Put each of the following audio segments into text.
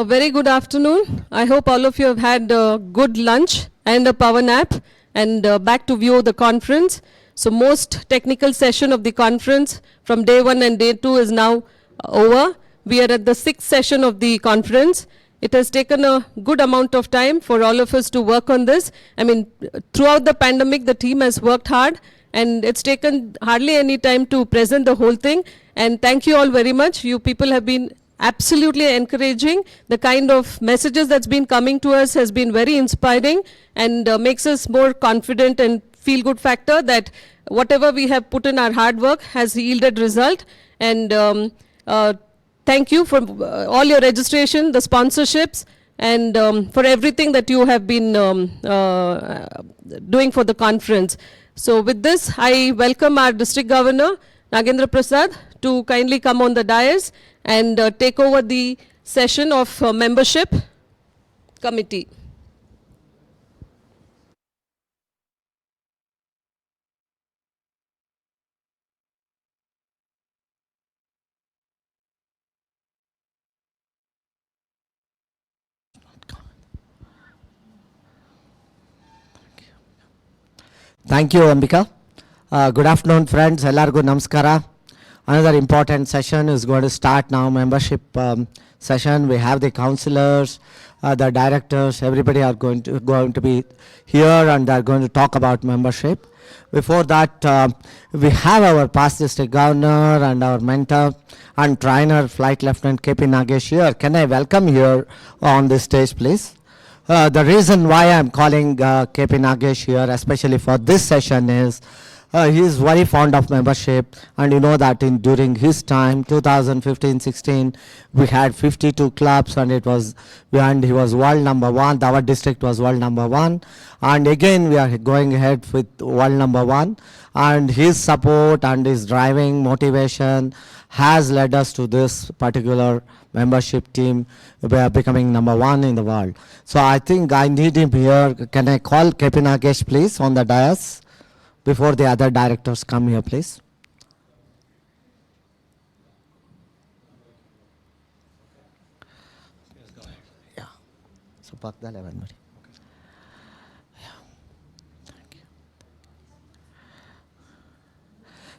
A very good afternoon. I hope all of you have had a good lunch and a power nap and back to view the conference. So most technical session of the conference from day 1 and day 2 is now over. We are at the 6th session of the conference. It has taken a good amount of time for all of us to work on this. I mean, throughout the pandemic, the team has worked hard and it's taken hardly any time to present the whole thing. And thank you all very much. You people have been absolutely encouraging. The kind of messages that's been coming to us has been very inspiring and makes us more confident and feel good factor that whatever we have put in our hard work has yielded result. And thank you for all your registration, the sponsorships, and for everything that you have been doing for the conference. So with this, I welcome our District Governor, Nagendra Prasad, to kindly come on the dais and take over the session of membership committee. Thank you, Ambika. Good afternoon, friends. Ellargu namaskara. Another important session is going to start now, membership session. We have the councillors, the directors, everybody are going to be here and they are going to talk about membership. Before that, we have our past district governor and our mentor and trainer, Flight Lieutenant KP Nagesh here. Can I welcome here on this stage, please? The reason why I'm calling KP Nagesh here, especially for this session, is he is very fond of membership, and you know that during his time, 2015-16, we had 52 clubs, and he was world number 1. Our district was world number 1, and again we are going ahead with world number 1. And his support and his driving motivation has led us to this particular membership team becoming number 1 in the world. So I think I need him here. Can I call KP Nagesh, please, on the dais before the other directors come here, please? Yeah. So park the 11.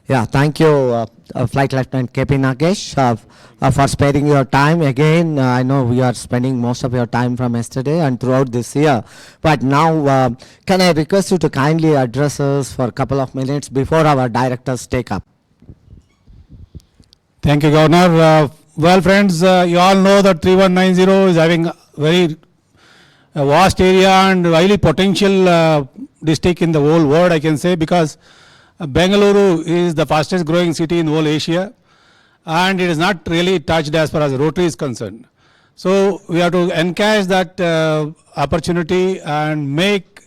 Yeah, thank you, Flight Lieutenant KP Nagesh, for sparing your time. Again, I know we are spending most of your time from yesterday and throughout this year. But now, can I request you to kindly address us for a couple of minutes before our directors take up? Thank you, Governor. Well, friends, you all know that 3190 is having a very vast area and highly potential district in the whole world, I can say, because Bengaluru is the fastest growing city in whole Asia, and it is not really touched as far as Rotary is concerned. So we have to encash that opportunity and make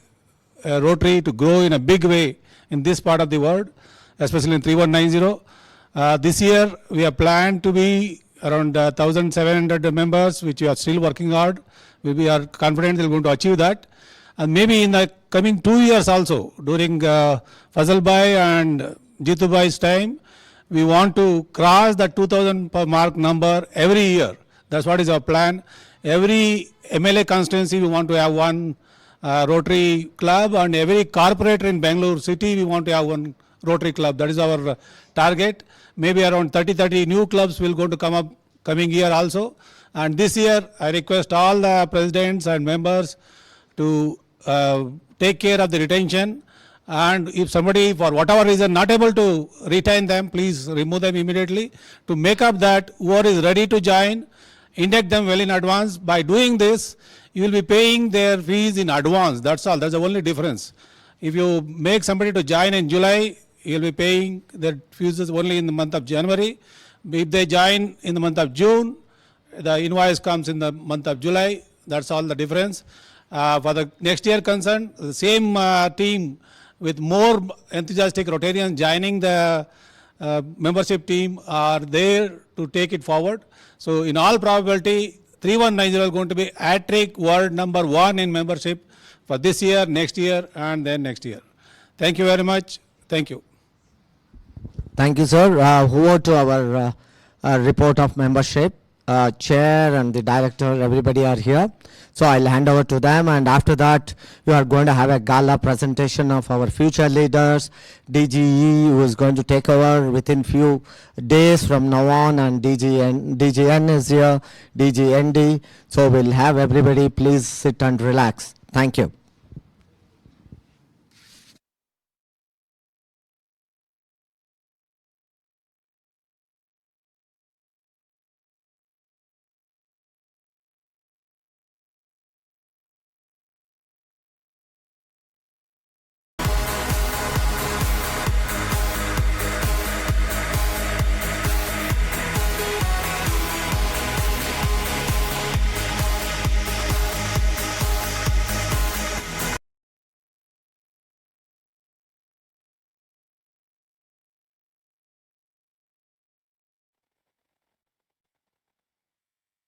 Rotary to grow in a big way in this part of the world, especially in 3190. This year we have planned to be around 1,700 members, which we are still working hard. We are confident we are going to achieve that. And maybe in the coming 2 years also, during Fazal Bhai and Jitu Bhai's time, we want to cross the 2,000 per mark number every year. That's what is our plan. Every MLA constituency, we want to have one Rotary club, and every corporator in Bangalore city, we want to have one Rotary club. That is our target. Maybe around 30 new clubs will going to come up coming year also. And this year, I request all the presidents and members to take care of the retention, and if somebody for whatever reason not able to retain them, please remove them immediately. To make up that, whoever is ready to join, induct them well in advance. By doing this, you will be paying their fees in advance. That's all. That's the only difference. If you make somebody to join in July, you will be paying their fees only in the month of January. If they join in the month of June, the invoice comes in the month of July. That's all the difference. For the next year concerned, the same team with more enthusiastic Rotarians joining the membership team are there to take it forward. So in all probability, 3190 is going to be hat-trick world number 1 in membership for this year, next year, and then next year. Thank you very much. Thank you. Thank you, sir. Over to our report of membership. chair and the director, everybody are here. So I'll hand over to them, and after that, we are going to have a gala presentation of our future leaders, DGE, who is going to take over within few days from now on, and DGN is here, DGND. So we'll have everybody please sit and relax. Thank you.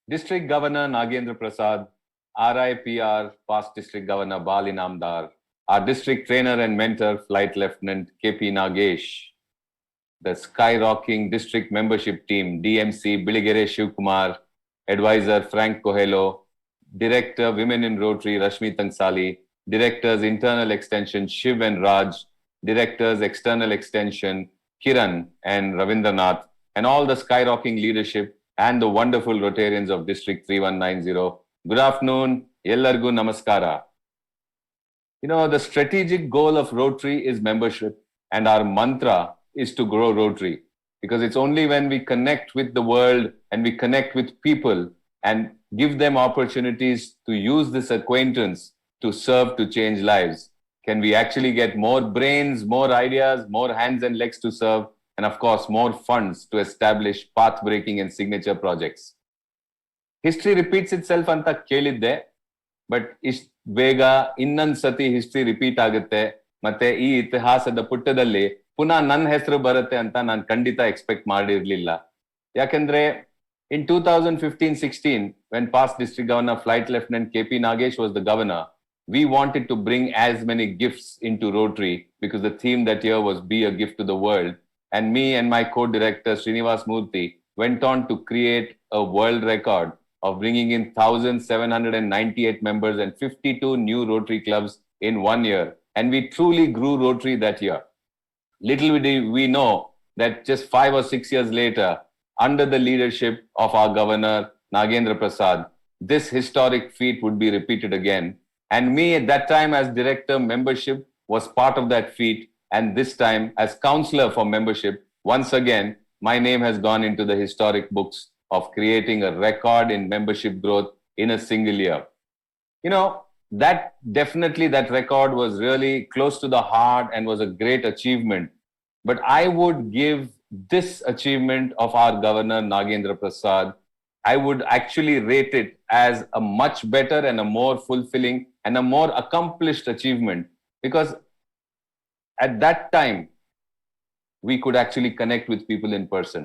District Governor Nagendra Prasad, RIPR past District Governor Bali Namdar, our District Trainer and Mentor Flight Lieutenant KP Nagesh, the skyrocketing District Membership Team DMC Biligere Shivkumar, Advisor Frank Coelho, Director Women in Rotary Rashmi Tangsali, Directors Internal Extension Shiv and Raj, Directors External Extension Kiran and Ravindranath, and all the skyrocketing leadership and the wonderful Rotarians of District 3190. Good afternoon. Ellargu namaskara. You know, the strategic goal of Rotary is membership, and our mantra is to grow Rotary, because it's only when we connect with the world and we connect with people and give them opportunities to use this acquaintance to serve, to change lives, can we actually get more brains, more ideas, more hands and legs to serve, and of course, more funds to establish path-breaking and signature projects. History repeats itself anta ಕೇಳಿದ್ದೆ, but ಇಷ್ಟು ಬೇಗ ಇನ್ನೊಂದ್ ಸತಿ history repeat ಆಗುತ್ತೆ ಮತ್ತೆ ಈ ಇತಿಹಾಸದ ಪುಟದಲ್ಲಿ ಪುನಃ ನನ್ನ ಹೆಸರು ಬರುತ್ತೆ ಅಂತ ನಾನು ಖಂಡಿತ ಎಕ್ಸ್ಪೆಕ್ಟ್ ಮಾಡಿರ್ಲಿಲ್ಲ. ಯಾಕಂದ್ರೆ in 2015-16, when past District Governor Flight Lieutenant KP Nagesh was the governor, we wanted to bring as many gifts into Rotary, because the theme that year was Be a Gift to the World. And me and my co-director Srinivas Murthy went on to create a world record of bringing in 1,798 members and 52 new Rotary clubs in 1 year. And we truly grew Rotary that year. Little did we know that just 5 or 6 years later, under the leadership of our governor, Nagendra Prasad, this historic feat would be repeated again. And me at that time as director, membership was part of that feat. And this time as counselor for membership, once again, my name has gone into the historic books of creating a record in membership growth in a single year. You know, that definitely, that record was really close to the heart and was a great achievement. But I would give this achievement of our governor, Nagendra Prasad, I would actually rate it as a much better and a more fulfilling and a more accomplished achievement, because at that time, we could actually connect with people in person.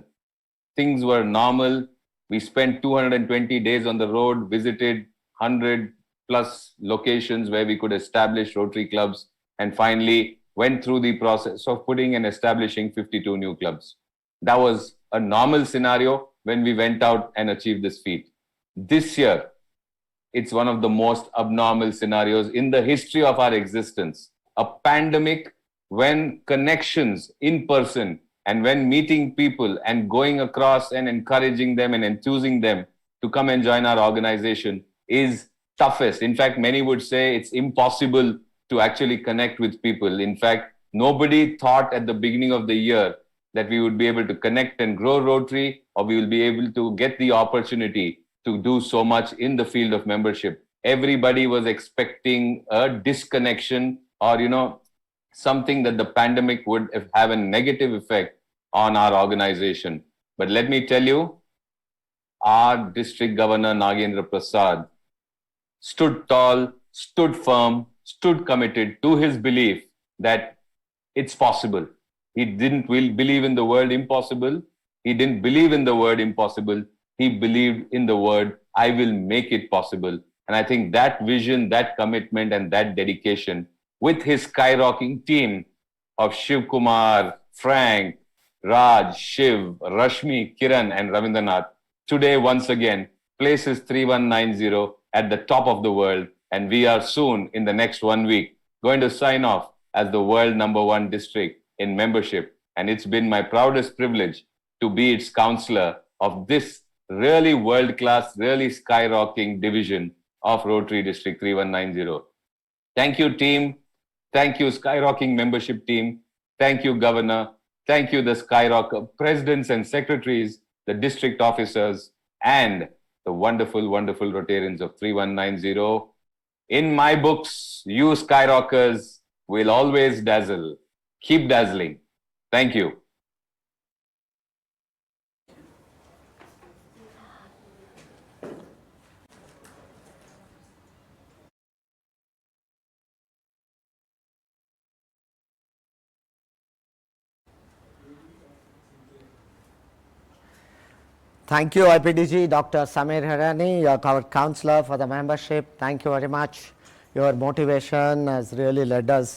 Things were normal. We spent 220 days on the road, visited 100 plus locations where we could establish Rotary clubs, and finally went through the process of putting and establishing 52 new clubs. That was a normal scenario when we went out and achieved this feat. This year, it's one of the most abnormal scenarios in the history of our existence. A pandemic, when connections in person and when meeting people and going across and encouraging them and enthusing them to come and join our organization is toughest. In fact, many would say it's impossible to actually connect with people. In fact, nobody thought at the beginning of the year that we would be able to connect and grow Rotary, or we will be able to get the opportunity to do so much in the field of membership. Everybody was expecting a disconnection, or, you know, something that the pandemic would have a negative effect on our organization. But let me tell you, our district governor, Nagendra Prasad, stood tall, stood firm, stood committed to his belief that it's possible. He didn't believe in the word impossible. He didn't believe in the word impossible. He believed in the word, I will make it possible. And I think that vision, that commitment, and that dedication with his skyrocketing team of Shiv Kumar, Frank, Raj, Shiv, Rashmi, Kiran, and Ravindranath today once again places 3190 at the top of the world, and we are soon, in the next 1 week, going to sign off as the world #1 district in membership. And it's been my proudest privilege to be its counselor of this really world-class, really skyrocketing division of Rotary District 3190. Thank you, team. Thank you, skyrocketing membership team. Thank you, Governor. Thank you, the Skyrock presidents and secretaries, the district officers, and the wonderful, wonderful Rotarians of 3190. In my books, you Skyrockers will always dazzle. Keep dazzling. Thank you. Thank you, IPDG, Dr. Samir Hirani, our counselor for the membership. Thank you very much. Your motivation has really led us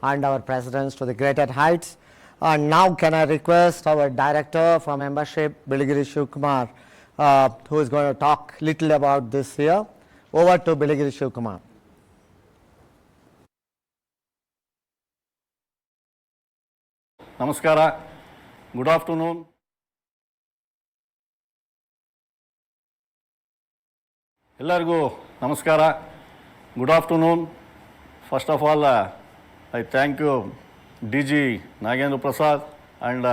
and our presidents to the greater heights. And now can I request our director for membership, Biligiri Shivkumar, who is going to talk little about this here. Over to Biligiri Shivkumar. Namaskara. Good afternoon. ಎಲ್ಲರಿಗೂ ನಮಸ್ಕಾರ. Good afternoon. First of all, I thank you, DG Nagendra Prasad and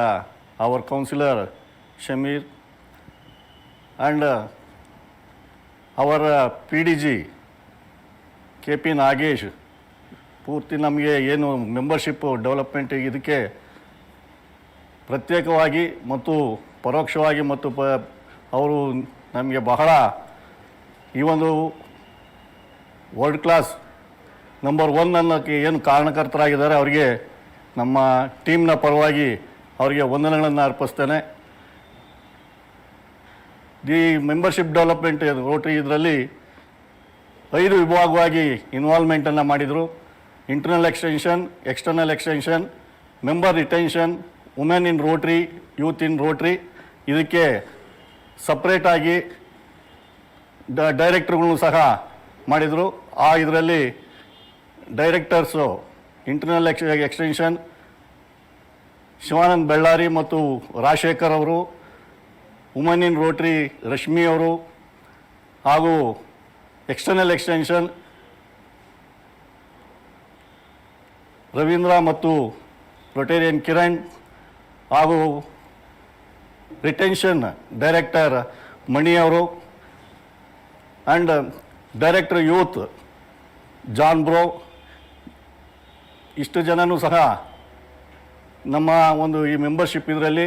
our councillor Shamir and our PDG KP Nagesh. ಪೂರ್ತಿ ನಮಗೆ ಏನು membership development ಇದಕ್ಕೆ ಪ್ರತ್ಯೇಕವಾಗಿ ಮತ್ತು ಪರೋಕ್ಷವಾಗಿ ಮತ್ತು ಅವರು ನಮಗೆ ಬಹಳ ಈ ಒಂದು ವರ್ಲ್ಡ್ ಕ್ಲಾಸ್ #1 ಅನ್ನೋಕ್ಕೆ ಏನು ಕಾರಣಕರ್ತರಾಗಿದ್ದಾರೆ ಅವರಿಗೆ ನಮ್ಮ ಟೀಮ್ನ ಪರವಾಗಿ ಅವರಿಗೆ ವಂದನೆಗಳನ್ನು ಅರ್ಪಿಸ್ತೇನೆ. ದಿ ಮೆಂಬರ್ಶಿಪ್ ಡೆವಲಪ್ಮೆಂಟ್ ರೋಟರಿ ಇದರಲ್ಲಿ 5 ವಿಭಾಗವಾಗಿ ಇನ್ವಾಲ್ವ್ಮೆಂಟನ್ನು ಮಾಡಿದರು. Internal extension, external extension, member retention, women in rotary, youth in rotary. ಇದಕ್ಕೆ ಸಪ್ರೇಟಾಗಿ ಡೈರೆಕ್ಟರ್ಗಳನ್ನು ಸಹ ಮಾಡಿದರು. ಇದರಲ್ಲಿ directors internal extension Shivanand Bellare ಮತ್ತು ರಾಜಶೇಖರ್ ಅವರು, ವುಮೆನ್ ಇನ್ ರೋಟ್ರಿ ರಶ್ಮಿ ಅವರು, ಹಾಗೂ ಎಕ್ಸ್ಟರ್ನಲ್ ಎಕ್ಸ್ಟೆನ್ಷನ್ ರವೀಂದ್ರ ಮತ್ತು ರೊಟೇರಿಯನ್ ಕಿರಣ್, ಹಾಗೂ ರಿಟೆನ್ಷನ್ ಡೈರೆಕ್ಟರ್ ಮಣಿ ಅವರು, and director youth John bro. ಇಷ್ಟು ಜನನೂ ಸಹ ನಮ್ಮ ಒಂದು ಈ ಮೆಂಬರ್ಶಿಪ್ ಇದರಲ್ಲಿ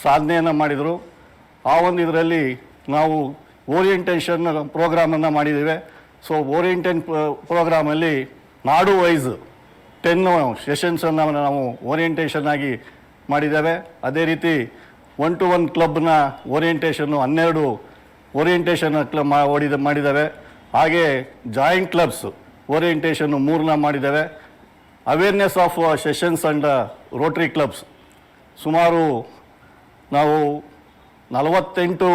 ಸಾಧನೆಯನ್ನು ಮಾಡಿದರು. ಆ ಒಂದು ಇದರಲ್ಲಿ ನಾವು ಓರಿಯೆಂಟೇಷನ್ ಪ್ರೋಗ್ರಾಮನ್ನು ಮಾಡಿದ್ದೇವೆ. ಸೊ ಓರಿಯೆಂಟೇಷನ್ ಪ್ರೋಗ್ರಾಮಲ್ಲಿ ನಾಡು ವೈಸ್ 10 ಸೆಷನ್ಸನ್ನು ನಾವು ಓರಿಯೆಂಟೇಷನ್ ಆಗಿ ಮಾಡಿದ್ದೇವೆ. ಅದೇ ರೀತಿ 1-to-1 ಕ್ಲಬ್ನ ಓರಿಯೆಂಟೇಷನ್ನು 12 ಓರಿಯೆಂಟೇಷನ್ ಕ್ಲಬ್ ಮಾಡಿದ್ದೇವೆ. ಹಾಗೆ ಜಾಯಿಂಟ್ ಕ್ಲಬ್ಸ್ ಓರಿಯೆಂಟೇಷನ್ನು 3 ಮಾಡಿದ್ದೇವೆ. Awareness of sessions and rotary clubs ಸುಮಾರು ನಾವು 48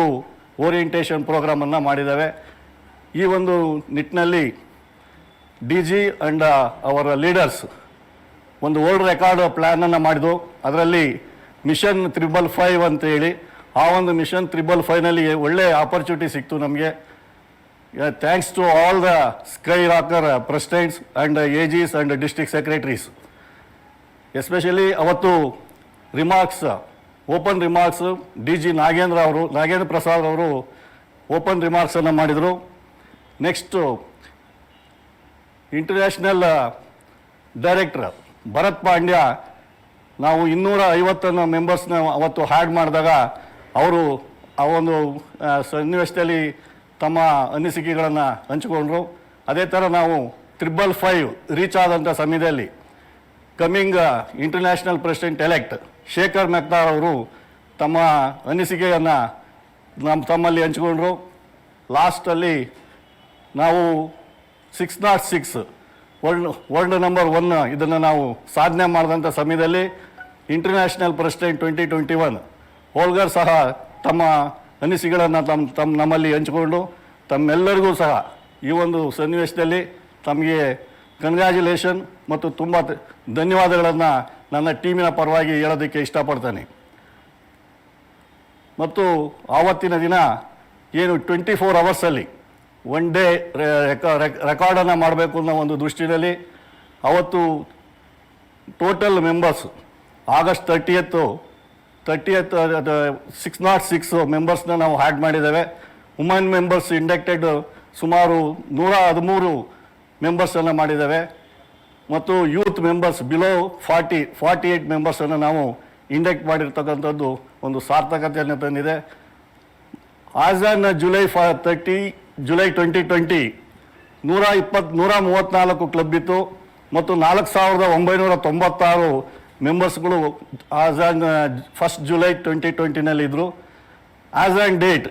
ಓರಿಯೆಂಟೇಷನ್ ಪ್ರೋಗ್ರಾಮನ್ನು ಮಾಡಿದ್ದೇವೆ. ಈ ಒಂದು ನಿಟ್ಟಿನಲ್ಲಿ ಡಿ ಜಿ ಆ್ಯಂಡ್ ಅವರ ಲೀಡರ್ಸ್ ಒಂದು ವರ್ಲ್ಡ್ ರೆಕಾರ್ಡ್ ಪ್ಲ್ಯಾನನ್ನು ಮಾಡಿದ್ದು. ಅದರಲ್ಲಿ ಮಿಷನ್ 555 ಅಂತೇಳಿ ಆ ಒಂದು ಮಿಷನ್ 555ನಲ್ಲಿ ಒಳ್ಳೆಯ ಆಪರ್ಚುನಿಟಿ ಸಿಕ್ತು ನಮಗೆ. Thanks to all the sky rocker presidents and AGs and district secretaries. Especially ಅವತ್ತು open remarks DG Nagendra Prasad ಅವರು ಓಪನ್ ರಿಮಾರ್ಕ್ಸನ್ನು ಮಾಡಿದರು. Next international director Bharat Pandya, ನಾವು 250 ಮೆಂಬರ್ಸ್ನ ಅವತ್ತು ಹ್ಯಾಡ್ ಮಾಡಿದಾಗ ಅವರು ಆ ಒಂದು ಸನ್ನಿವೇಶದಲ್ಲಿ ತಮ್ಮ ಅನಿಸಿಕೆಗಳನ್ನು ಹಂಚಿಕೊಂಡ್ರು. ಅದೇ ಥರ ನಾವು 555 ರೀಚ್ ಆದಂಥ ಸಮಯದಲ್ಲಿ coming international president elect Shekhar Mehta ಅವರು ತಮ್ಮ ಅನಿಸಿಕೆಯನ್ನು ತಮ್ಮಲ್ಲಿ ಹಂಚಿಕೊಂಡ್ರು. ಲಾಸ್ಟಲ್ಲಿ ನಾವು 606 ವರ್ಲ್ಡ್ #1 ಇದನ್ನು ನಾವು ಸಾಧನೆ ಮಾಡಿದಂಥ ಸಮಯದಲ್ಲಿ ಇಂಟರ್ನ್ಯಾಷನಲ್ ಪ್ರೆಸಿಡೆಂಟ್ 2021 ಹೋಲ್ಗರ್ ಸಹ ತಮ್ಮ ಅನಿಸಿಕೆಗಳನ್ನು ನಮ್ಮಲ್ಲಿ ಹಂಚಿಕೊಂಡು ತಮ್ಮೆಲ್ಲರಿಗೂ ಸಹ ಈ ಒಂದು ಸನ್ನಿವೇಶದಲ್ಲಿ ತಮಗೆ ಕಂಗ್ರ್ಯಾಚುಲೇಷನ್ ಮತ್ತು ತುಂಬ ಧನ್ಯವಾದಗಳನ್ನು ನನ್ನ ಟೀಮಿನ ಪರವಾಗಿ ಹೇಳೋದಕ್ಕೆ ಇಷ್ಟಪಡ್ತೇನೆ. ಮತ್ತು ಆವತ್ತಿನ ದಿನ ಏನು 24 ಅವರ್ಸಲ್ಲಿ 1 ಡೇ ರೆಕಾರ್ಡನ್ನು ಮಾಡಬೇಕು ಅನ್ನೋ ಒಂದು ದೃಷ್ಟಿಯಲ್ಲಿ ಅವತ್ತು ಟೋಟಲ್ ಮೆಂಬರ್ಸ್ ಆಗಸ್ಟ್ 30th 606 ಮೆಂಬರ್ಸ್ನ ನಾವು ಆ್ಯಡ್ ಮಾಡಿದ್ದೇವೆ. ವುಮನ್ ಮೆಂಬರ್ಸ್ ಇಂಡಕ್ಟೆಡ್ ಸುಮಾರು 113 ಮೆಂಬರ್ಸನ್ನು ಮಾಡಿದ್ದೇವೆ. ಮತ್ತು ಯೂತ್ ಮೆಂಬರ್ಸ್ ಬಿಲೋ 48 ಮೆಂಬರ್ಸನ್ನು ನಾವು ಇಂಡಕ್ಟ್ ಮಾಡಿರ್ತಕ್ಕಂಥದ್ದು ಒಂದು ಸಾರ್ಥಕತೆಯನ್ನು ತಂದಿದೆ. ಆಸ್ ಆನ್ ಜುಲೈ 2020 134 ಕ್ಲಬ್ ಇತ್ತು ಮತ್ತು 4996 ಮೆಂಬರ್ಸ್ಗಳು ಆಸ್ ಆನ್ 1 ಜುಲೈ 2020 ಇದ್ದರು. ಆಸ್ ಆನ್ ಡೇಟ್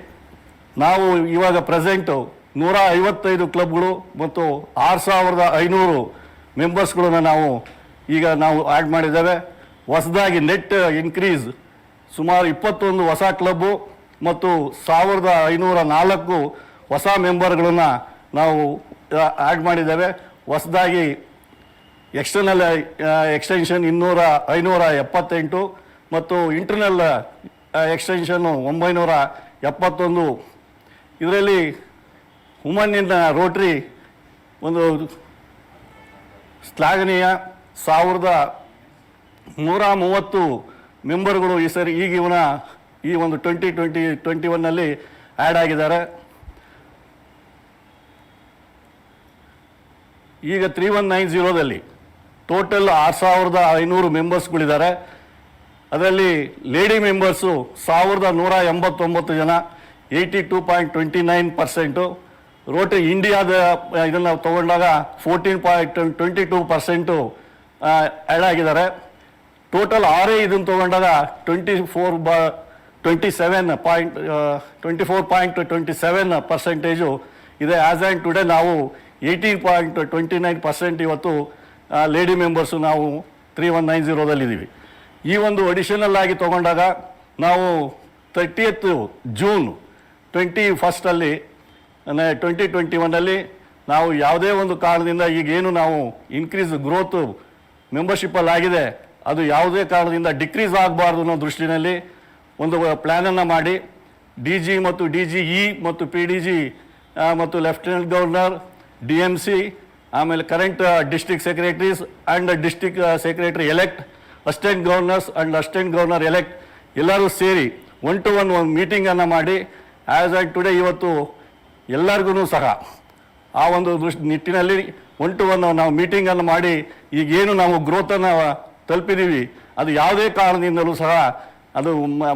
ನಾವು ಇವಾಗ ಪ್ರೆಸೆಂಟು 155 ಕ್ಲಬ್ಗಳು ಮತ್ತು 6500 ಮೆಂಬರ್ಸ್ಗಳನ್ನ ನಾವು ಆ್ಯಡ್ ಮಾಡಿದ್ದೇವೆ. ಹೊಸದಾಗಿ ನೆಟ್ ಇನ್ಕ್ರೀಸ್ ಸುಮಾರು 21 ಹೊಸ ಕ್ಲಬ್ಬು ಮತ್ತು 1504 ಹೊಸ ಮೆಂಬರ್ಗಳನ್ನು ನಾವು ಆ್ಯಡ್ ಮಾಡಿದ್ದೇವೆ. ಹೊಸದಾಗಿ ಎಕ್ಸ್ಟರ್ನಲ್ ಎಕ್ಸ್ಟೆನ್ಷನ್ 578 ಮತ್ತು ಇಂಟರ್ನಲ್ ಎಕ್ಸ್ಟೆನ್ಷನ್ನು 971. ಇದರಲ್ಲಿ ವುಮನ್ ಇನ್ ರೋಟ್ರಿ ಒಂದು ಶ್ಲಾಘನೀಯ 1130 ಮೆಂಬರ್ಗಳು ಈ ಒಂದು 2021 ಆ್ಯಡ್ ಆಗಿದ್ದಾರೆ. ಈಗ 3190 ಟೋಟಲ್ 6500 ಮೆಂಬರ್ಸ್ಗಳಿದ್ದಾರೆ. ಅದರಲ್ಲಿ ಲೇಡಿ ಮೆಂಬರ್ಸು 1189 ಜನ, 82.29%. ರೋಟರಿ ಇಂಡಿಯಾದ ಇದನ್ನು ತಗೊಂಡಾಗ 14.22% ಆ್ಯಡ್ ಆಗಿದ್ದಾರೆ. ಟೋಟಲ್ ಇದನ್ನು ತಗೊಂಡಾಗ 24.27% ಇದೆ. ಆ್ಯಸ್ ಆ್ಯಂಡ್ ಟುಡೇ ನಾವು 18.29% ಇವತ್ತು ಲೇಡಿ ಮೆಂಬರ್ಸು ನಾವು 3190 ಈ ಒಂದು ಅಡಿಷನಲ್ ಆಗಿ ತಗೊಂಡಾಗ ನಾವು 30th ಜೂನ್ 2021 ನಾವು ಯಾವುದೇ ಒಂದು ಕಾರಣದಿಂದ ಈಗೇನು ನಾವು ಇನ್ಕ್ರೀಸ್ ಗ್ರೋತ್ ಮೆಂಬರ್ಶಿಪ್ಪಲ್ಲಿ ಆಗಿದೆ ಅದು ಯಾವುದೇ ಕಾರಣದಿಂದ ಡಿಕ್ರೀಸ್ ಆಗಬಾರ್ದು ಅನ್ನೋ ದೃಷ್ಟಿನಲ್ಲಿ ಒಂದು ಪ್ಲ್ಯಾನನ್ನು ಮಾಡಿ DG ಮತ್ತು DGE ಮತ್ತು PDG ಮತ್ತು ಲೆಫ್ಟಿನೆಂಟ್ ಗವರ್ನರ್, DMC, ಆಮೇಲೆ current district secretaries and district secretary elect, assistant governors and assistant governor elect ಎಲ್ಲರೂ ಸೇರಿ 1-to-1 ಒಂದು ಮೀಟಿಂಗನ್ನು ಮಾಡಿ ಆ್ಯಸ್ ಆ್ಯಂಡ್ ಟುಡೇ ಇವತ್ತು ಎಲ್ಲರಿಗೂ ಸಹ ಆ ಒಂದು ನಿಟ್ಟಿನಲ್ಲಿ 1-to-1 ನಾವು ಮೀಟಿಂಗನ್ನು ಮಾಡಿ ಈಗೇನು ನಾವು ಗ್ರೋತನ್ನು ತಲುಪಿದ್ದೀವಿ ಅದು ಯಾವುದೇ ಕಾರಣದಿಂದಲೂ ಸಹ ಅದು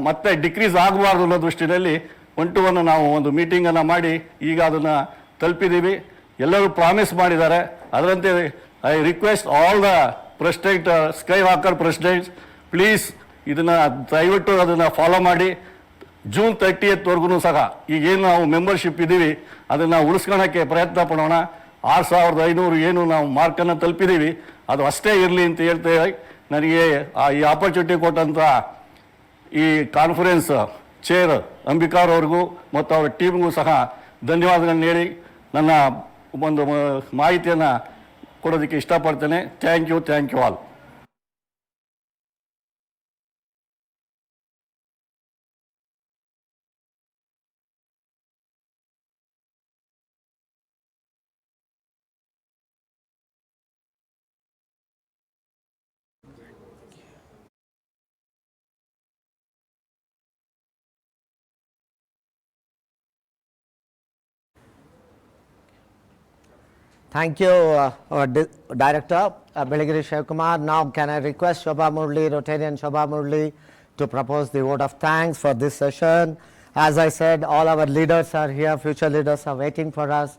ಮತ್ತೆ ಡಿಕ್ರೀಸ್ ಆಗಬಾರ್ದು ಅನ್ನೋ ದೃಷ್ಟಿಯಲ್ಲಿ 1-to-1 ನಾವು ಒಂದು ಮೀಟಿಂಗನ್ನು ಮಾಡಿ ಈಗ ಅದನ್ನು ತಲುಪಿದ್ದೀವಿ. ಎಲ್ಲರೂ ಪ್ರಾಮಿಸ್ ಮಾಡಿದ್ದಾರೆ. ಅದರಂತೆ I request all the president, sky walker presidents, please ಇದನ್ನು ದಯವಿಟ್ಟು ಅದನ್ನು ಫಾಲೋ ಮಾಡಿ. ಜೂನ್ 30th ಸಹ ಈಗೇನು ನಾವು ಮೆಂಬರ್ಶಿಪ್ ಇದ್ದೀವಿ ಅದನ್ನು ಉಳಿಸ್ಕೊಳ್ಳೋಕ್ಕೆ ಪ್ರಯತ್ನ ಪಡೋಣ. 6500 ಏನು ನಾವು ಮಾರ್ಕನ್ನು ತಲುಪಿದ್ದೀವಿ ಅದು ಅಷ್ಟೇ ಇರಲಿ ಅಂತ ಹೇಳ್ತೇವೆ. ನನಗೆ ಈ ಆಪರ್ಚುನಿಟಿ ಕೊಟ್ಟಂಥ ಈ ಕಾನ್ಫರೆನ್ಸ್ ಚೇರ್ ಅಂಬಿಕಾರವ್ರಿಗೂ ಮತ್ತು ಅವರ ಟೀಮ್ಗೂ ಸಹ ಧನ್ಯವಾದಗಳನ್ನು ಹೇಳಿ ನನ್ನ ಒಂದು ಮಾಹಿತಿಯನ್ನು ಕೊಡೋದಕ್ಕೆ ಇಷ್ಟಪಡ್ತೇನೆ. Thank you all. Thank you, our Director, Beligiri Shivakumar. Now, can I request Shobha Murli, Rotarian Shobha Murli, to propose the vote of thanks for this session. As I said, all our leaders are here, future leaders are waiting for us.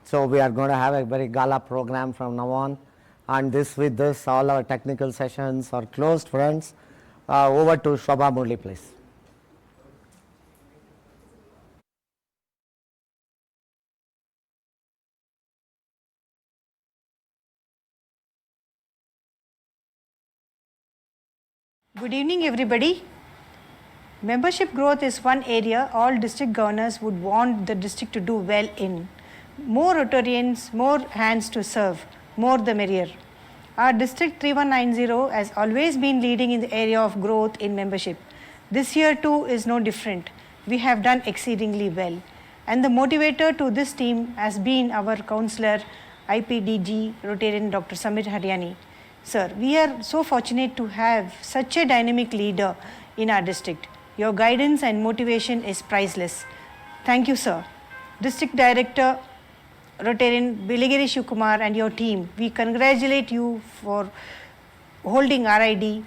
So, we are going to have a very gala program from now on. And with this, all our technical sessions are closed, friends. Over to Shobha Murli, please. Good evening, everybody. Membership growth is one area all district governors would want the district to do well in. More Rotarians, more hands to serve, more the merrier. Our district 3190 has always been leading in the area of growth in membership. This year too is no different. We have done exceedingly well. And the motivator to this team has been our councillor, IPDG Rotarian Dr. Samir Haryani. Sir, we are so fortunate to have such a dynamic leader in our district. Your guidance and motivation is priceless. Thank you, sir. District Director Rotarian Biligiri Shivkumar and your team, we congratulate you for holding RID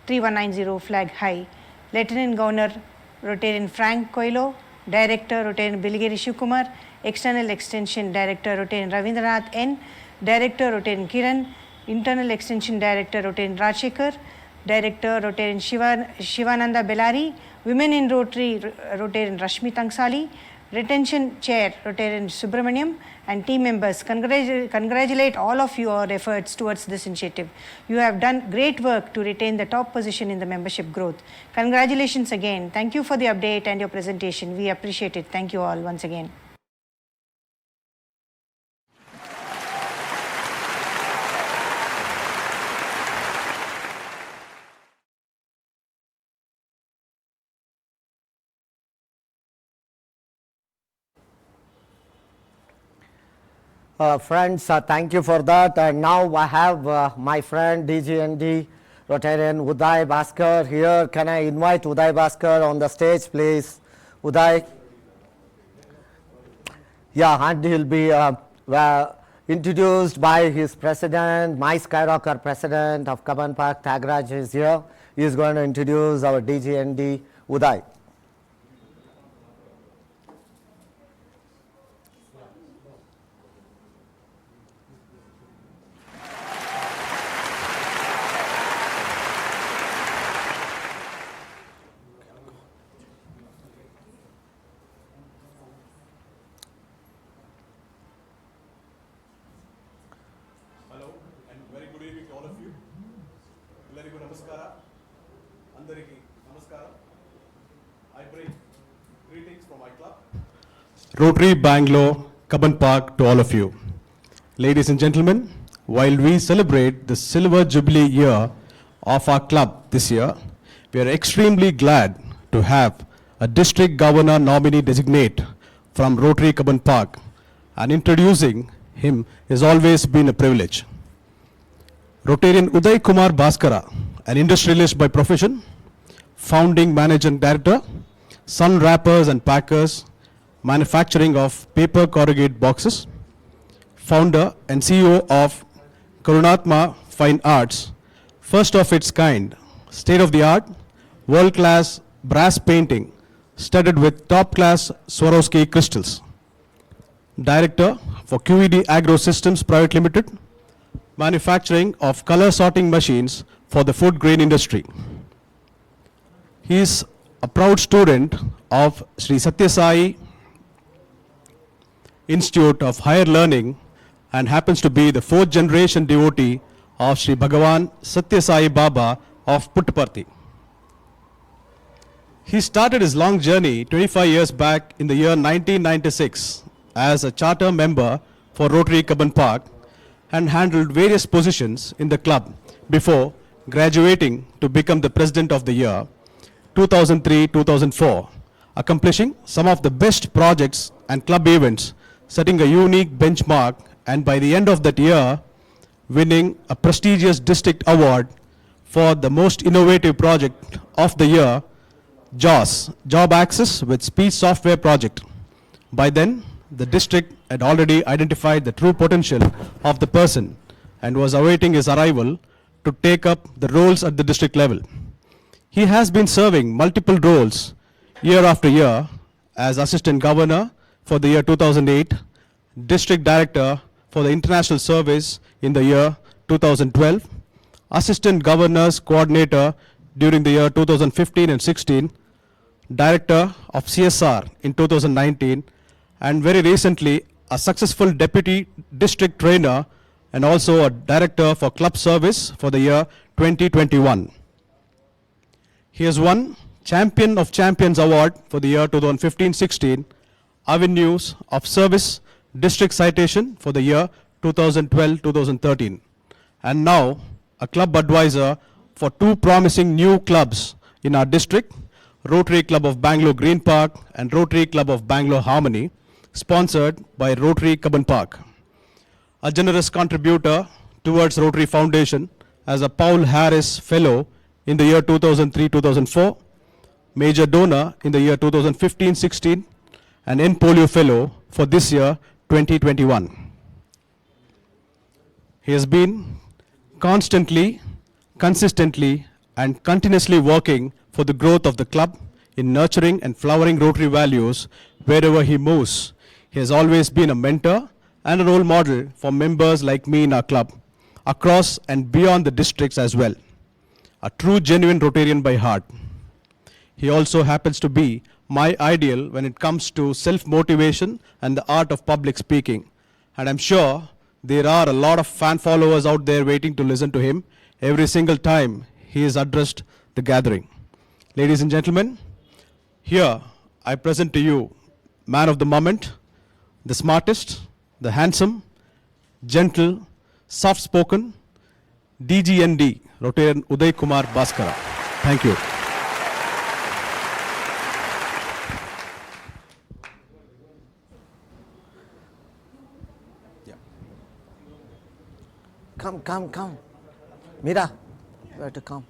3190 flag high. Lieutenant Governor Rotarian Frank Coelho, Director Rotarian Biligiri Shivkumar, External Extension Director Rotarian Ravindranath N, Director Rotarian Kiran, Internal Extension Director Rotarian Rajshekhar, Director Rotarian Shivananda Bellari, Women in Rotary Rotarian Rashmi Tangsali, Retention Chair Rotarian Subramaniam, and team members, congratulate all of your efforts towards this initiative. You have done great work to retain the top position in the membership growth. Congratulations again. Thank you for the update and your presentation. We appreciate it. Thank you all once again. Friends, thank you for that. And now I have my friend DGND Rotarian Uday Bhaskar here. Can I invite Uday Bhaskar on the stage, please? Uday. Yeah, and he'll be introduced by his president, my Skyrocker president of Kaban Park, Thagraj is here. He is going to introduce our DGND Uday. Hello and very good evening to all of you. Ellarigu namaskara. Andariki namaskara. I bring greetings from my club, Rotary Bangalore, Kaban Park, to all of you. Ladies and gentlemen, while we celebrate the silver jubilee year of our club this year, we are extremely glad to have a district governor nominee designate from Rotary Kaban Park, and introducing him has always been a privilege. Rotarian Uday Kumar Bhaskara, an industrialist by profession, founding manager and director, Sun Wrappers and Packers, manufacturing of paper corrugate boxes, founder and CEO of Karunatma Fine Arts, first of its kind, state-of-the-art, world-class brass painting studded with top-class Swarovski crystals. Director for QED Agro Systems Private Limited, manufacturing of color sorting machines for the food grain industry. He is a proud student of Sri Satya Sai Institute of Higher Learning and happens to be the fourth generation devotee of Sri Bhagavan Satya Sai Baba of Puttaparthi. He started his long journey 25 years back in the year 1996 as a charter member for Rotary Kaban Park and handled various positions in the club before graduating to become the president of the year 2003-2004, accomplishing some of the best projects and club events, setting a unique benchmark, and by the end of that year winning a prestigious district award for the most innovative project of the year, JAWS, Job Access with Speech Software project. By then, the district had already identified the true potential of the person and was awaiting his arrival to take up the roles at the district level. He has been serving multiple roles year after year as Assistant Governor for the year 2008, District Director for the International Service in the year 2012, Assistant Governor's Coordinator during the year 2015 and 16, Director of CSR in 2019, and very recently a successful Deputy District Trainer and also a Director for Club Service for the year 2021. He has won Champion of Champions Award for the year 2015-16, Avenues of Service District Citation for the year 2012-2013. And now, a club advisor for two promising new clubs in our district, Rotary Club of Bangalore Green Park and Rotary Club of Bangalore Harmony, sponsored by Rotary Cubbon Park. A generous contributor towards Rotary Foundation as a Paul Harris Fellow in the year 2003-2004, major donor in the year 2015-16, and N Polio Fellow for this year 2021. He has been constantly, consistently, and continuously working for the growth of the club in nurturing and flowering Rotary values wherever he moves. He has always been a mentor and a role model for members like me in our club, across and beyond the districts as well. A true, genuine Rotarian by heart. He also happens to be my ideal when it comes to self-motivation and the art of public speaking. And I'm sure there are a lot of fan followers out there waiting to listen to him every single time he is addressed the gathering. Ladies and gentlemen, here I present to you man of the moment, the smartest, the handsome, gentle, soft-spoken, DGND, Rotarian Uday Kumar Bhaskara. Thank you. Come. Mira, you have to come.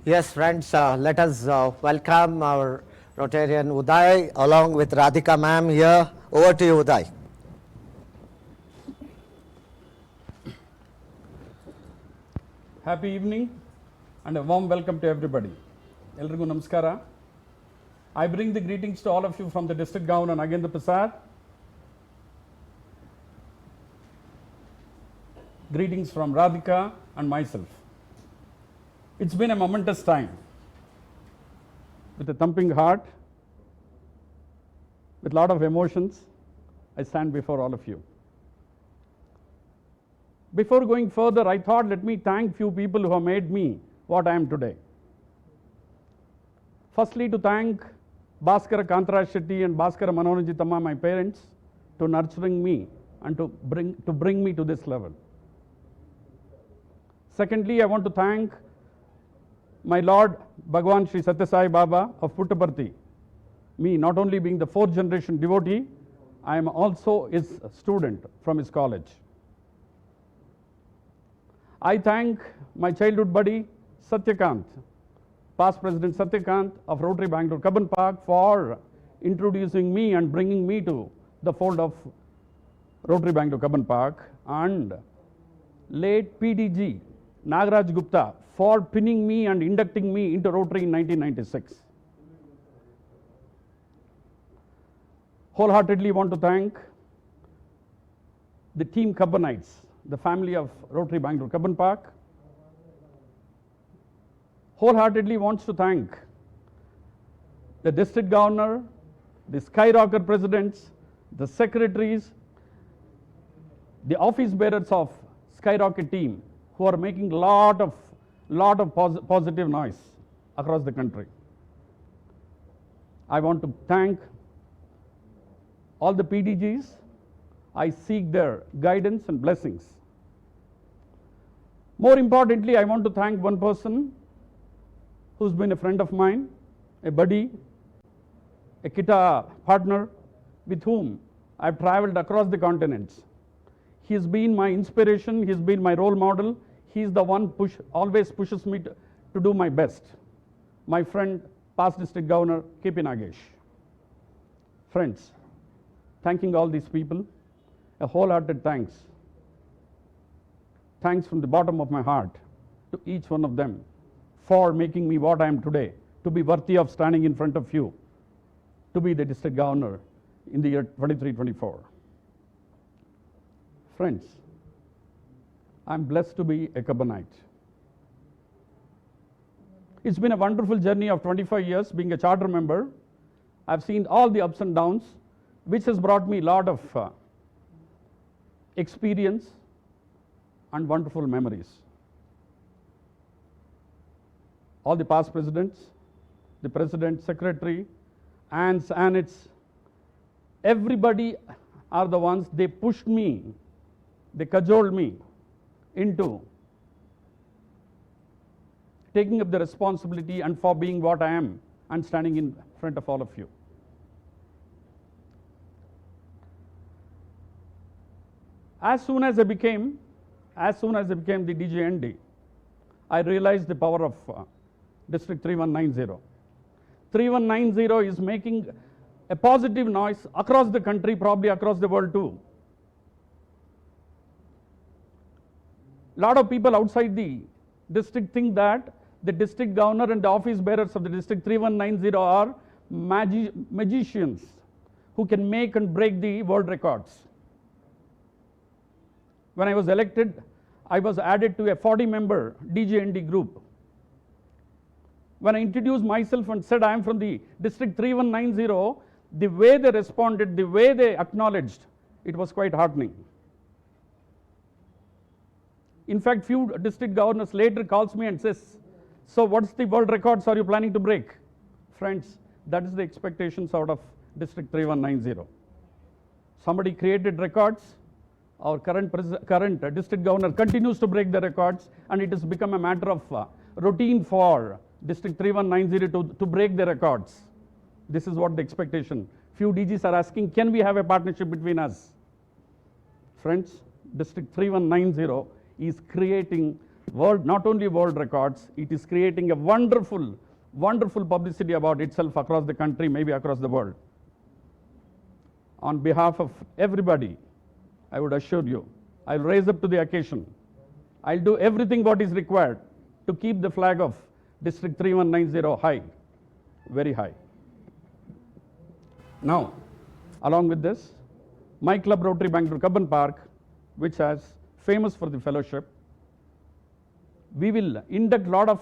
Yes, friends, let us welcome our Rotarian Uday along with Radhika ma'am here. Over to you, Uday. Happy evening and a warm welcome to everybody. Elrigu namaskara. I bring the greetings to all of you from the District Governor Nagendra Prasad. Greetings from Radhika and myself. It's been a momentous time. With a thumping heart, with a lot of emotions, I stand before all of you. Before going further, I thought let me thank few people who have made me what I am today. Firstly, to thank Bhaskara Kantaraj Shetty and Bhaskara Manoranjitama, my parents, to nurturing me and to bring me to this level. Secondly, I want to thank my Lord Bhagwan Sri Satya Sai Baba of Puttaparthi, me not only being the fourth generation devotee, I am also his student from his college. I thank my childhood buddy Satyakant, past President Satyakant of Rotary Bangalore Cubbon Park, for introducing me and bringing me to the fold of Rotary Bangalore Cubbon Park, and late PDG Nagaraj Gupta for pinning me and inducting me into Rotary in 1996. Wholeheartedly want to thank the team Cubbonites, the family of Rotary Bangalore Cubbon Park. Wholeheartedly wants to thank the district governor, the Skyrocker presidents, the secretaries, the office bearers of Skyrocket team who are making lot of positive noise across the country. I want to thank all the PDGs. I seek their guidance and blessings. More importantly, I want to thank one person who's been a friend of mine, a buddy, a Kita partner with whom I've traveled across the continents. He's been my inspiration, he's been my role model. He's the one always pushes me to do my best. My friend, past District Governor KP Nagesh. Friends, thanking all these people, a wholehearted thanks. Thanks from the bottom of my heart to each one of them for making me what I am today to be worthy of standing in front of you to be the district governor in the year 23-24. Friends, I'm blessed to be a Kabbanite. It's been a wonderful journey of 25 years being a charter member. I've seen all the ups and downs, which has brought me a lot of experience and wonderful memories. All the past presidents, the president, secretary, and it's everybody are the ones, they pushed me, they cajoled me into taking up the responsibility and for being what I am and standing in front of all of you. As soon as I became the DJND, I realized the power of District 3190. 3190 is making a positive noise across the country, probably across the world too. A lot of people outside the district think that the district governor and the office bearers of the district 3190 are magicians who can make and break the world records. When I was elected, I was added to a 40-member DJND group. When I introduced myself and said I am from the district 3190, the way they responded, the way they acknowledged, it was quite heartening. In fact, few district governors later calls me and says, so what's the world records are you planning to break? Friends, that is the expectations out of district 3190. Somebody created records. Our current district governor continues to break the records, and it has become a matter of routine for district 3190 to break the records. This is what the expectation. Few DGs are asking, can we have a partnership between us? Friends, district 3190 is creating not only world records, it is creating a wonderful, wonderful publicity about itself across the country, maybe across the world. On behalf of everybody, I would assure you, I'll raise up to the occasion. I'll do everything what is required to keep the flag of District 3190 high, very high. Now, along with this, my club Rotary Bangalore Kabban Park, which is famous for the fellowship, we will induct lot of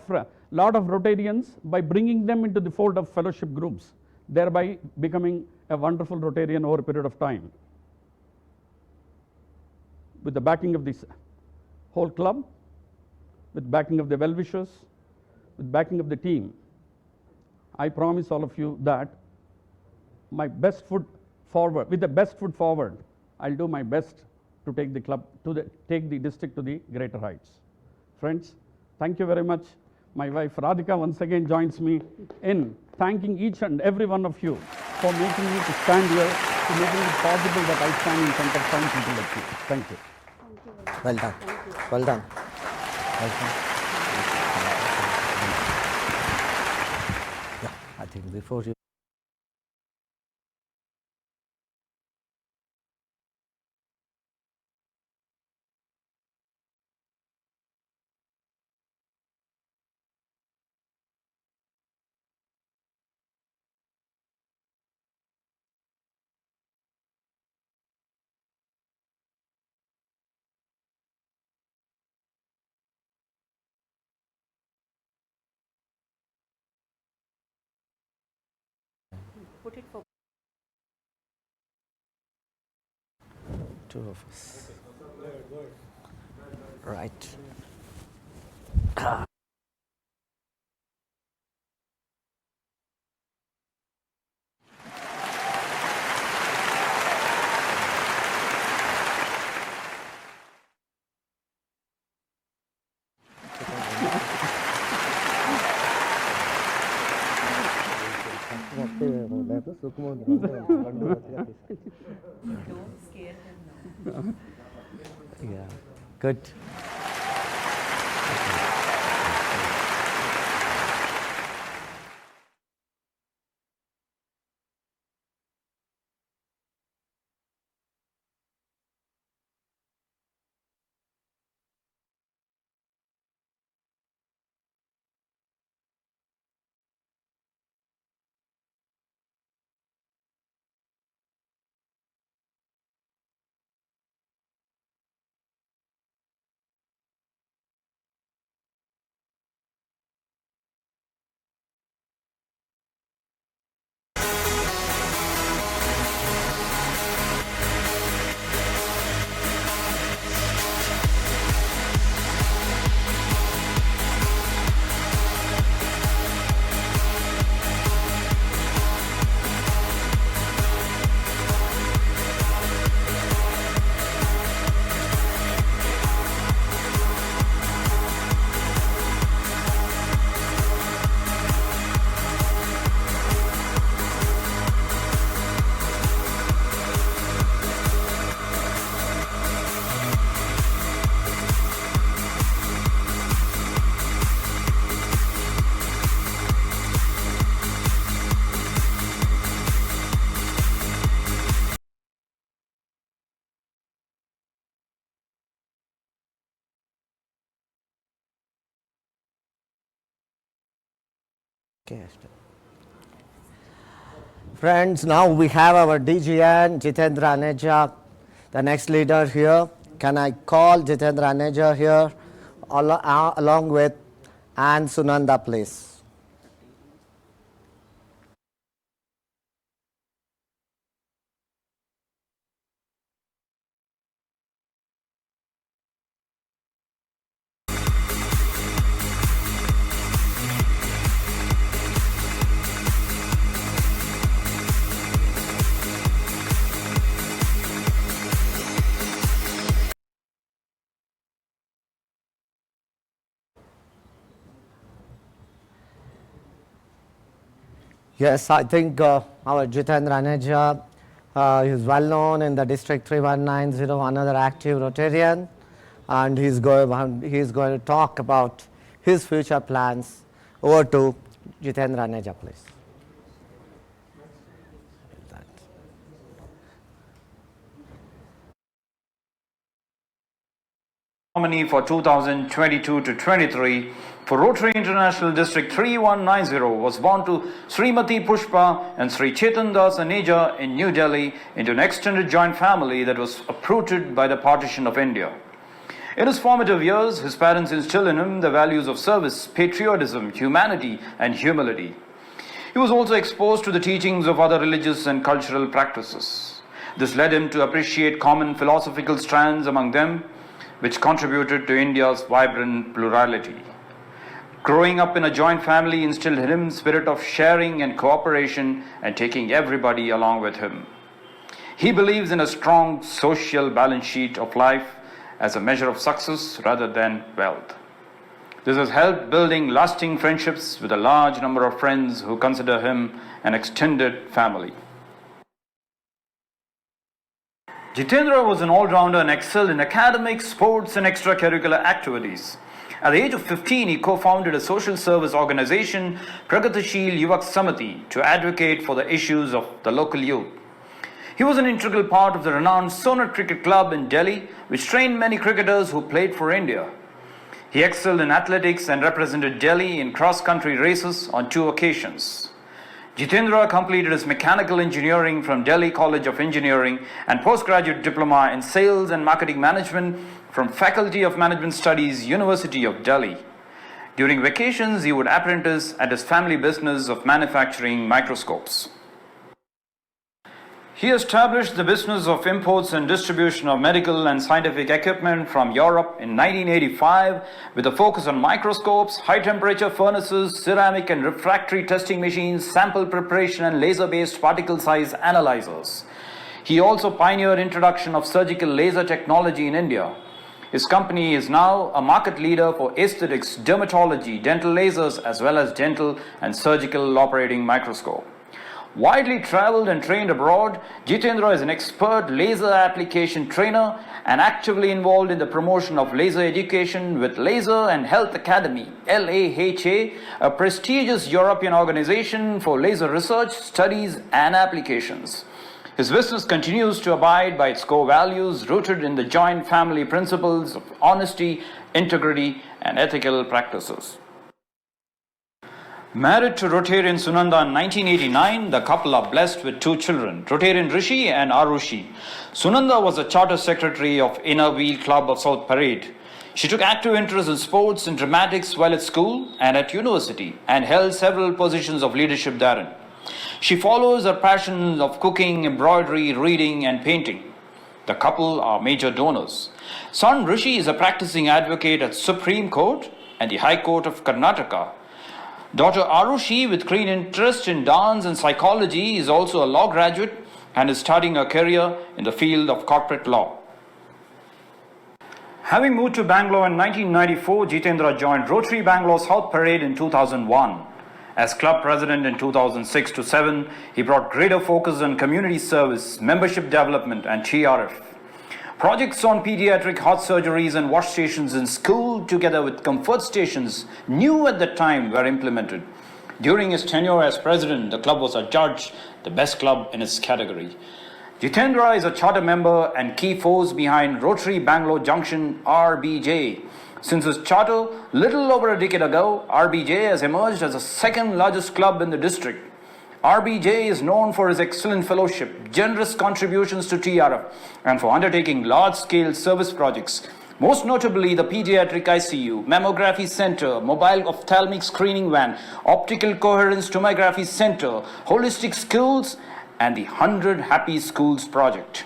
Rotarians by bringing them into the fold of fellowship groups, thereby becoming a wonderful Rotarian over a period of time. With the backing of this whole club, with backing of the well-wishers, with backing of the team, I promise all of you that my best foot forward, with the best foot forward, I'll do my best to take the club, take the district to the greater heights. Friends, thank you very much. My wife Radhika once again joins me in thanking each and every one of you for making me to stand here, to making it possible that I stand in front of fine people like you. Thank you. Well done. Well done. Well done. Yeah, I think before you. Two of us. Right. Yeah, good. Okay. Friends, now we have our DGN, Jitendra Aneja, the next leader here. Can I call Jitendra Aneja here along with Ann Sunanda, please? Yes, I think our Jitendra Aneja is well known in the District 3190, another active Rotarian, and he's going to talk about his future plans. Over to Jitendra Aneja, please. Nominee for 2022 to 23 for Rotary International District 3190 was born to Srimati Pushpa and Sri Chetan Das Aneja in New Delhi into an extended joint family that was uprooted by the partition of India. In his formative years, his parents instilled in him the values of service, patriotism, humanity, and humility. He was also exposed to the teachings of other religious and cultural practices. This led him to appreciate common philosophical strands among them, which contributed to India's vibrant plurality. Growing up in a joint family instilled in him spirit of sharing and cooperation and taking everybody along with him. He believes in a strong social balance sheet of life as a measure of success rather than wealth. This has helped building lasting friendships with a large number of friends who consider him an extended family. Jitendra was an all-rounder and excelled in academics, sports, and extracurricular activities. At the age of 15, he co-founded a social service organization, Pragatashil Yuvak Samiti, to advocate for the issues of the local youth. He was an integral part of the renowned Sonat Cricket Club in Delhi, which trained many cricketers who played for India. He excelled in athletics and represented Delhi in cross-country races on 2 occasions. Jitendra completed his mechanical engineering from Delhi College of Engineering and postgraduate diploma in sales and marketing management from Faculty of Management Studies, University of Delhi. During vacations, he would apprentice at his family business of manufacturing microscopes. He established the business of imports and distribution of medical and scientific equipment from Europe in 1985 with a focus on microscopes, high-temperature furnaces, ceramic and refractory testing machines, sample preparation and laser-based particle size analyzers. He also pioneered introduction of surgical laser technology in India. His company is now a market leader for aesthetics, dermatology, dental lasers as well as dental and surgical operating microscope. Widely traveled and trained abroad, Jitendra is an expert laser application trainer and actively involved in the promotion of laser education with Laser and Health Academy, LAHA, a prestigious European organization for laser research, studies and applications. His business continues to abide by its core values rooted in the joint family principles of honesty, integrity and ethical practices. Married to Rotarian Sunanda in 1989, the couple are blessed with 2 children, Rotarian Rishi and Arushi. Sunanda was the charter secretary of Inner Wheel Club of South Parade. She took active interest in sports and dramatics while at school and at university and held several positions of leadership therein. She follows her passions of cooking, embroidery, reading and painting. The couple are major donors. Son Rishi is a practicing advocate at Supreme Court and the High Court of Karnataka. Daughter Arushi, with keen interest in dance and psychology, is also a law graduate and is starting her career in the field of corporate law. Having moved to Bangalore in 1994, Jitendra joined Rotary Bangalore South Parade in 2001. As club president in 2006 to 7, he brought greater focus on community service, membership development and TRF. Projects on pediatric heart surgeries and wash stations in school, together with comfort stations, new at the time, were implemented. During his tenure as president, the club was adjudged the best club in its category. Jitendra is a charter member and key force behind Rotary Bangalore Junction, RBJ, Since its charter little over a decade ago, RBJ has emerged as the second largest club in the district. RBJ is known for its excellent fellowship, generous contributions to TRF, and for undertaking large-scale service projects, most notably the pediatric ICU, mammography center, mobile ophthalmic screening van, optical coherence tomography center, holistic schools, and the 100 Happy Schools project.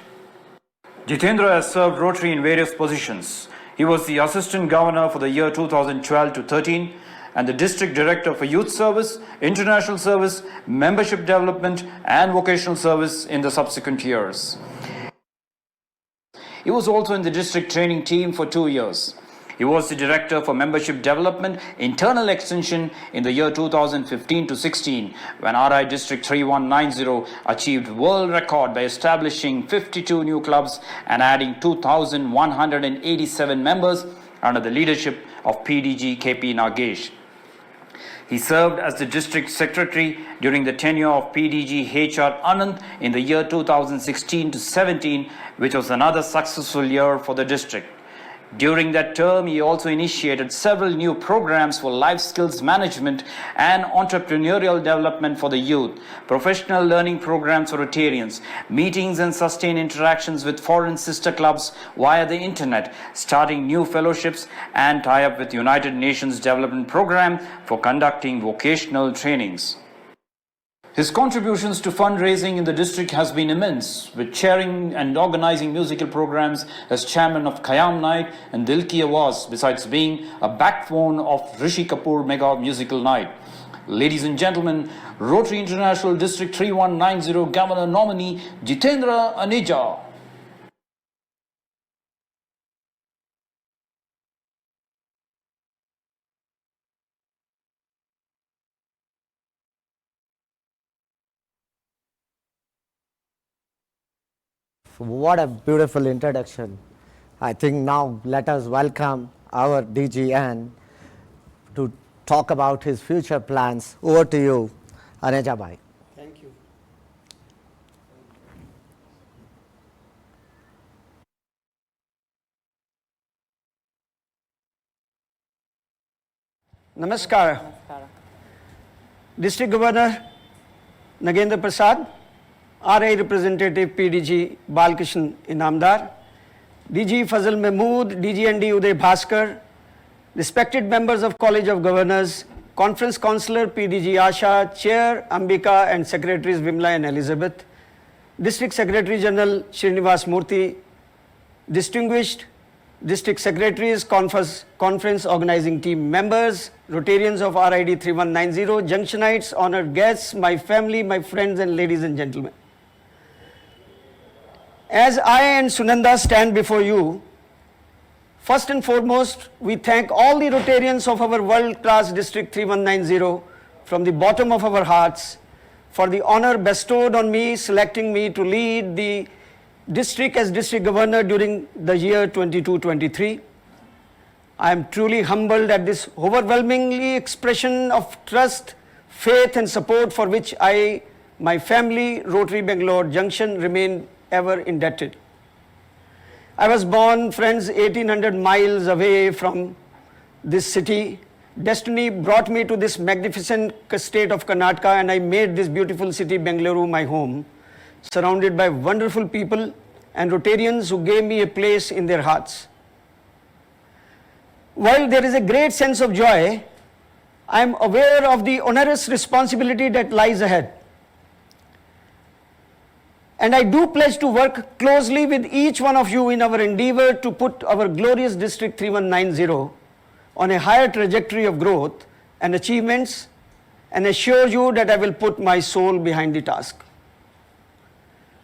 Jitendra has served Rotary in various positions. He was the Assistant Governor for the year 2012 to 13 and the District Director for Youth Service, International Service, Membership Development and Vocational Service in the subsequent years. He was also in the district training team for 2 years. He was the Director for Membership Development, Internal Extension in the year 2015 to 16 when RI District 3190 achieved world record by establishing 52 new clubs and adding 2,187 members under the leadership of PDG KP Nagesh. He served as the District Secretary during the tenure of PDG HR Anand in the year 2016 to 17, which was another successful year for the district. During that term, he also initiated several new programs for life skills management and entrepreneurial development for the youth, professional learning programs for Rotarians, meetings and sustained interactions with foreign sister clubs via the internet, starting new fellowships and tie-up with United Nations Development Program for conducting vocational trainings. His contributions to fundraising in the district has been immense, with chairing and organizing musical programs as chairman of Khayyam Night and Dil Ki Awaaz, besides being a backbone of Rishi Kapoor Mega Musical Night. Ladies and gentlemen, Rotary International District 3190 Governor nominee Jitendra Aneja. What a beautiful introduction. I think now let us welcome our DGN to talk about his future plans. Over to you, Aneja Bhai. Thank you. Namaskar. District Governor Nagendra Prasad, RI Representative PDG Balkishan Inamdar, DG Fazal Mahmood, DGND Uday Bhaskar, respected members of College of Governors, Conference Councillor PDG Asha, Chair Ambika and Secretaries Vimla and Elizabeth, District Secretary General Srinivas Murthy, distinguished District Secretaries, Conference Organizing Team members, Rotarians of RID 3190, Junctionites, honored guests, my family, my friends and ladies and gentlemen. As I and Sunanda stand before you, first and foremost, we thank all the Rotarians of our world-class District 3190 from the bottom of our hearts for the honor bestowed on me, selecting me to lead the district as District Governor during the year 22-23. I am truly humbled at this overwhelmingly expression of trust, faith and support for which I, my family, Rotary Bangalore Junction remain ever indebted. I was born, friends, 1800 miles away from this city. Destiny brought me to this magnificent state of Karnataka and I made this beautiful city, Bengaluru, my home, surrounded by wonderful people and Rotarians who gave me a place in their hearts. While there is a great sense of joy, I am aware of the onerous responsibility that lies ahead. And I do pledge to work closely with each one of you in our endeavor to put our glorious District 3190 on a higher trajectory of growth and achievements and assure you that I will put my soul behind the task.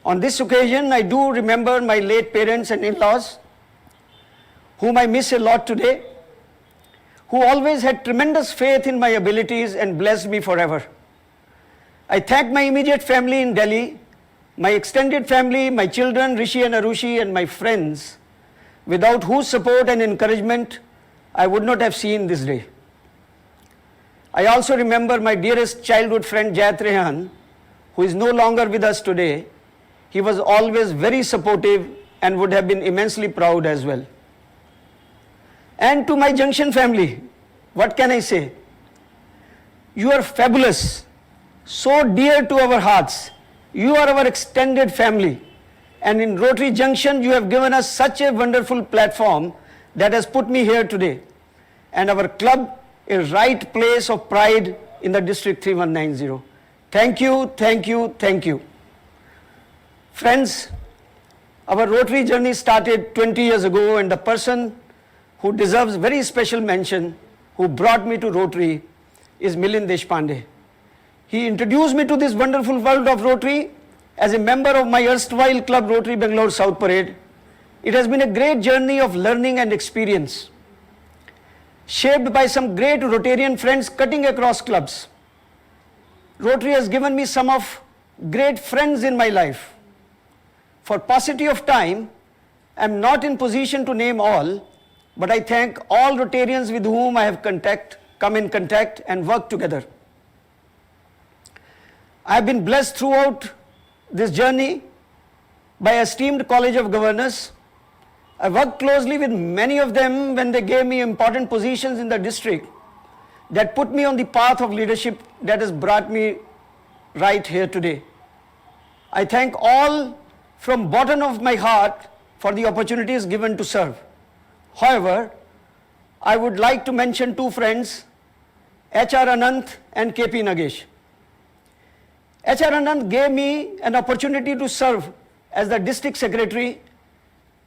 On this occasion, I do remember my late parents and in-laws, whom I miss a lot today, who always had tremendous faith in my abilities and blessed me forever. I thank my immediate family in Delhi, my extended family, my children, Rishi and Arushi, and my friends, without whose support and encouragement I would not have seen this day. I also remember my dearest childhood friend Jayat Rehan, who is no longer with us today. He was always very supportive and would have been immensely proud as well. And to my Junction family, what can I say? You are fabulous, so dear to our hearts. You are our extended family. And in Rotary Junction, you have given us such a wonderful platform that has put me here today. And our club is right place of pride in the District 3190. Thank you, thank you, thank you. Friends, our Rotary journey started 20 years ago, and the person who deserves very special mention, who brought me to Rotary, is Milind Deshpande. He introduced me to this wonderful world of Rotary as a member of my erstwhile club, Rotary Bangalore South Parade. It has been a great journey of learning and experience, shaped by some great Rotarian friends cutting across clubs. Rotary has given me some of great friends in my life. For paucity of time, I am not in position to name all, but I thank all Rotarians with whom I have come in contact and worked together. I have been blessed throughout this journey by an esteemed College of Governors. I worked closely with many of them when they gave me important positions in the district that put me on the path of leadership that has brought me right here today. I thank all from bottom of my heart for the opportunities given to serve. However, I would like to mention two friends, H.R. Anant and K.P. Nagesh. H.R. Anant gave me an opportunity to serve as the district secretary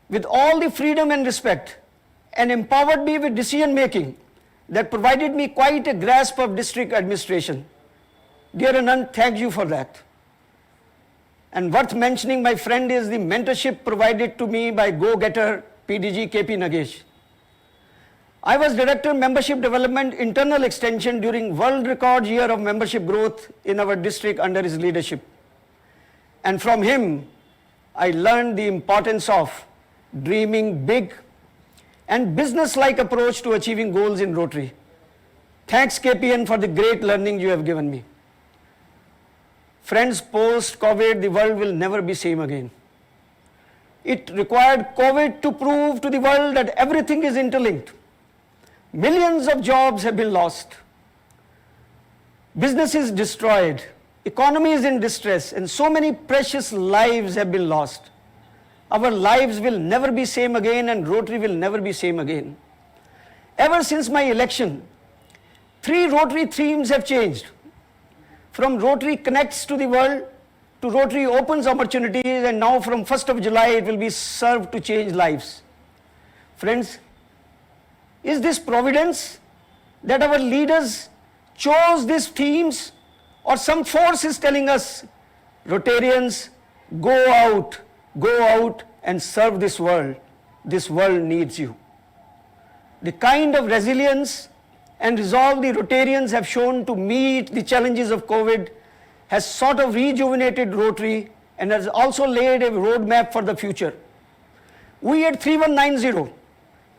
with all the freedom and respect, and empowered me with decision making that provided me quite a grasp of district administration. Dear Anant, thank you for that. And worth mentioning, my friend, is the mentorship provided to me by go-getter PDG K.P. Nagesh. I was Director Membership Development Internal Extension during world record year of membership growth in our district under his leadership. And from him, I learned the importance of dreaming big and business-like approach to achieving goals in Rotary. Thanks KPN for the great learning you have given me. Friends, post-COVID, the world will never be same again. It required COVID to prove to the world that everything is interlinked. Millions of jobs have been lost. Business is destroyed. Economy is in distress, and so many precious lives have been lost. Our lives will never be same again, and Rotary will never be same again. Ever since my election, 3 Rotary themes have changed. From Rotary connects to the world, to Rotary opens opportunities, and now from 1st of July it will be served to change lives. Friends, is this providence that our leaders chose these themes, or some force is telling us, Rotarians, go out and serve this world. This world needs you. The kind of resilience and resolve the Rotarians have shown to meet the challenges of COVID has sort of rejuvenated Rotary and has also laid a roadmap for the future. We at 3190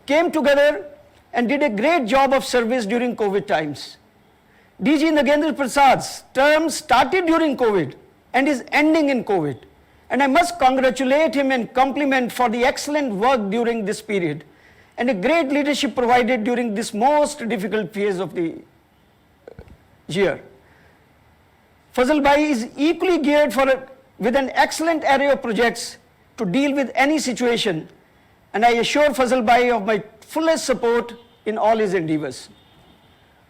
came together and did a great job of service during COVID times. DG Nagendra Prasad's term started during COVID and is ending in COVID. And I must congratulate him and compliment for the excellent work during this period and a great leadership provided during this most difficult phase of the year. Fazal Bhai is equally geared with an excellent array of projects to deal with any situation, and I assure Fazal Bhai of my fullest support in all his endeavors.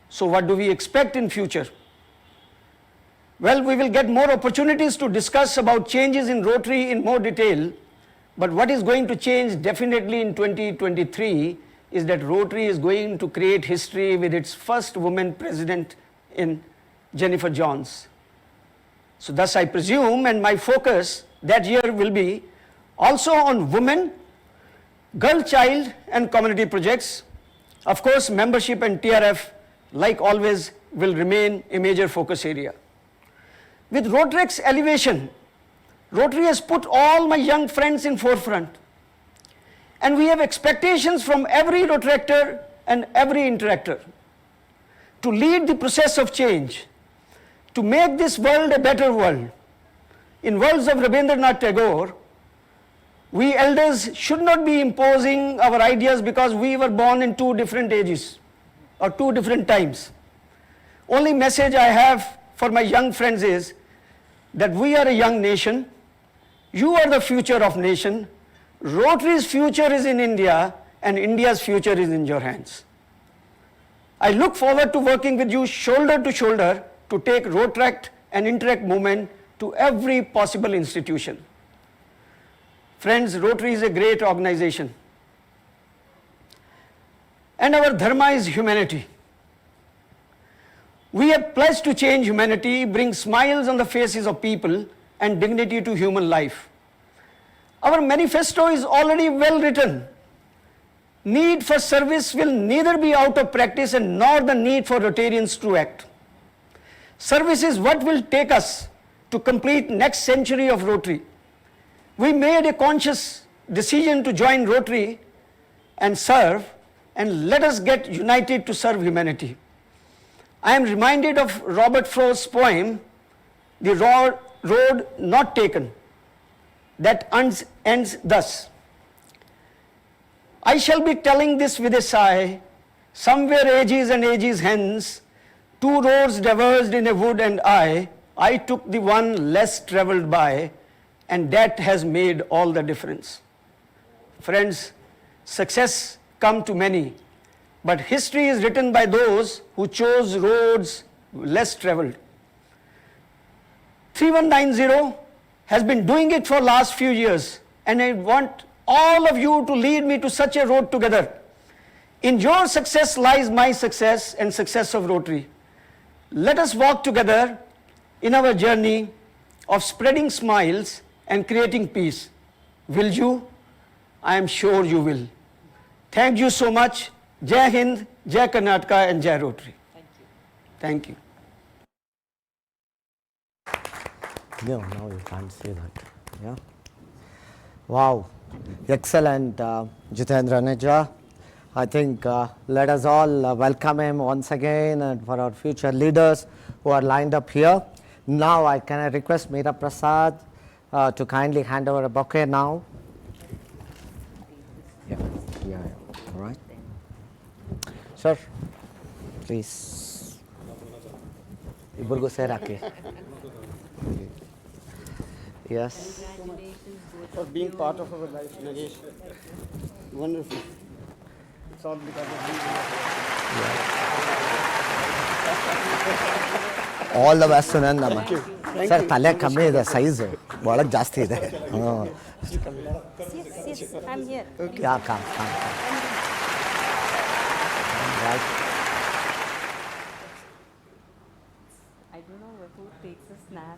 So what do we expect in future? Well, we will get more opportunities to discuss about changes in Rotary in more detail, but what is going to change definitely in 2023 is that Rotary is going to create history with its first woman president in Jennifer Johns. So thus I presume, and my focus that year will be also on women, girl child and community projects. Of course, membership and TRF, like always, will remain a major focus area. With Rotary's elevation, Rotary has put all my young friends in forefront. And we have expectations from every Rotaractor and every interactor to lead the process of change, to make this world a better world. In words of Rabindranath Tagore, We elders should not be imposing our ideas because we were born in two different ages or two different times. Only message I have for my young friends is that we are a young nation. You are the future of nation. Rotary's future is in India and India's future is in your hands. I look forward to working with you shoulder to shoulder to take Rotaract and Interact movement to every possible institution. Friends, Rotary is a great organization. And our dharma is humanity. We have pledged to change humanity, bring smiles on the faces of people and dignity to human life. Our manifesto is already well written. Need for service will neither be out of practice and nor the need for Rotarians to act. Service is what will take us to complete next century of Rotary. We made a conscious decision to join Rotary and serve, and let us get united to serve humanity. I am reminded of Robert Frost's poem, The Road Not Taken, that ends thus. I shall be telling this with a sigh, somewhere ages and ages hence, two roads diverged in a wood and I took the one less traveled by, and that has made all the difference. Friends, success comes to many, but history is written by those who chose roads less traveled. 3190 has been doing it for last few years, and I want all of you to lead me to such a road together. In your success lies my success and success of Rotary. Let us walk together in our journey of spreading smiles and creating peace. Will you? I am sure you will. Thank you so much. Jai Hind, Jai Karnataka and Jai Rotary. Thank you. No, now you can't say that. Yeah. Wow. Excellent, Jitendra Neja. I think let us all welcome him once again, and for our future leaders who are lined up here. Now I request Meera Prasad to kindly hand over a bouquet now. Yeah. All right. Sir, please. Iburgo Serake. Yes. For being part of our life, Nagesh. Wonderful. It's all because of you. All the best Sunandama. Sir, tale kame ide size bola ಜಾಸ್ತಿ ಇದೆ. Yes, I'm here. Yeah, come. Right. I don't know who takes a snap.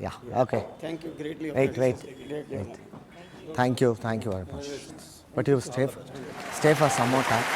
Yeah, okay. Thank you, greatly. Wait. Great. Thank you very much. But you stay for some more time.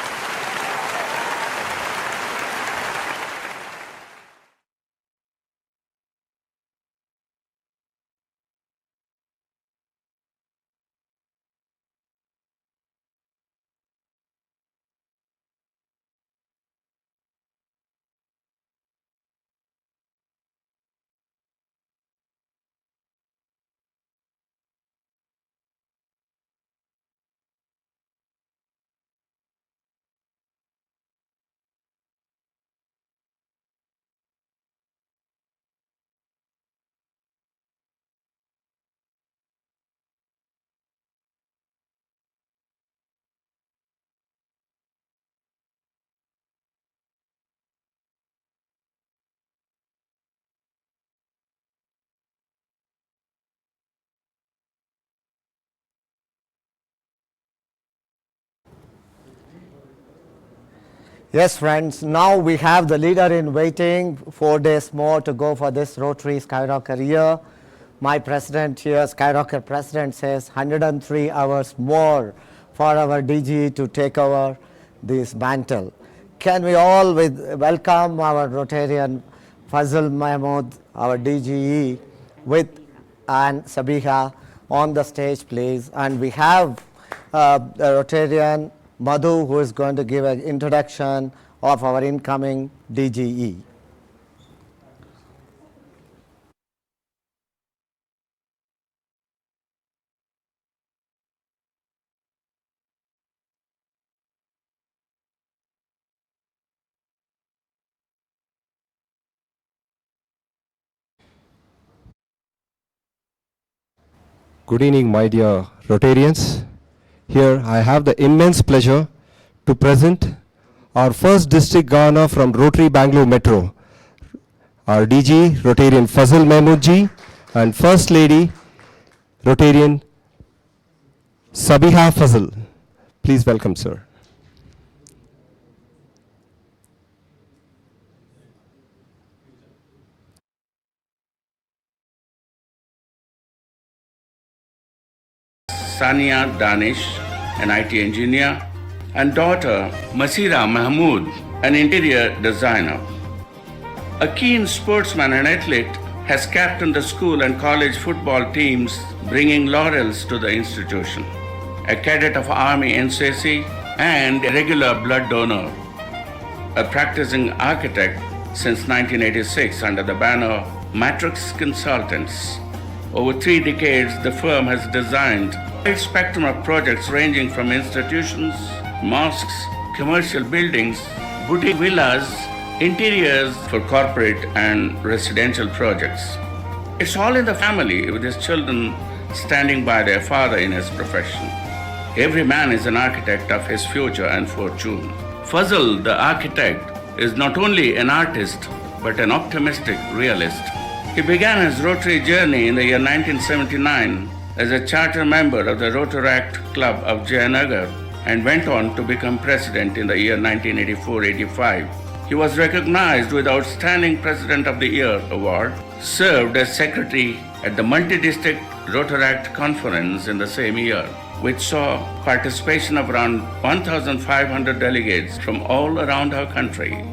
Yes, friends, now we have the leader in waiting, 4 days more to go for this Rotary Skyrocker year. My president here, Skyrocker president, says 103 hours more for our DG to take over this mantle. Can we all welcome our Rotarian Fazil Mahmood, our DGE, with and Sabiha on the stage, please. And we have the Rotarian Madhu, who is going to give an introduction of our incoming DGE. Good evening, my dear Rotarians. Here I have the immense pleasure to present our first district governor from Rotary Bangalore Metro, our DG Rotarian Fazal Mahmood ji and First Lady Rotarian Sabiha Fazal. Please welcome, sir. Sania Danish, an IT engineer, and daughter Masira Mahmood, an interior designer. A keen sportsman and athlete, has captained the school and college football teams, bringing laurels to the institution. A cadet of Army NCC and a regular blood donor. A practicing architect since 1986 under the banner Matrix Consultants. Over 3 decades, the firm has designed a wide spectrum of projects ranging from institutions, mosques, commercial buildings, boutique villas, interiors for corporate and residential projects. It's all in the family, with his children standing by their father in his profession. Every man is an architect of his future and fortune. Fazal, the architect, is not only an artist, but an optimistic realist. He began his Rotary journey in the year 1979 as a charter member of the Rotaract Club of Jayanagar and went on to become president in the year 1984-85. He was recognized with Outstanding President of the Year award, served as secretary at the Multi-District Rotaract Conference in the same year, which saw participation of around 1,500 delegates from all around our country.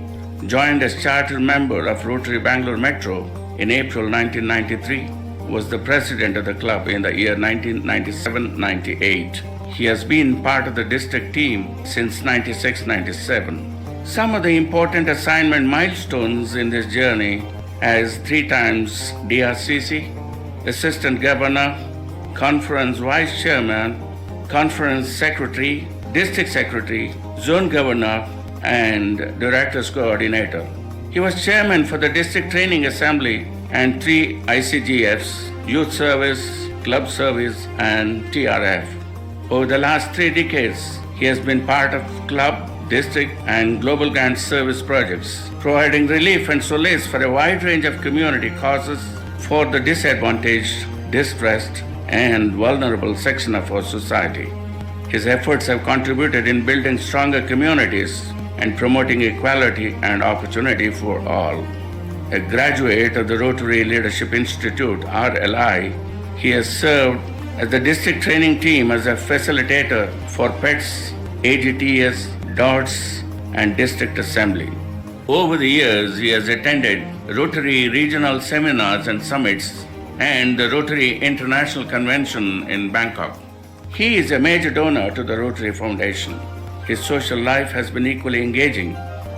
Joined as charter member of Rotary Bangalore Metro in April 1993, was the president of the club in the year 1997-98. He has been part of the district team since 96-97. Some of the important assignment milestones in this journey as 3 times DRCC, Assistant Governor, Conference Vice Chairman, Conference Secretary, District Secretary, Zone Governor, and Directors Coordinator. He was Chairman for the District Training Assembly and 3 ICGFs, Youth Service, Club Service, and TRF. Over the last 3 decades, he has been part of club, district, and global grant service projects, providing relief and solace for a wide range of community causes for the disadvantaged, distressed, and vulnerable section of our society. His efforts have contributed in building stronger communities and promoting equality and opportunity for all. A graduate of the Rotary Leadership Institute, RLI, he has served as the district training team as a facilitator for PETS, AGTS, DOTS, and District Assembly. Over the years, he has attended Rotary regional seminars and summits and the Rotary International Convention in Bangkok. He is a major donor to the Rotary Foundation. His social life has been equally engaging.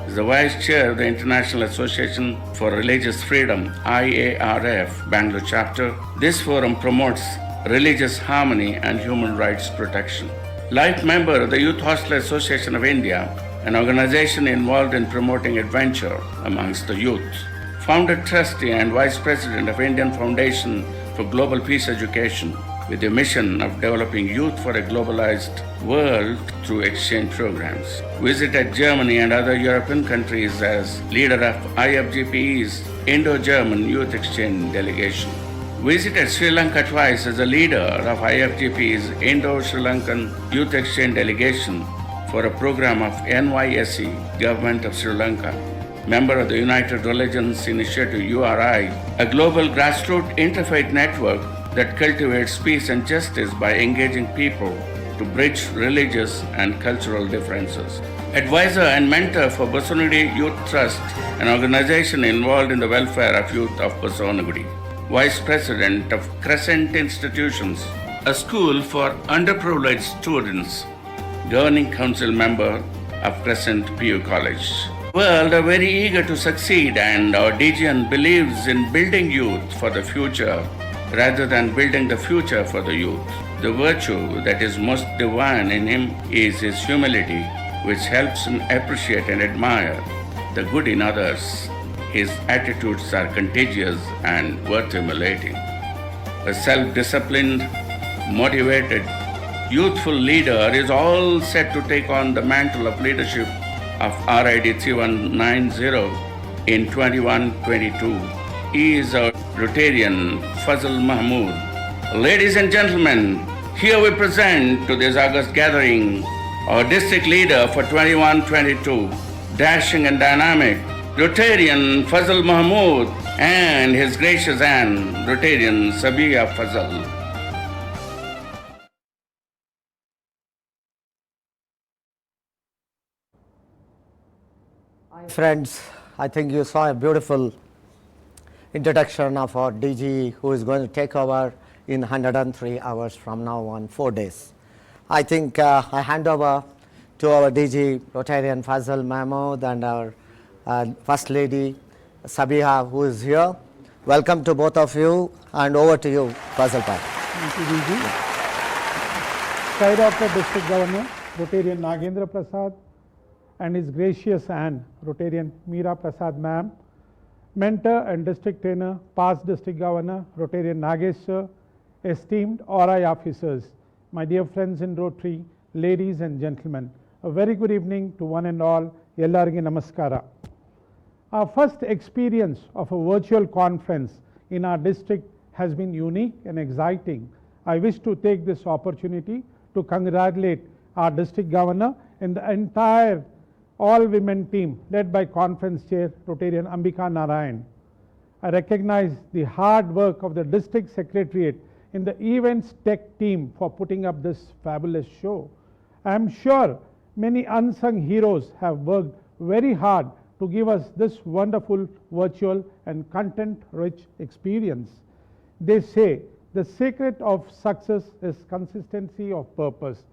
As the Vice Chair of the International Association for Religious Freedom, IARF, Bangalore chapter, this forum promotes religious harmony and human rights protection. Life member of the Youth Hostel Association of India, an organization involved in promoting adventure amongst the youth. Founded trustee and vice president of Indian Foundation for Global Peace Education, with the mission of developing youth for a globalized world through exchange programs. Visited Germany and other European countries as leader of IFGPE's Indo-German Youth Exchange Delegation. Visited Sri Lanka twice as a leader of IFGP's Indo-Sri Lankan Youth Exchange Delegation for a program of NYSE, Government of Sri Lanka. Member of the United Religions Initiative, URI, a global grassroots interfaith network that cultivates peace and justice by engaging people to bridge religious and cultural differences. Advisor and mentor for Basanagudi Youth Trust, an organization involved in the welfare of youth of Basanagudi. Vice President of Crescent Institutions, a school for underprivileged students. Governing Council member of Crescent PU College. World are very eager to succeed, and our DGN believes in building youth for the future rather than building the future for the youth. The virtue that is most divine in him is his humility, which helps him appreciate and admire the good in others. His attitudes are contagious and worth emulating. A self-disciplined, motivated, youthful leader is all set to take on the mantle of leadership of RID 3190 in 21-22. He is a Rotarian, Fazal Mahmood. Ladies and gentlemen, here we present to this august gathering our district leader for 21-22, dashing and dynamic, Rotarian Fazal Mahmood, and his gracious aunt, Rotarian Sabia Fazal. Friends, I think you saw a beautiful introduction of our DG who is going to take over in 103 hours from now on, 4 days. I think I hand over to our DG Rotarian Fazal Mahmood and our First Lady Sabiha who is here. Welcome to both of you and over to you, Fazal Bhai. Thank you, DG. Skyrocketer District Governor, Rotarian Nagendra Prasad, and his gracious aunt, Rotarian Meera Prasad ma'am, mentor and district trainer, past district governor, Rotarian Nagesh sir, esteemed RI officers, my dear friends in Rotary, ladies and gentlemen, a very good evening to one and all. Ellarige namaskara. Our first experience of a virtual conference in our district has been unique and exciting. I wish to take this opportunity to congratulate our district governor and the entire all-women team led by conference chair Rotarian Ambika Narayan. I recognize the hard work of the district secretariat in the events tech team for putting up this fabulous show. I am sure many unsung heroes have worked very hard to give us this wonderful virtual and content-rich experience. They say the secret of success is consistency of purpose.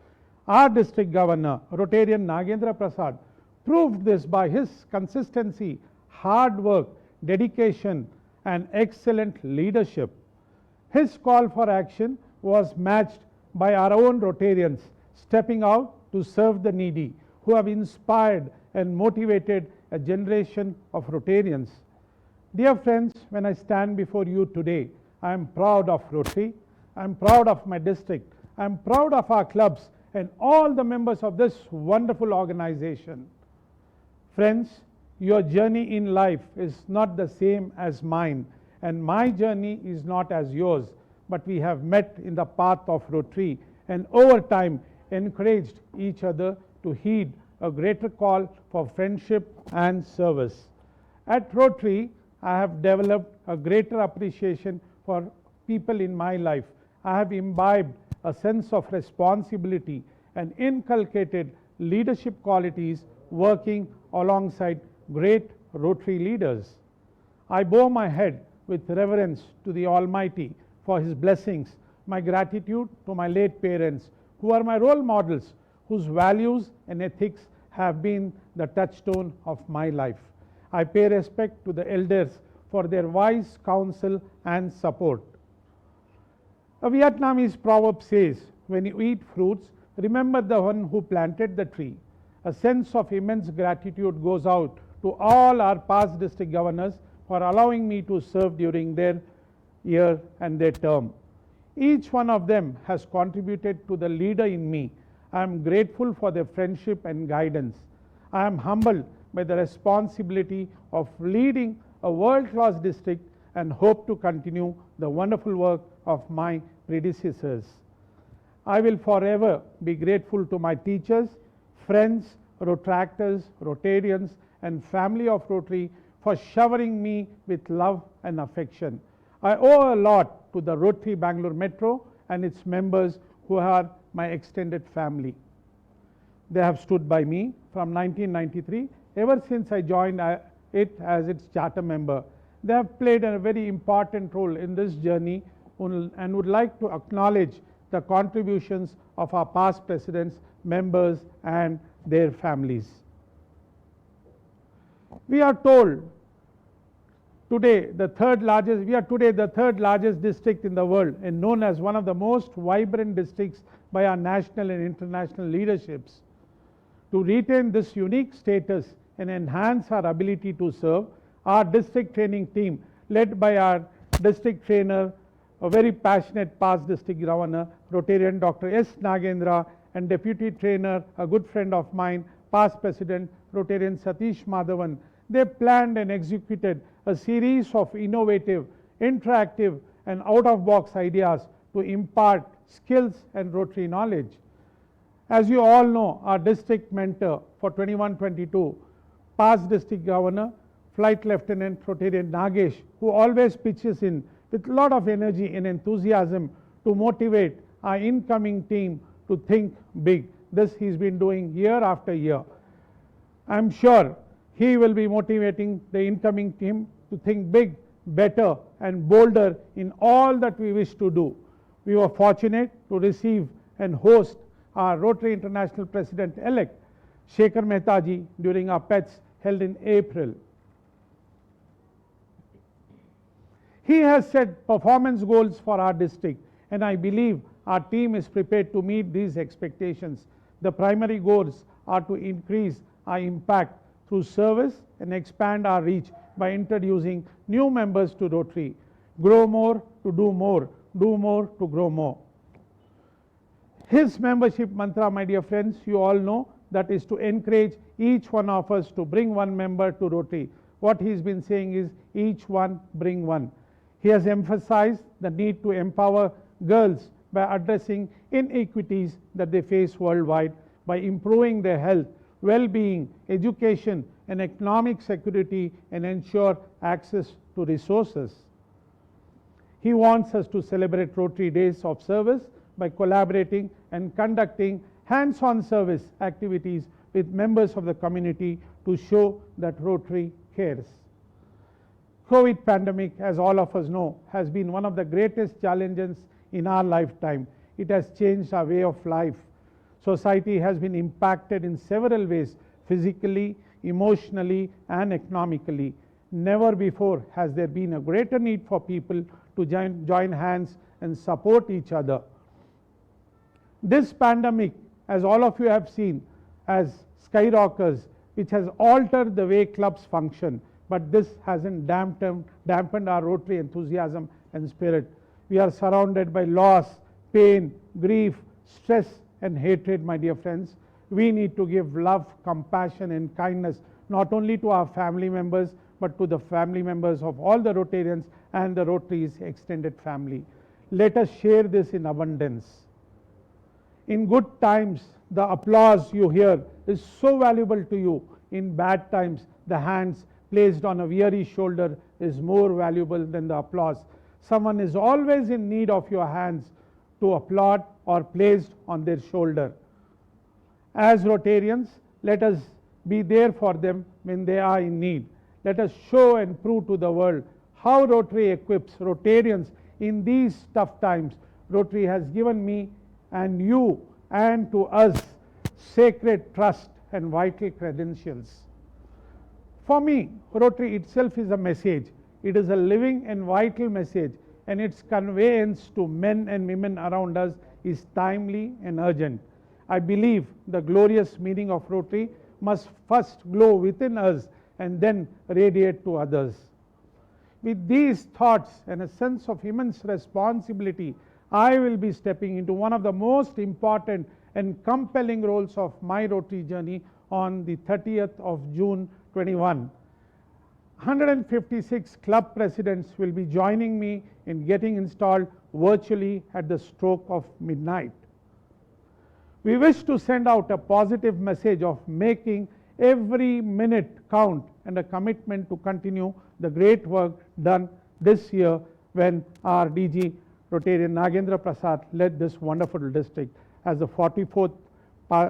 Our district governor, Rotarian Nagendra Prasad, proved this by his consistency, hard work, dedication, and excellent leadership. His call for action was matched by our own Rotarians stepping out to serve the needy, who have inspired and motivated a generation of Rotarians. Dear friends, when I stand before you today, I am proud of Rotary, I am proud of my district, I am proud of our clubs and all the members of this wonderful organization. Friends, your journey in life is not the same as mine, and my journey is not as yours, but we have met in the path of Rotary and over time encouraged each other to heed a greater call for friendship and service. At Rotary, I have developed a greater appreciation for people in my life. I have imbibed a sense of responsibility and inculcated leadership qualities working alongside great Rotary leaders. I bow my head with reverence to the Almighty for His blessings, my gratitude to my late parents, who are my role models, whose values and ethics have been the touchstone of my life. I pay respect to the elders for their wise counsel and support. A Vietnamese proverb says, when you eat fruits, remember the one who planted the tree. A sense of immense gratitude goes out to all our past district governors for allowing me to serve during their year and their term. Each one of them has contributed to the leader in me. I am grateful for their friendship and guidance. I am humbled by the responsibility of leading a world-class district and hope to continue the wonderful work of my predecessors. I will forever be grateful to my teachers, friends, Rotractors, Rotarians, and family of Rotary for showering me with love and affection. I owe a lot to the Rotary Bangalore Metro and its members who are my extended family. They have stood by me from 1993, ever since I joined it as its charter member. They have played a very important role in this journey and would like to acknowledge the contributions of our past presidents, members, and their families. We are told today the third largest district in the world and known as one of the most vibrant districts by our national and international leaderships. To retain this unique status and enhance our ability to serve, our district training team led by our district trainer a very passionate past district governor, Rotarian Dr. S. Nagendra, and deputy trainer, a good friend of mine, past president, Rotarian Satish Madhavan. They planned and executed a series of innovative, interactive, and out-of-box ideas to impart skills and Rotary knowledge. As you all know, our district mentor for 21-22, past district governor, Flight Lieutenant Rotarian Nagesh, who always pitches in with a lot of energy and enthusiasm to motivate our incoming team to think big. This he's been doing year after year. I'm sure he will be motivating the incoming team to think big, better, and bolder in all that we wish to do. We were fortunate to receive and host our Rotary International President-elect, Shekhar Mehtaji, during our PETS held in April. He has set performance goals for our district, and I believe our team is prepared to meet these expectations. The primary goals are to increase our impact through service and expand our reach by introducing new members to Rotary. Grow more to do more to grow more. His membership mantra, my dear friends, you all know, that is to encourage each one of us to bring one member to Rotary. What he's been saying is each one bring one. He has emphasized the need to empower girls by addressing inequities that they face worldwide, by improving their health, well-being, education, and economic security, and ensure access to resources. He wants us to celebrate Rotary Days of Service by collaborating and conducting hands-on service activities with members of the community to show that Rotary cares. COVID pandemic, as all of us know, has been one of the greatest challenges in our lifetime. It has changed our way of life. Society has been impacted in several ways, physically, emotionally, and economically. Never before has there been a greater need for people to join hands and support each other. This pandemic, as all of you have seen, as skyrockets, which has altered the way clubs function, but this hasn't dampened our Rotary enthusiasm and spirit. We are surrounded by loss, pain, grief, stress, and hatred, my dear friends. We need to give love, compassion, and kindness not only to our family members, but to the family members of all the Rotarians and the Rotary's extended family. Let us share this in abundance. In good times, the applause you hear is so valuable to you. In bad times, the hands placed on a weary shoulder is more valuable than the applause. Someone is always in need of your hands to applaud or placed on their shoulder. As Rotarians, let us be there for them when they are in need. Let us show and prove to the world how Rotary equips Rotarians in these tough times. Rotary has given me and you and to us sacred trust and vital credentials. For me, Rotary itself is a message. It is a living and vital message, and its conveyance to men and women around us is timely and urgent. I believe the glorious meaning of Rotary must first glow within us and then radiate to others. With these thoughts and a sense of immense responsibility, I will be stepping into one of the most important and compelling roles of my Rotary journey on the 30th of June 21. 156 club presidents will be joining me in getting installed virtually at the stroke of midnight. We wish to send out a positive message of making every minute count and a commitment to continue the great work done this year when our DG Rotarian Nagendra Prasad led this wonderful district as the 44th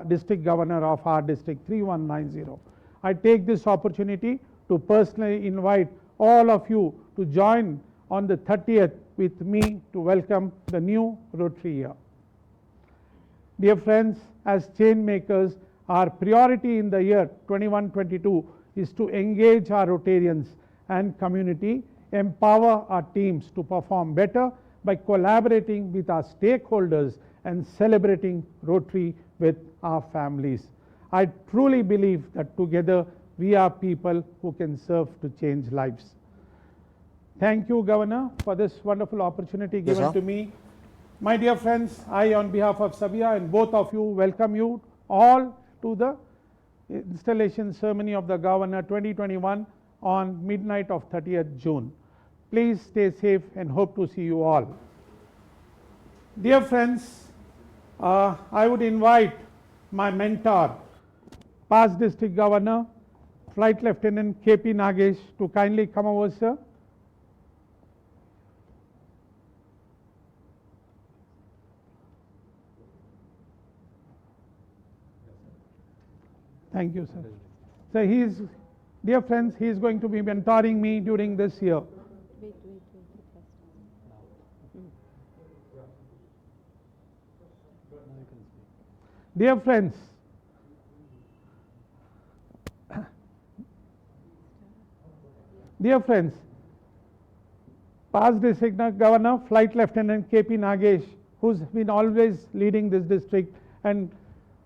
district governor of our district 3190. I take this opportunity to personally invite all of you to join on the 30th with me to welcome the new Rotary year. Dear friends, as chain makers, our priority in the year 21-22 is to engage our Rotarians and community, empower our teams to perform better by collaborating with our stakeholders and celebrating Rotary with our families. I truly believe that together we are people who can serve to change lives. Thank you, Governor, for this wonderful opportunity Yes, given sir. to me. My dear friends, I, on behalf of Savia and both of you, welcome you all to the installation ceremony of the Governor 2021 on midnight of 30th June. Please stay safe and hope to see you all. Dear friends, I would invite my mentor, past District Governor, Flight Lieutenant KP Nagesh, to kindly come over, sir. Thank you, sir. So dear friends, he is going to be mentoring me during this year. Wait, it has Dear friends, dear friends, past District Governor, Flight Lieutenant KP Nagesh, who's been always leading this district and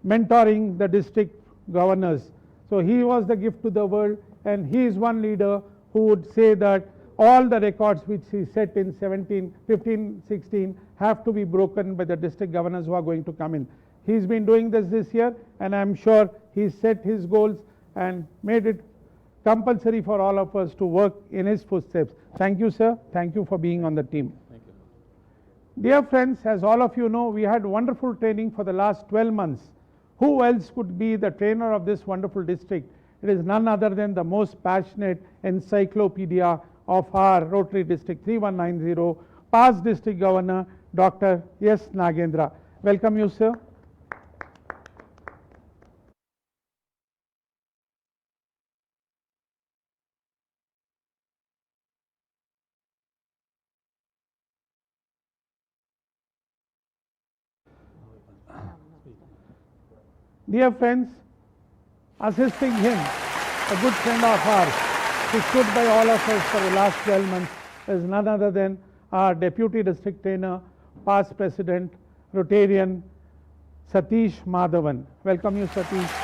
mentoring the district governors. So he was the gift to the world, and he is one leader who would say that all the records which he set in 15, 16 have to be broken by the district governors who are going to come in. He's been doing this year, and I'm sure he's set his goals and made it compulsory for all of us to work in his footsteps. Thank you, sir. Thank you for being on the team. Thank you. Dear friends, as all of you know, we had wonderful training for the last 12 months. Who else could be the trainer of this wonderful district? It is none other than the most passionate encyclopedia of our Rotary District 3190, past District Governor, Dr. S. Nagendra. Welcome you, sir. Dear friends, assisting him, a good friend of ours, who stood by all of us for the last 12 months, is none other than our Deputy District Trainer, past President, Rotarian, Satish Madhavan. Welcome you, Satish.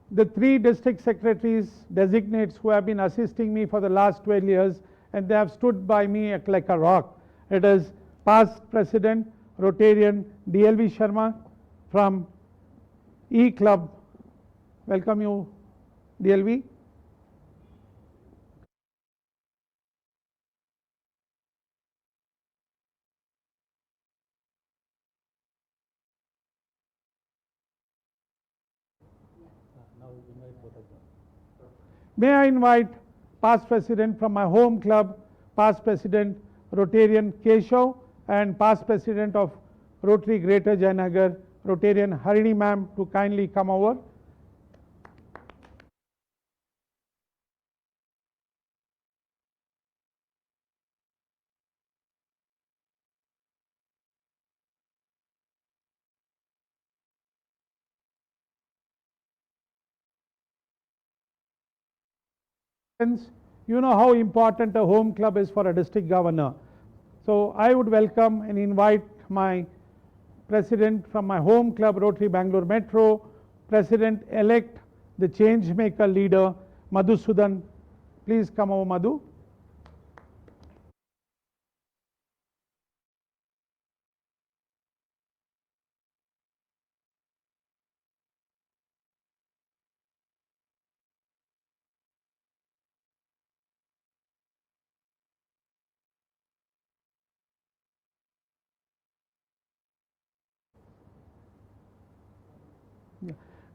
The three district secretaries designates who have been assisting me for the last 12 years, and they have stood by me like a rock. It is past President, Rotarian DLV Sharma from E Club. Welcome you, DLV. May I invite past president from my home club, past president Rotarian Keshav, and past president of Rotary Greater Jayanagar, Rotarian Harini ma'am, to kindly come over. You know how important a home club is for a district governor. So I would welcome and invite my president from my home club, Rotary Bangalore Metro, president-elect, the change maker leader, Madhusudan. Please come over, Madhu.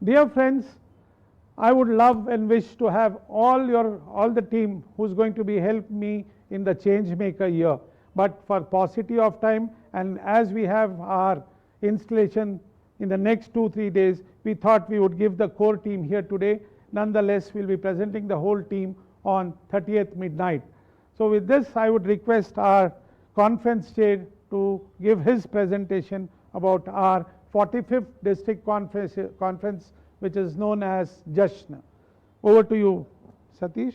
Dear friends, I would love and wish to have all the team who's going to be help me in the change maker year. But for paucity of time, and as we have our installation in the next 2-3 days, we thought we would give the core team here today. Nonetheless, we'll be presenting the whole team on 30th midnight. So with this, I would request our conference chair to give his presentation about our 45th district conference, which is known as Jashn. Over to you, Satish.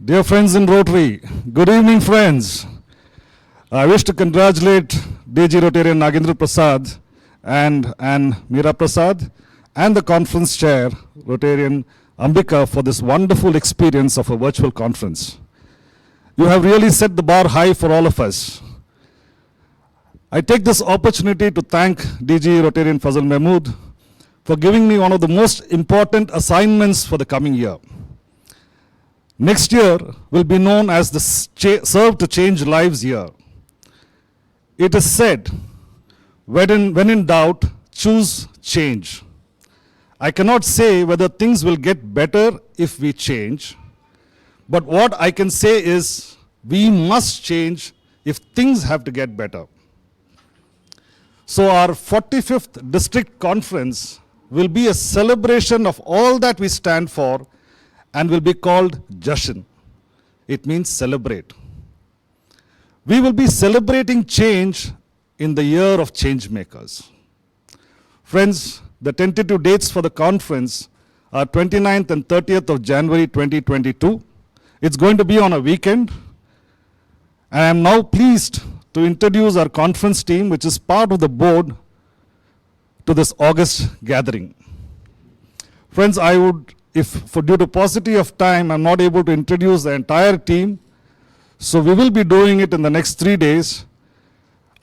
Dear friends in Rotary, good evening, friends. I wish to congratulate DG Rotarian Nagendra Prasad and Meera Prasad and the conference chair, Rotarian Ambika, for this wonderful experience of a virtual conference. You have really set the bar high for all of us. I take this opportunity to thank DG Rotarian Fazal Mahmood for giving me one of the most important assignments for the coming year. Next year will be known as the Serve to Change Lives year. It is said, when in doubt, choose change. I cannot say whether things will get better if we change, but what I can say is we must change if things have to get better. So our 45th district conference will be a celebration of all that we stand for and will be called Jashan. It means celebrate. We will be celebrating change in the year of change makers. Friends, the tentative dates for the conference are 29th and 30th of January 2022. It's going to be on a weekend. And I am now pleased to introduce our conference team, which is part of the board, to this August gathering. Friends, I would, if for due to paucity of time, I'm not able to introduce the entire team, so we will be doing it in the next 3 days.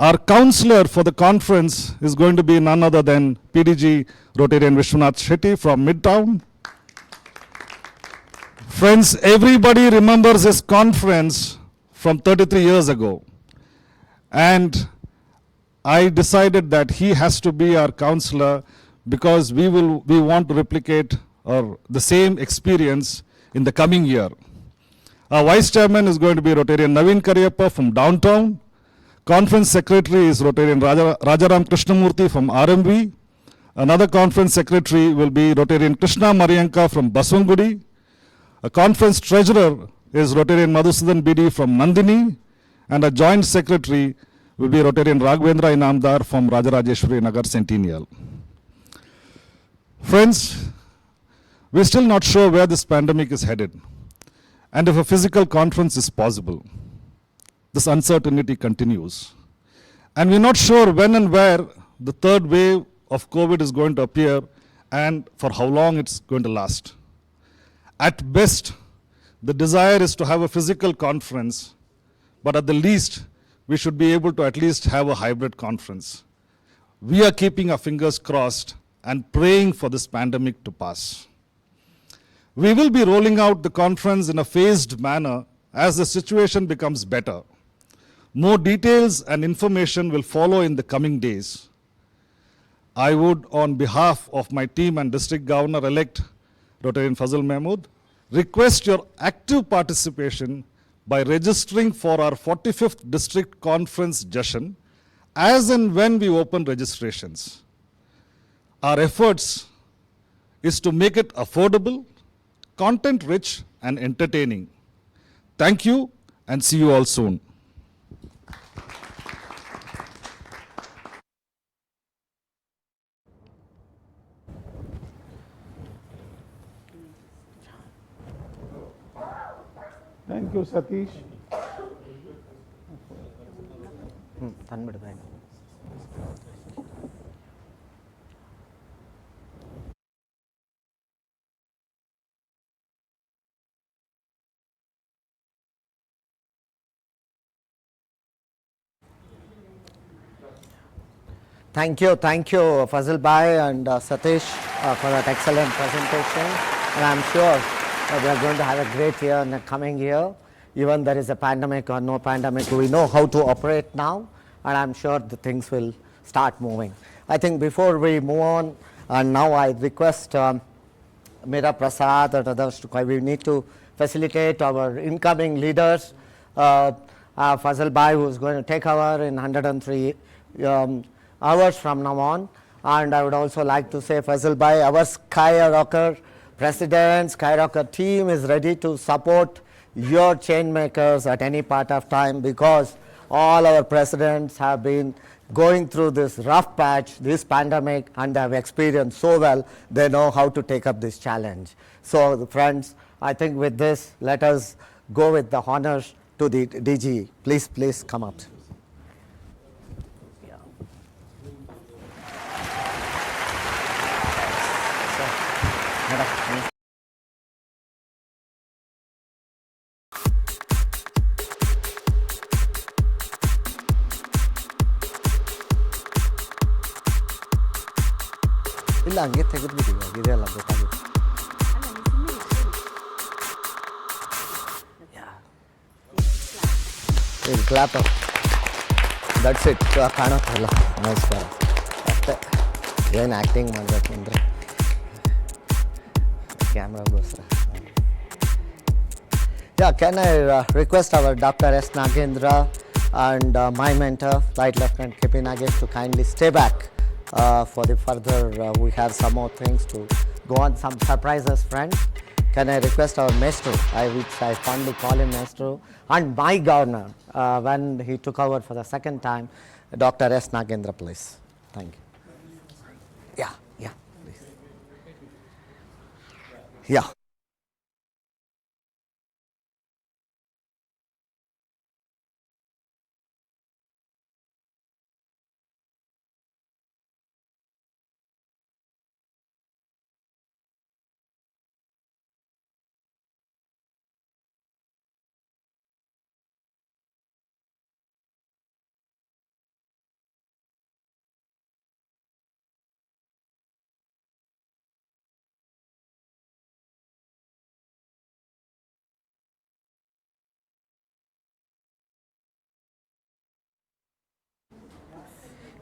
Our counselor for the conference is going to be none other than PDG Rotarian Vishwanath Shetty from Midtown. Friends, everybody remembers this conference from 33 years ago. And I decided that he has to be our counselor because we want to replicate the same experience in the coming year. Our vice chairman is going to be Rotarian Naveen Karyappa from downtown. Conference secretary is Rotarian Rajaram Krishnamurthy from RMV. Another conference secretary will be Rotarian Krishna Marianka from Baswangudi. A conference treasurer is Rotarian Madhusudan BD from Nandini. And a joint secretary will be Rotarian Raghavendra Inamdar from Rajarajeshwari Nagar Centennial. Friends, we're still not sure where this pandemic is headed and if a physical conference is possible. This uncertainty continues. And we're not sure when and where the third wave of COVID is going to appear and for how long it's going to last. At best, the desire is to have a physical conference, but at the least, we should be able to at least have a hybrid conference. We are keeping our fingers crossed and praying for this pandemic to pass. We will be rolling out the conference in a phased manner as the situation becomes better. More details and information will follow in the coming days. I would, on behalf of my team and District Governor-elect, Rotarian Fazal Mahmood, request your active participation by registering for our 45th District Conference Jashan as and when we open registrations. Our efforts is to make it affordable, content-rich, and entertaining. Thank you, and see you all soon. Thank you, Satish. Thank you, Fazal Bhai and Satish for that excellent presentation. And I'm sure we are going to have a great year in the coming year. Even there is a pandemic or no pandemic, we know how to operate now, and I'm sure the things will start moving. I think before we move on, and now I request Meera Prasad and others, we need to facilitate our incoming leaders. Fazal Bhai, who is going to take over in 103 hours from now on. And I would also like to say, Fazal Bhai, our Skyrocker President, Skyrocker team is ready to support your change makers at any part of time, because all our presidents have been going through this rough patch, this pandemic, and have experienced so well, they know how to take up this challenge. So friends, I think with this, let us go with the honors to the DG. Please come up. ಇಲ್ಲ ಹಂಗೆ ತೆಗೆದ್ಬಿಟ್ಟು ಇವಾಗ ಇದೆಲ್ಲ ಗೊತ್ತಾಗುತ್ತೆ. ಇದು clap that's it ಕಾಣುತ್ತಲ್ಲ. ನಮಸ್ಕಾರ ಅಷ್ಟೇ, ಏನು ಆ್ಯಕ್ಟಿಂಗ್ ಮಾಡಬೇಕು ಅಂದರೆ ಕ್ಯಾಮ್ರಾಗೋಸ್ಕರ. Yeah, can I request our Dr. S. Nagendra and my mentor, Flight Lieutenant KP Nagesh, to kindly stay back for the further. We have some more things to go on, some surprises, friends. Can I request our maestro, which I fondly call him maestro, and my governor when he took over for the second time, Dr. S. Nagendra, please. Thank you. Yeah, please. Yeah.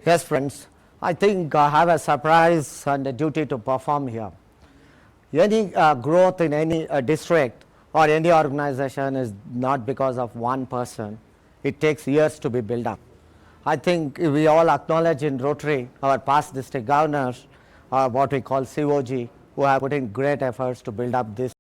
Yes, friends, I think I have a surprise and a duty to perform here. Any growth in any district or any organization is not because of one person. It takes years to be built up. I think we all acknowledge in Rotary our past district governors, what we call COG, who have put in great efforts to build up this.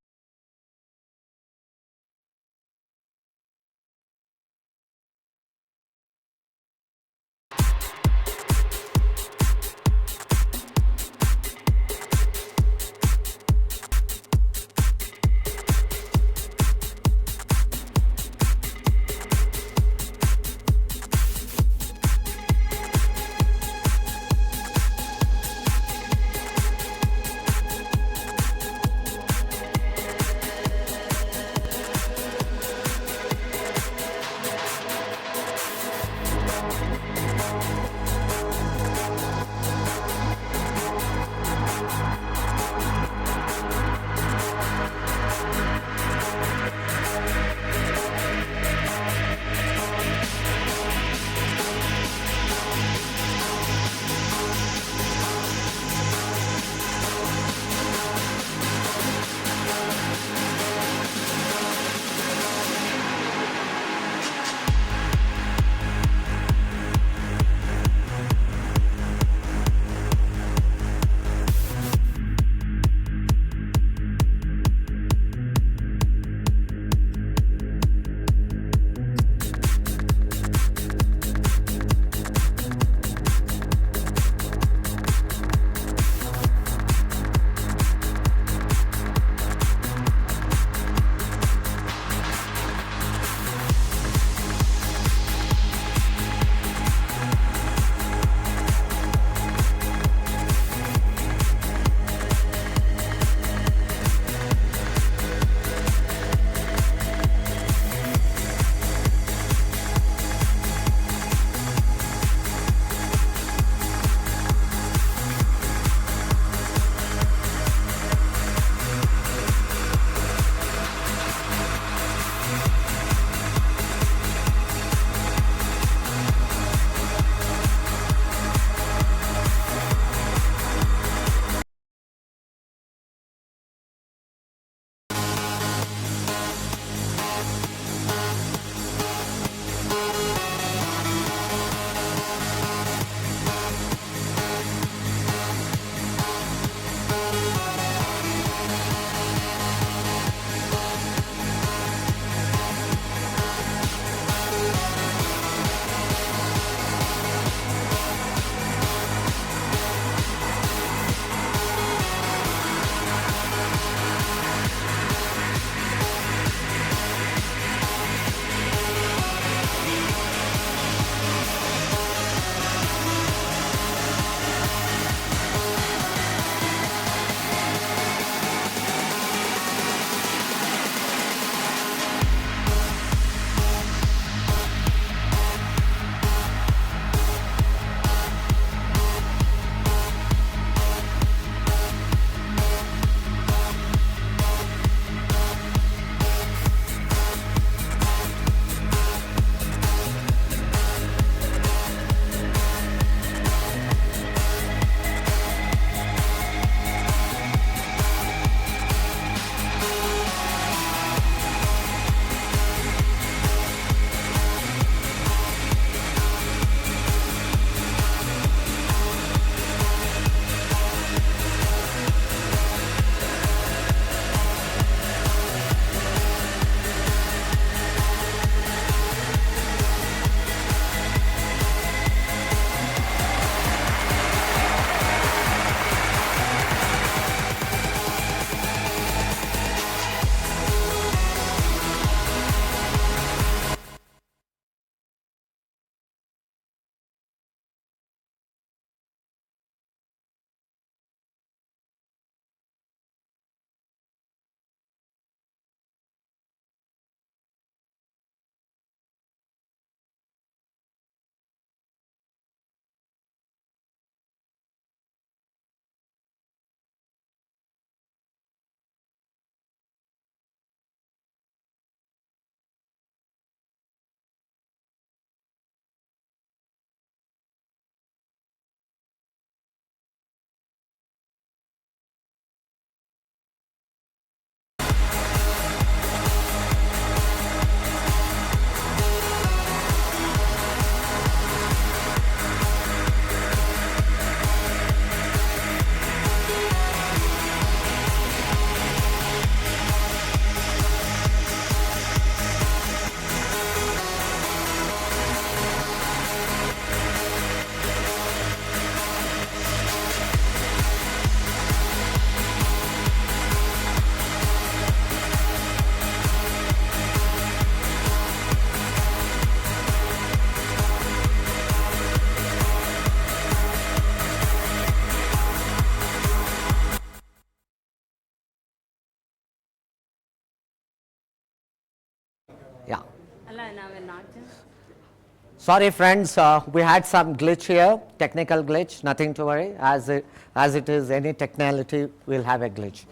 Sorry friends, we had some glitch here, technical glitch, nothing to worry. As it is any technicality, we'll have a glitch.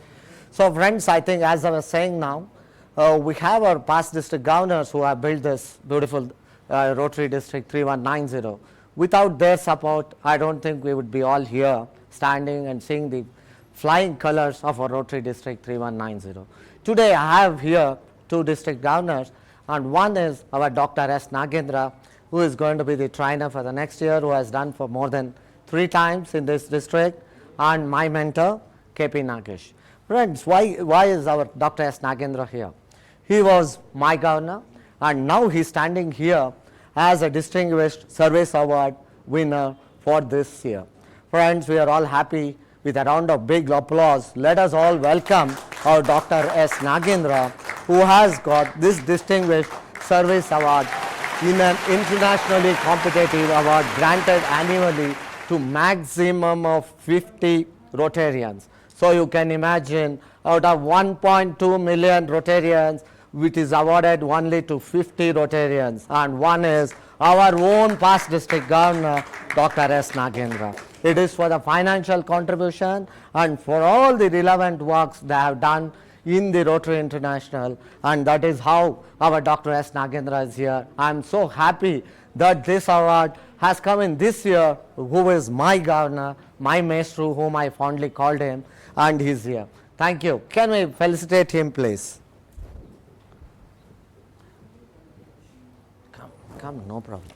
So friends, I think as I was saying now, we have our past district governors who have built this beautiful Rotary District 3190. Without their support, I don't think we would be all here standing and seeing the flying colors of our Rotary District 3190. Today I have here two district governors, and one is our Dr. S. Nagendra, who is going to be the trainer for the next year, who has done for more than 3 times in this district, and my mentor, KP Nagesh. Friends, why is our Dr. S. Nagendra here? He was my governor, and now he is standing here as a Distinguished Service Award winner for this year. Friends, we are all happy. With a round of big applause, let us all welcome our Dr. S. Nagendra, who has got this Distinguished Service Award in an internationally competitive award granted annually to maximum of 50 Rotarians. So you can imagine, out of 1.2 million Rotarians, which is awarded only to 50 Rotarians, and one is our own past district governor, Dr. S. Nagendra. It is for the financial contribution and for all the relevant works they have done in the Rotary International, and that is how our Dr. S. Nagendra is here. I am so happy that this award has come in this year, who is my governor, my maestro, whom I fondly called him, and he is here. Thank you. Can we felicitate him, please? Come, no problem.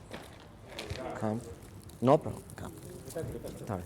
Come, no problem. Come. Sorry.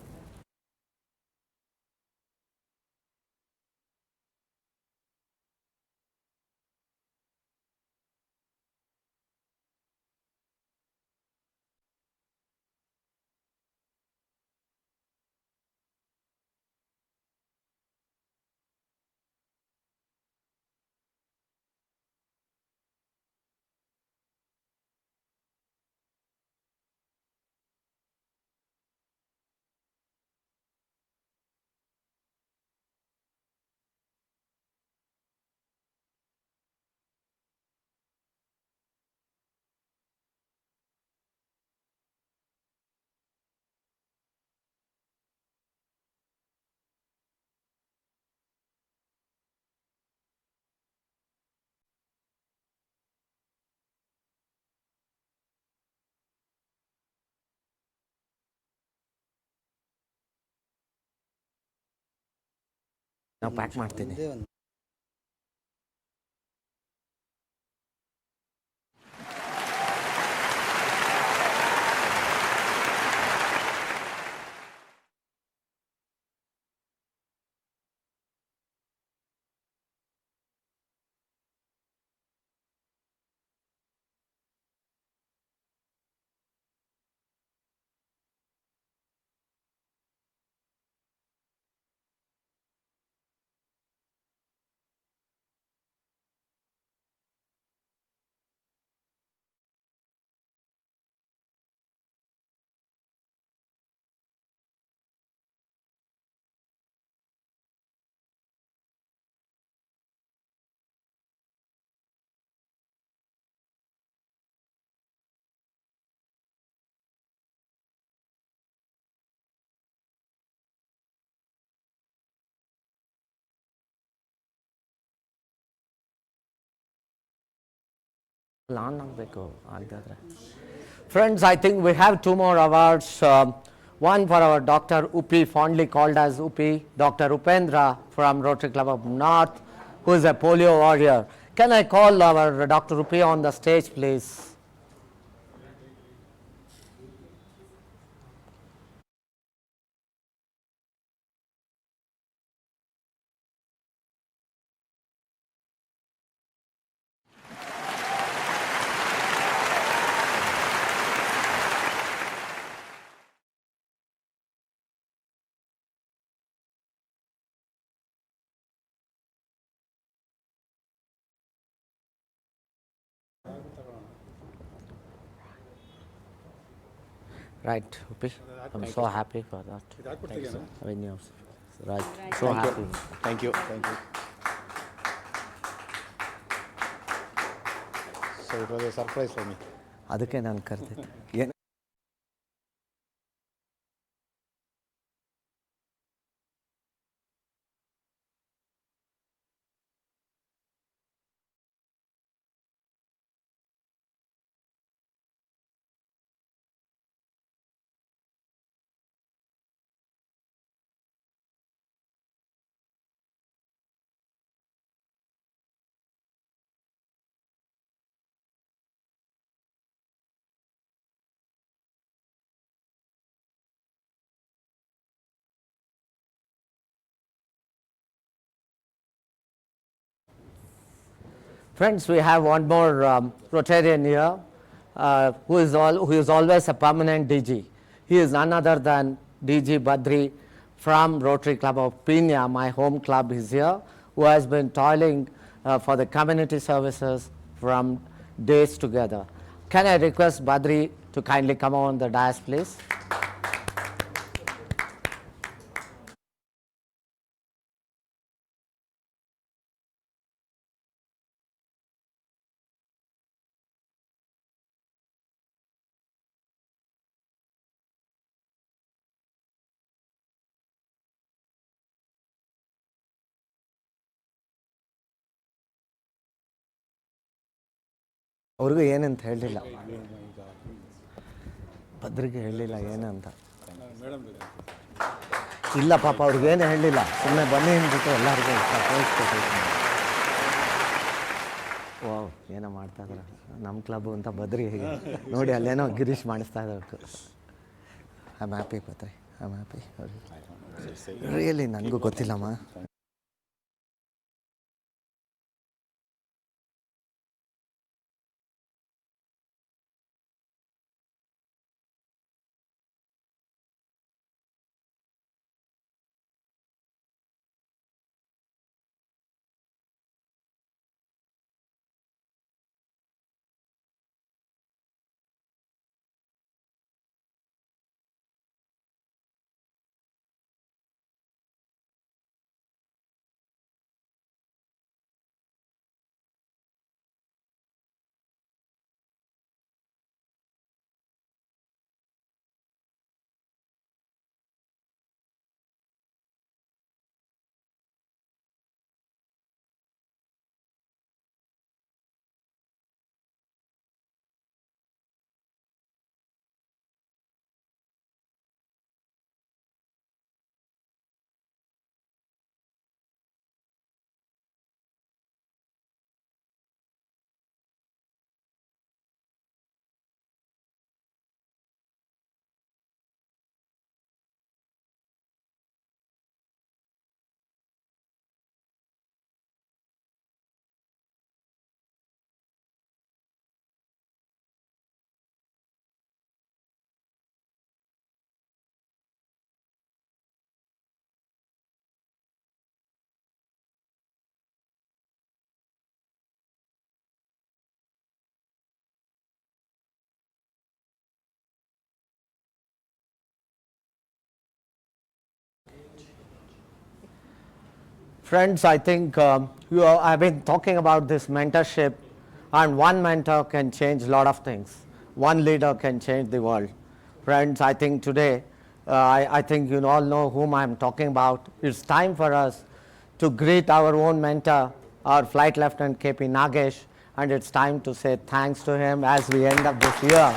Now pack ಮಾಡ್ತೀನಿ. Friends, I think we have 2 more awards. One for our Dr. Upi, fondly called as Upi, Dr. Upendra from Rotary Club of North, who is a polio warrior. Can I call our Dr. Upi on the stage, please? Right, Upi. I'm so happy for that. Thank you, sir. Right, so happy. Thank you. So so it was a surprise for me. ಅದಕ್ಕೆ ನಾನು ಕರೆದಿದ್ದೆ. ಏನು Friends, we have one more Rotarian here who is always a permanent DG. He is none other than DG Badri from Rotary Club of Pina, my home club is here, who has been toiling for the community services from days together. Can I request Badri to kindly come on the dais, please? ಅವ್ರಿಗೂ ಏನಂತ ಹೇಳಲಿಲ್ಲ, ಭದ್ರಿಗೆ ಹೇಳಲಿಲ್ಲ ಏನಂತ. ಇಲ್ಲ ಪಾಪ ಅವ್ರಿಗೇನು ಹೇಳಲಿಲ್ಲ, ಸುಮ್ಮನೆ ಬನ್ನಿ ಅಂದ್ಬಿಟ್ಟು ಎಲ್ಲರಿಗೂ ಕಳಿಸ್ಕೊಟ್ಟಿದ್ದೆ. ಓ ಏನೋ ಮಾಡ್ತಾ ಇದ್ದಾರೆ ನಮ್ಮ ಕ್ಲಬ್ಬು ಅಂತ ಬದ್ರಿ ಹೀಗೆ ನೋಡಿ ಅಲ್ಲೇನೋ ಗಿರೀಶ್ ಮಾಡಿಸ್ತಾ ಇದ್ದಾರೆ. I am happy Badri, I am happy. Really ನನಗೂ ಗೊತ್ತಿಲ್ಲಮ್ಮ. Friends, I think I've been talking about this mentorship, and one mentor can change a lot of things. One leader can change the world. Friends, I think today, I think you all know whom I'm talking about. It's time for us to greet our own mentor, our Flight Lieutenant KP Nagesh, and it's time to say thanks to him as we end up this year.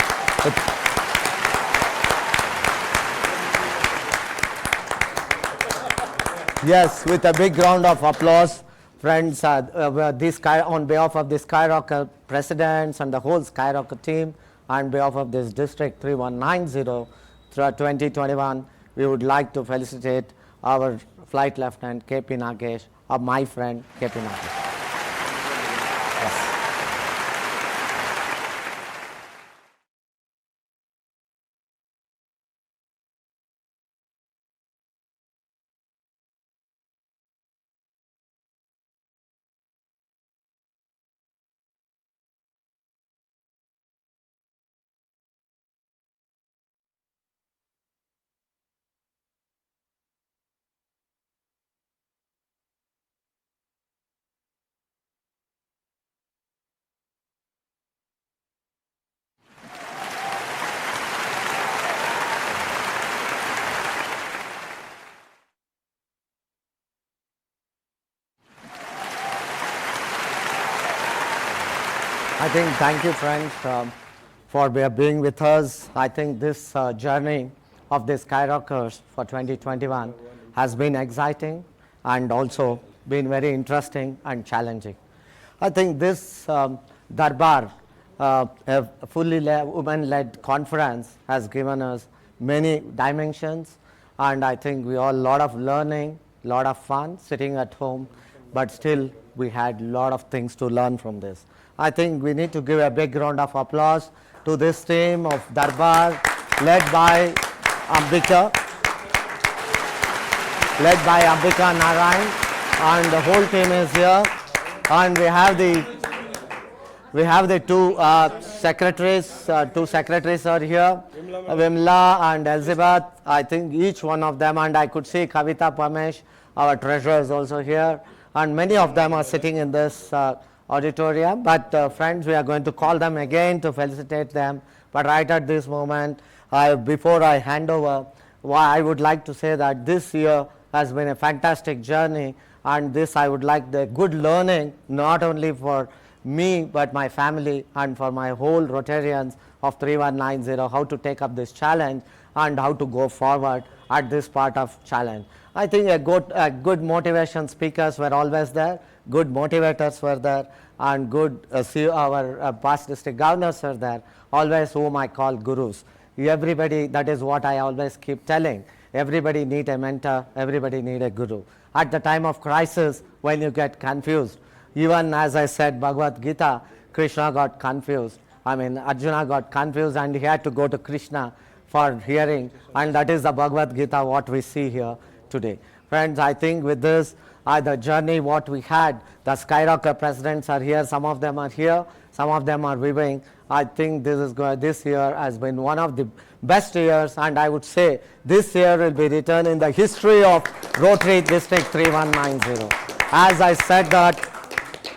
Yes, with a big round of applause, friends, on behalf of the Skyrocket presidents and the whole Skyrocket team, on behalf of this District 3190 through 2021, we would like to felicitate our Flight Lieutenant KP Nagesh, my friend KP Nagesh. Yes. I think, thank you, friends, for being with us. I think this journey of the Skyrockers for 2021 has been exciting and also been very interesting and challenging. I think this Darbar, a fully women-led conference, has given us many dimensions, and I think we all lot of learning, lot of fun sitting at home, but still we had a lot of things to learn from this. I think we need to give a big round of applause to this team of Darbar, led by Ambika, Narayan, and the whole team is here. And we have the two secretaries. Two secretaries are here, Vimla and Elizabeth. I think each one of them, and I could see Kavita Pamesh, our treasurer, is also here, and many of them are sitting in this auditorium. But friends, we are going to call them again to felicitate them. But right at this moment, before I hand over, I would like to say that this year has been a fantastic journey, and this I would like the good learning, not only for me but my family and for my whole Rotarians of 3190, how to take up this challenge and how to go forward at this part of challenge. I think a good motivation speakers were always there, good motivators were there, and good our past district governors were there, always whom I call gurus. Everybody, that is what I always keep telling. Everybody need a mentor, everybody need a guru. At the time of crisis, when you get confused, even as I said, Bhagavad Gita, Krishna got confused. I mean, Arjuna got confused and he had to go to Krishna for hearing, and that is the Bhagavad Gita what we see here today. Friends, I think with this, the journey what we had, the Skyrocker presidents are here, some of them are here, some of them are viewing. I think this year has been one of the best years, and I would say this year will be written in the history of Rotary District 3190. As I said that,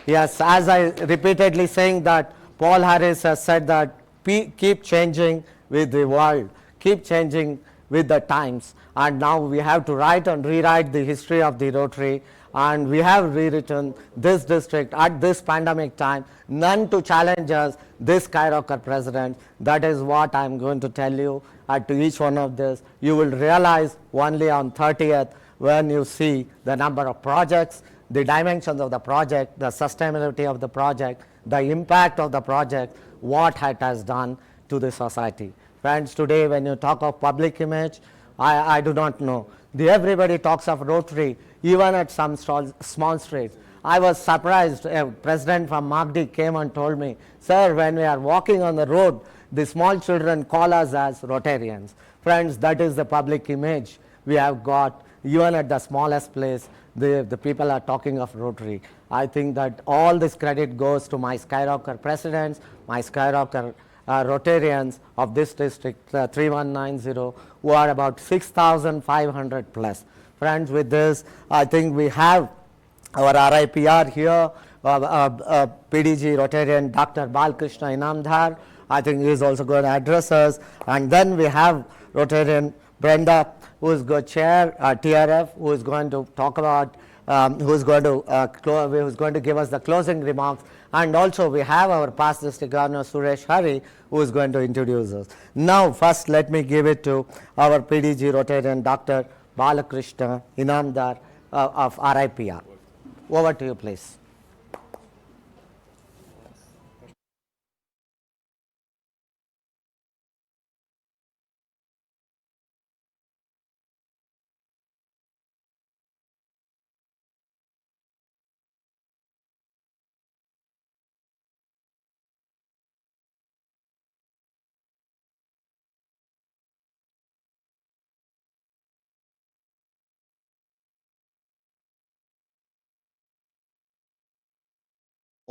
yes, as I repeatedly saying that, Paul Harris has said that keep changing with the world, keep changing with the times, and now we have to write and rewrite the history of the Rotary, and we have rewritten this district at this pandemic time, none to challenge us, this Skyrocker president. That is what I am going to tell you to each one of this. You will realize only on 30th when you see the number of projects, the dimensions of the project, the sustainability of the project, the impact of the project, what it has done to the society. Friends, today when you talk of public image, I do not know. Everybody talks of Rotary, even at some small streets. I was surprised, a president from Magdi came and told me, sir, when we are walking on the road, the small children call us as Rotarians. Friends, that is the public image we have got. Even at the smallest place, the people are talking of Rotary. I think that all this credit goes to my Skyrocker presidents, my Skyrocker Rotarians of this district 3190, who are about 6,500 plus. Friends, with this, I think we have our RIPR here, PDG Rotarian Dr. Balkrishna Inamdar. I think he is also going to address us. And then we have Rotarian Brenda, who is going to chair TRF, who is going to talk about, who is going to give us the closing remarks. And also we have our past district governor Suresh Hari, who is going to introduce us. Now first let me give it to our PDG Rotarian Dr. Balakrishna Inamdar of RIPR. Over to you, please.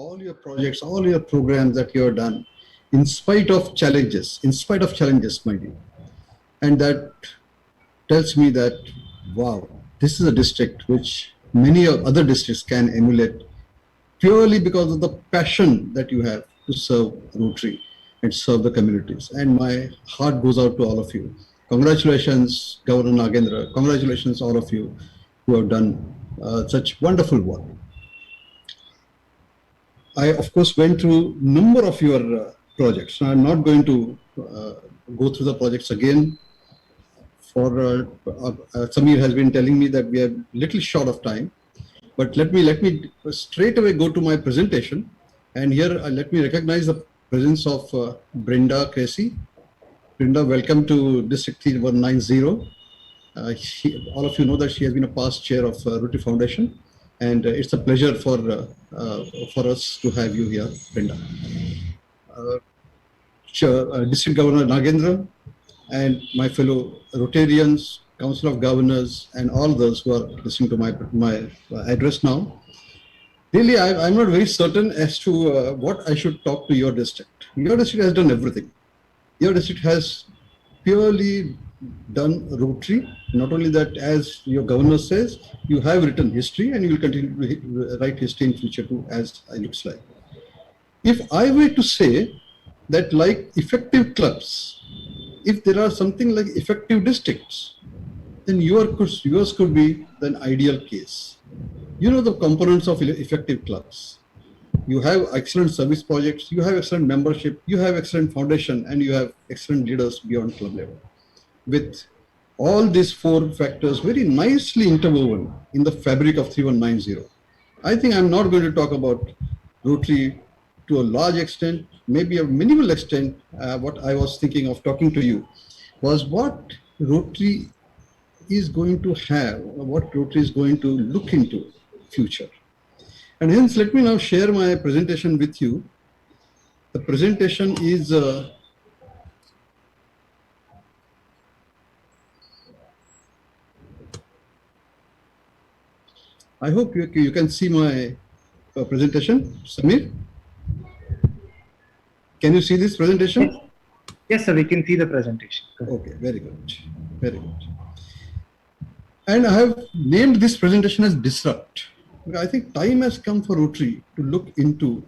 all your projects, all your programs that you have done, in spite of challenges, my dear. And that tells me that, wow, this is a district which many other districts can emulate purely because of the passion that you have to serve Rotary and serve the communities. And my heart goes out to all of you. Congratulations, Governor Nagendra. Congratulations, all of you who have done such wonderful work. I of course went through number of your projects. Now, I'm not going to go through the projects again. For Samir has been telling me that we are little short of time, but let me straight away go to my presentation. And here let me recognize the presence of Brenda Cressy. Brenda, welcome to District 3190. All of you know that she has been a past chair of Rotary Foundation, and it's a pleasure for us to have you here, Brenda. District Governor Nagendra, and my fellow Rotarians, Council of Governors, and all those who are listening to my address now. Really, I'm not very certain as to what I should talk to your district. Your district has done everything. Your district has purely done Rotary. Not only that, as your governor says, you have written history and you will continue to write history in future too, as it looks like. If I were to say that, like effective clubs, if there are something like effective districts, then yours could be an ideal case. You know the components of effective clubs. You have excellent service projects, you have excellent membership, you have excellent foundation, and you have excellent leaders beyond club level. With all these four factors very nicely interwoven in the fabric of 3190. I think I'm not going to talk about Rotary to a large extent, maybe a minimal extent. What I was thinking of talking to you was what Rotary is going to have, what Rotary is going to look into future. And hence, let me now share my presentation with you. The presentation is I hope you can see my presentation, Samir. Can you see this presentation? Yes, sir, we can see the presentation. Okay, very good. Very good. And I have named this presentation as Disrupt. I think time has come for Rotary to look into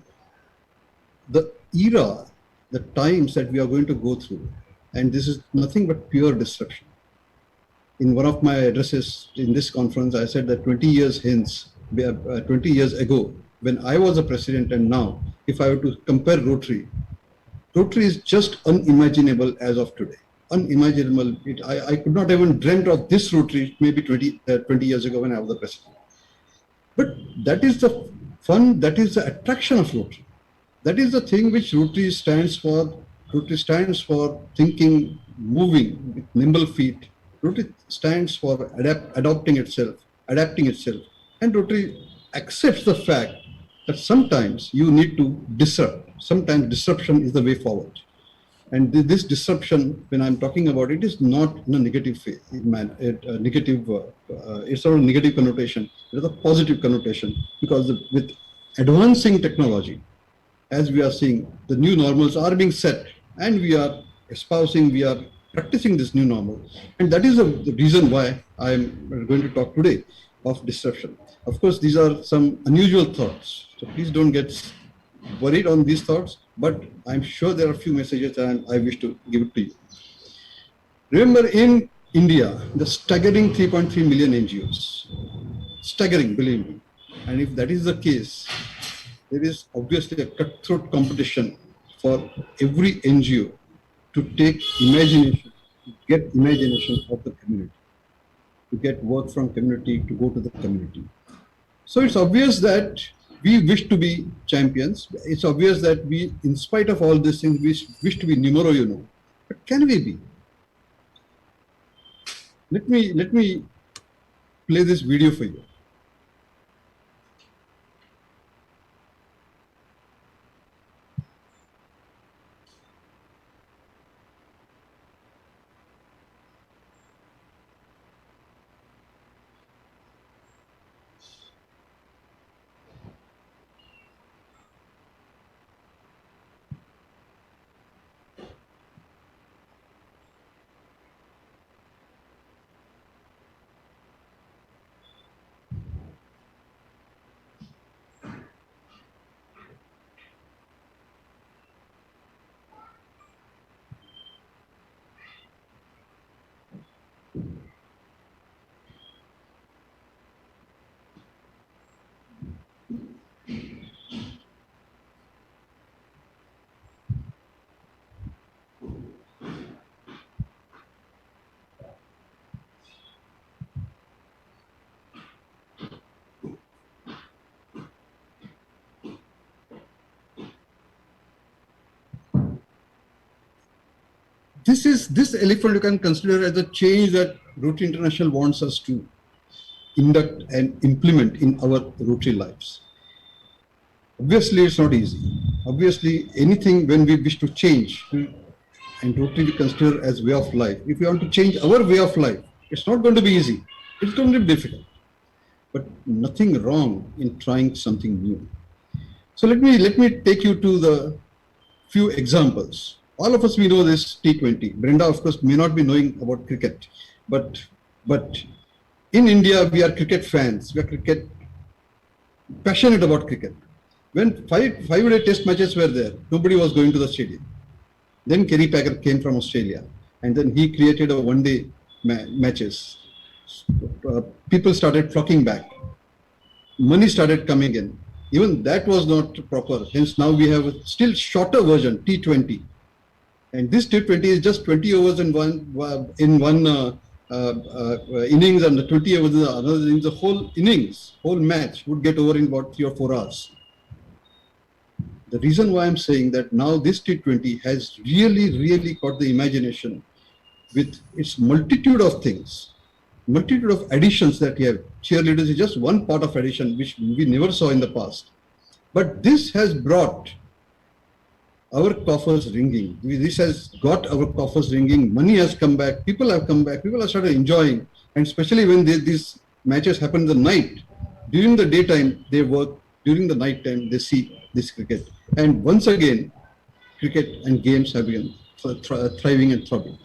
the era, the times that we are going to go through. And this is nothing but pure disruption. In one of my addresses in this conference, I said that 20 years hence, 20 years ago, when I was a president and now, if I were to compare Rotary, Rotary is just unimaginable as of today. Unimaginable. I could not even dreamt of this Rotary maybe 20 years ago when I was the president. But that is the fun, that is the attraction of Rotary. That is the thing which Rotary stands for. Rotary stands for thinking, moving with nimble feet. Rotary stands for adapting itself. And Rotary accepts the fact that sometimes you need to disrupt. Sometimes disruption is the way forward. And this disruption, when I'm talking about it, is not in a negative manner. It's not a negative connotation. It is a positive connotation because with advancing technology, as we are seeing, the new normals are being set, and we are practicing this new normal. And that is the reason why I'm going to talk today of disruption. Of course, these are some unusual thoughts, so please don't get worried on these thoughts, but I'm sure there are a few messages and I wish to give it to you. Remember, in India, the staggering 3.3 million NGOs. Staggering, believe me. And if that is the case, there is obviously a cutthroat competition for every NGO to take imagination, to get imagination of the community, to get work from community, to go to the community. So it's obvious that we wish to be champions. It's obvious that we, in spite of all these things, we wish to be numero uno. But can we be? Let me play this video for you. this elephant you can consider as a change that Rotary International wants us to induct and implement in our Rotary lives. Obviously, it's not easy. Obviously, anything when we wish to change, and Rotary we consider as way of life. If we want to change our way of life, it's not going to be easy. It's going to be difficult. But nothing wrong in trying something new. So let me take you to the few examples. All of us, we know this T20. Brenda, of course, may not be knowing about cricket, but in India, we are cricket fans. We are cricket passionate about cricket. When five-day test matches were there, nobody was going to the stadium. Then Kerry Packer came from Australia, and then he created a one-day matches. People started flocking back. Money started coming in. Even that was not proper. Hence, now we have a still shorter version, T20. And this T20 is just 20 overs in one innings, and the 20 overs in the other innings. The whole innings, whole match would get over in about 3 or 4 hours. The reason why I'm saying that now this T20 has really caught the imagination with its multitude of things, multitude of additions that we have. Cheerleaders is just one part of addition which we never saw in the past. But this has brought our coffers ringing. This has got our coffers ringing. Money has come back. People have come back. People have started enjoying. And especially when these matches happen in the night. During the daytime, they work. During the night time, they see this cricket. And once again, cricket and games have been thriving and throbbing.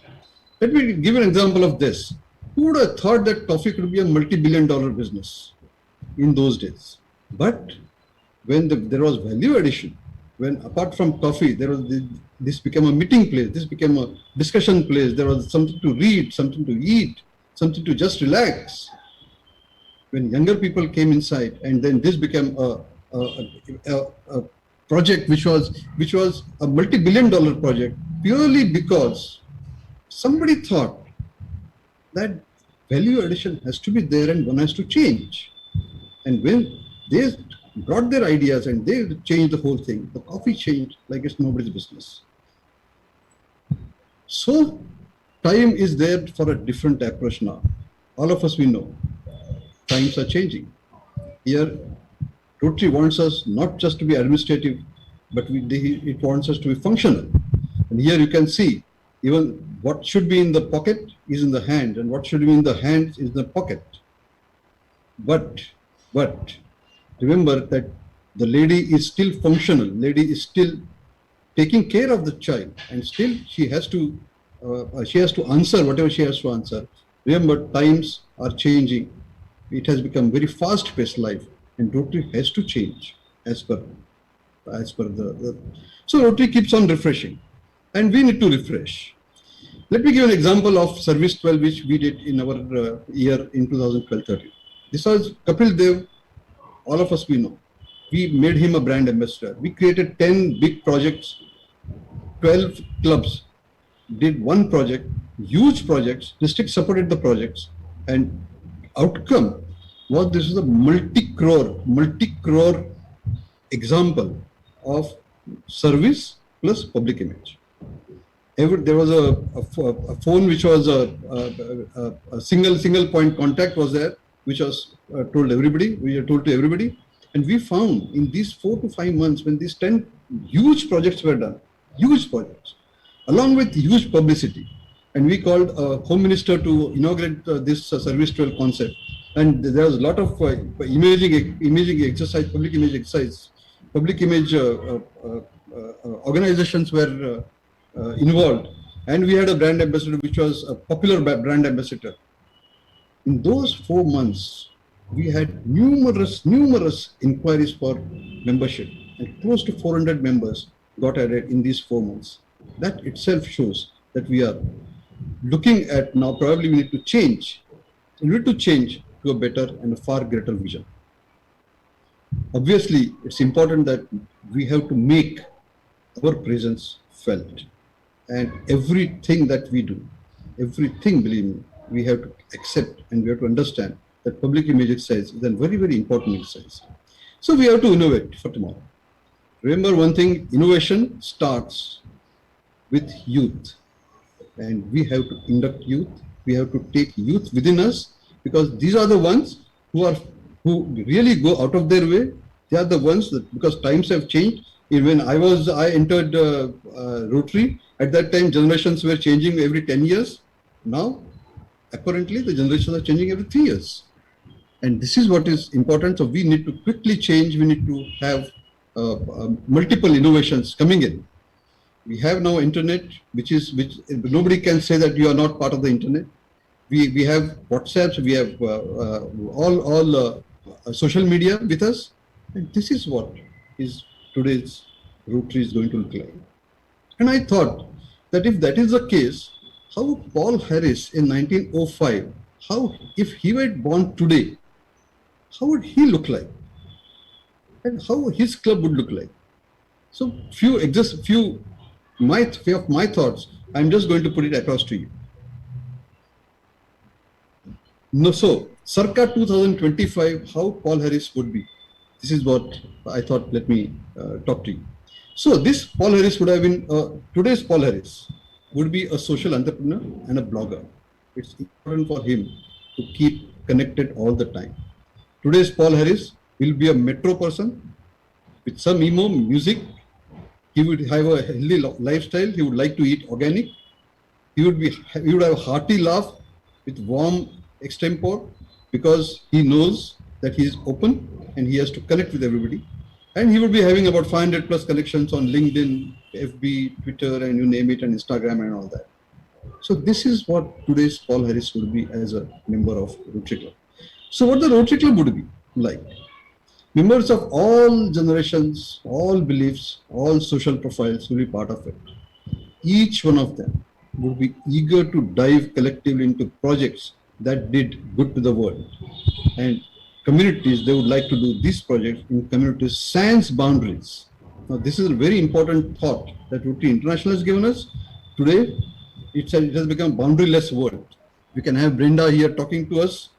Let me give an example of this. Who would have thought that coffee could be a multi-billion-dollar business in those days? But when there was value addition, when apart from coffee, this became a meeting place, this became a discussion place, there was something to read, something to eat, something to just relax. When younger people came inside, and then this became a project which was a multi-billion-dollar project, purely because somebody thought that value addition has to be there and one has to change. And when they brought their ideas and they changed the whole thing, the coffee changed like it's nobody's business. So time is there for a different approach now. All of us, we know times are changing. Here, Rotary wants us not just to be administrative, but it wants us to be functional. And here you can see even what should be in the pocket is in the hand, and what should be in the hand is in the pocket. But remember that the lady is still functional. Lady is still taking care of the child, and still she has to answer whatever she has to answer. Remember, times are changing. It has become very fast-paced life, and Rotary has to change as per the. So Rotary keeps on refreshing, and we need to refresh. Let me give an example of Service 12, which we did in our year in 2012-13. This was Kapil Dev. All of us we know. We made him a brand ambassador. We created 10 big projects, 12 clubs did one project, huge projects. District supported the projects, and outcome was this is a multi-crore example of service plus public image. There was a phone which was a single point contact was there, which was told everybody. We are told to everybody, and we found in these 4 to 5 months when these 10 huge projects were done, huge projects, along with huge publicity, and we called Home Minister to inaugurate this Service 12 concept. And there was a lot of imaging exercise, public image exercise, public image organizations were involved, and we had a brand ambassador which was a popular brand ambassador. In those 4 months, we had numerous inquiries for membership, and close to 400 members got added in these 4 months. That itself shows that we are looking at now, probably we need to change. We need to change to a better and a far greater vision. Obviously, it's important that we have to make our presence felt. And everything that we do, everything, believe me, we have to accept and we have to understand that public image exercise is a very, very important exercise. So we have to innovate for tomorrow. Remember one thing, innovation starts with youth. and we have to induct youth. We have to take youth within us, because these are the ones who really go out of their way. They are the ones that, because times have changed. Even I entered Rotary. At that time, generations were changing every 10 years. Now, apparently, the generations are changing every 3 years. And this is what is important. So we need to quickly change. We need to have multiple innovations coming in. We have now internet, which nobody can say that you are not part of the internet. We have WhatsApps, we have all social media with us, and this is what is today's Rotary is going to look like. And I thought that if that is the case, how Paul Harris in 1905, how if he were born today, how would he look like, and how his club would look like? So few of my thoughts. I'm just going to put it across to you. No, so circa 2025, how Paul Harris would be. This is what I thought. Let me talk to you. So this Paul Harris would have been today's Paul Harris would be a social entrepreneur and a blogger. It's important for him to keep connected all the time. Today's Paul Harris will be a metro person with some emo music. He would have a healthy lifestyle. He would like to eat organic. He would have a hearty laugh with warm extempore, because he knows that he is open and he has to connect with everybody. And he would be having about 500 plus connections on LinkedIn, FB, Twitter, and you name it, and Instagram and all that. So this is what today's Paul Harris would be as a member of Rotary Club. So what the Rotary Club would be like? Members of all generations, all beliefs, all social profiles will be part of it. Each one of them would be eager to dive collectively into projects that did good to the world. And communities, they would like to do these projects in communities sans boundaries. Now, this is a very important thought that Rotary International has given us. Today, it has become boundaryless world. We can have Brenda here talking to us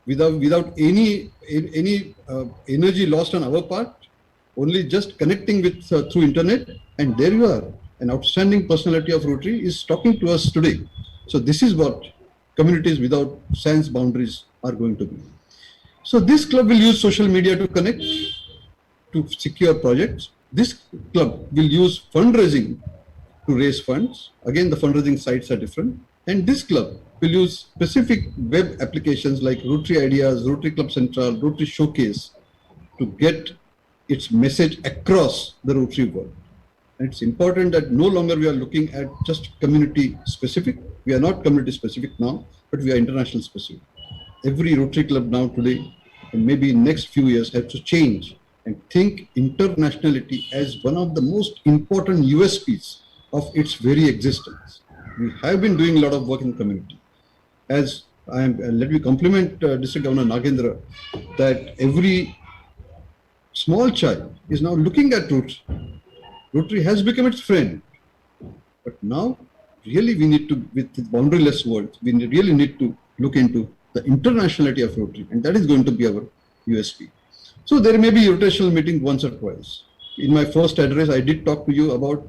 without any energy lost on our part, only just connecting with through internet, and there you are. An outstanding personality of Rotary is talking to us today. So this is what communities without sans boundaries are going to be. So this club will use social media to connect, to secure projects. This club will use fundraising to raise funds. Again, the fundraising sites are different. And this club will use specific web applications like Rotary Ideas, Rotary Club Central, Rotary Showcase to get its message across the Rotary world. And it's important that no longer we are looking at just community specific. We are not community specific now, but we are international specific. Every Rotary Club now today, and maybe in next few years, has to change and think internationality as one of the most important USPs of its very existence. We have been doing a lot of work in community. As I am, let me compliment District Governor Nagendra that every small child is now looking at Rotary. Rotary has become its friend. But now, really we need to, with the boundaryless world, we really need to look into the internationality of Rotary, and that is going to be our USP. So there may be rotational meeting once or twice. In my first address, I did talk to you about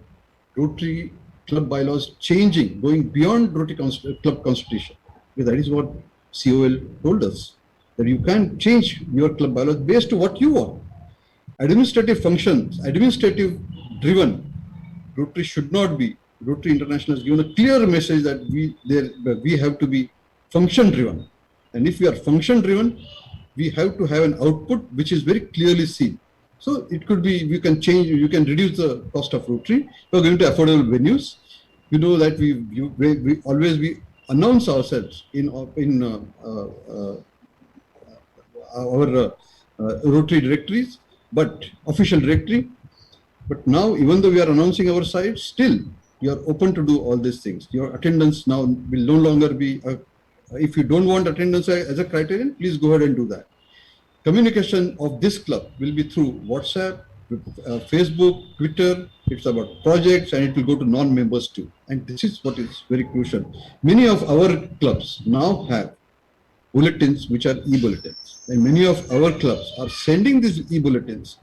Rotary club bylaws changing, going beyond Rotary club constitution. Because that is what COL told us, that you can change your club bylaws based to what you want. Administrative functions, administrative driven, Rotary should not be. Rotary International has given a clear message that we have to be function driven. And if we are function driven, we have to have an output which is very clearly seen. So it could be, you can change, you can reduce the cost of Rotary. We are going to affordable venues. You know that we always announce ourselves in our Rotary directories, but official directory. But now, even though we are announcing our site, still you are open to do all these things. Your attendance now will no longer be, if you don't want attendance as a criterion, please go ahead and do that. Communication of this club will be through WhatsApp, Facebook, Twitter. It's about projects, and it will go to non-members too. And this is what is very crucial. Many of our clubs now have bulletins which are e-bulletins, and many of our clubs are sending these e-bulletins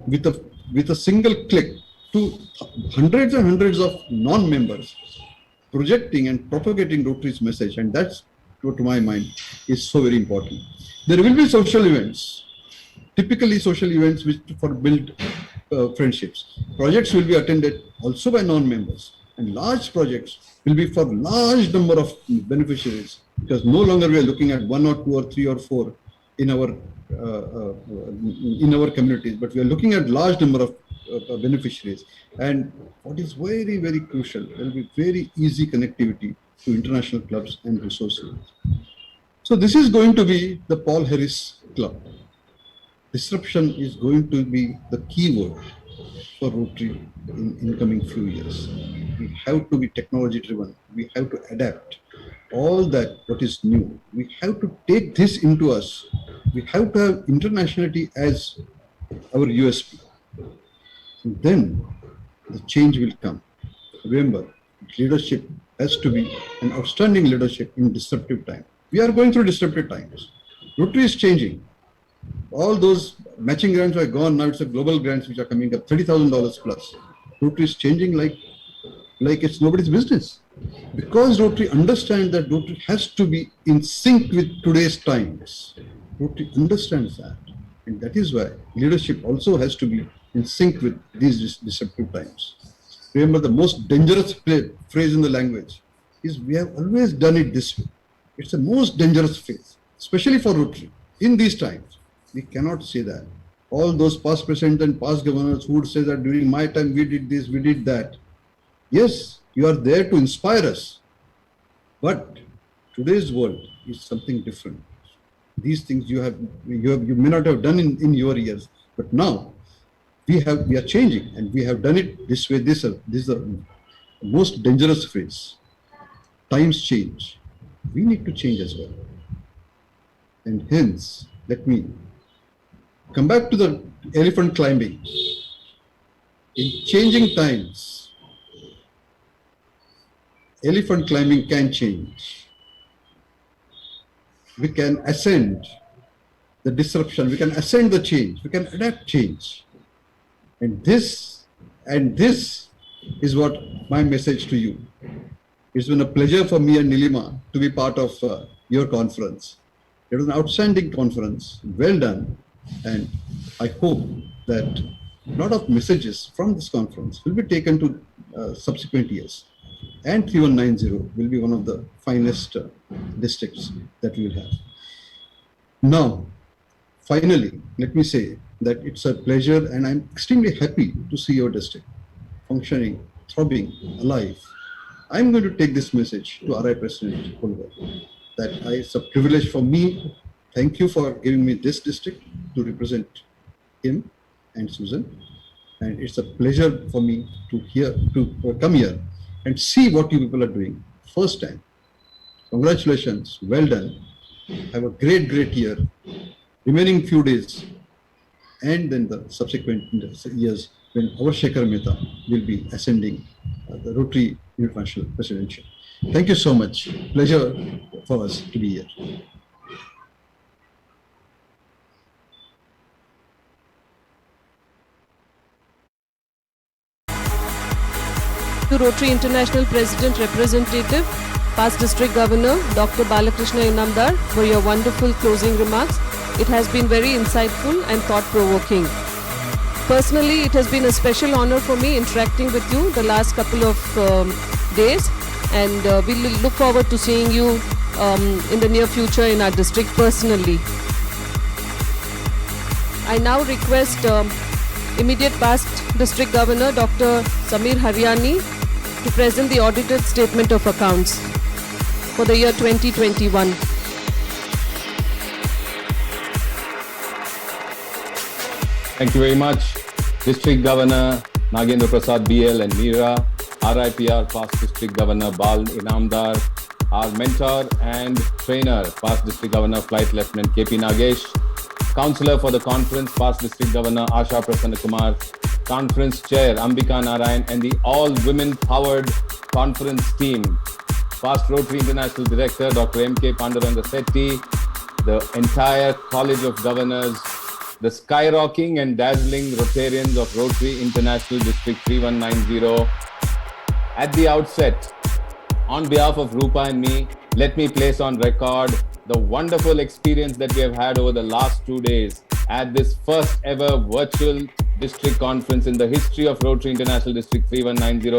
with a single click to hundreds and hundreds of non-members projecting and propagating Rotary's message, and that's, to my mind, is so very important. There will be social events, typically social events which for build friendships. Projects will be attended also by non-members, and large projects will be for large number of beneficiaries, because no longer we are looking at 1 or 2 or 3 or 4 in our communities, but we are looking at large number of beneficiaries. And what is very, very crucial, there will be very easy connectivity to international clubs and resources. So this is going to be the Paul Harris Club. Disruption is going to be the key word for Rotary in coming few years. We have to be technology driven. We have to adapt all that what is new. We have to take this into us. We have to have internationality as our USP. And then the change will come. Remember, leadership has to be an outstanding leadership in disruptive time. We are going through disruptive times. Rotary is changing. All those matching grants are gone. Now it's a global grants which are coming up, $30,000 plus. Rotary is changing like it's nobody's business. Because Rotary understands that Rotary has to be in sync with today's times. Rotary understands that. And that is why leadership also has to be in sync with these disruptive times. Remember, the most dangerous phrase in the language is we have always done it this way. It's the most dangerous phrase, especially for Rotary. In these times, we cannot say that. All those past presidents and past governors who would say that during my time we did this, we did that. Yes, you are there to inspire us. But today's world is something different. These things you may not have done in your years, but now we are changing, and we have done it this way. This is the most dangerous phrase. Times change. We need to change as well. And hence, let me come back to the elephant climbing. In changing times, elephant climbing can change. We can ascend the disruption, we can ascend the change, we can adapt change. And this is what my message to you. It's been a pleasure for me and Nilima to be part of your conference. It was an outstanding conference, well done, and I hope that a lot of messages from this conference will be taken to subsequent years. And 3190 will be one of the finest districts that we will have. Now, finally, let me say that it's a pleasure, and I'm extremely happy to see your district functioning, throbbing, alive. I'm going to take this message to RI President Holger, that it's a privilege for me. Thank you for giving me this district to represent him and Susan. And it's a pleasure for me to come here and see what you people are doing first time. Congratulations, well done. Have a great, great year. Remaining few days, and then the subsequent years when our Shekhar Mehta will be ascending the Rotary International Presidential. Thank you so much. Pleasure for us to be here. To Rotary International President Representative, past District Governor Dr. Balakrishna Inamdar, for your wonderful closing remarks. It has been very insightful and thought-provoking. Personally, it has been a special honor for me interacting with you the last couple of days, and we look forward to seeing you in the near future in our district personally. I now request immediate past District Governor Dr. Samir Haryani to present the audited statement of accounts for the year 2021. Thank you very much, District Governor Nagendra Prasad BL and Meera, RIPR past District Governor Bal Inamdar, our mentor and trainer, past District Governor Flight Lieutenant KP Nagesh, Councillor for the conference, past District Governor Asha Prasanna Kumar, Conference Chair Ambika Narayan, and the all-women-powered conference team, past Rotary International Director Dr. MK Panduranga Setti, the entire College of Governors, the skyrocketing and dazzling Rotarians of Rotary International District 3190. At the outset, On behalf of Rupa and me, let me place on record the wonderful experience that we have had over the last 2 days at this first ever virtual district conference in the history of Rotary International District 3190,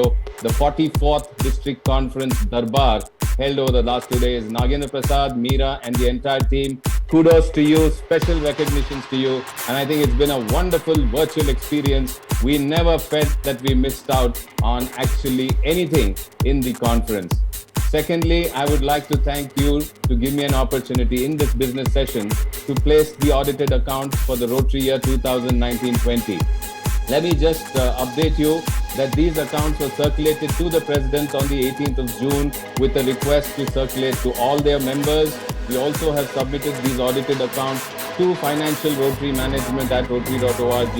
the 44th District Conference Darbar held over the last 2 days. Nagendra Prasad, Meera, and the entire team, kudos to you, special recognitions to you. And I think it's been a wonderful virtual experience. We never felt that we missed out on actually anything in the conference. Secondly, I would like to thank you to give me an opportunity in this business session to place the audited accounts for the Rotary year 2019-20. Let me just update you that these accounts were circulated to the presidents on the 18th of June with a request to circulate to all their members. We also have submitted these audited accounts to Financial Rotary Management at rotary.org,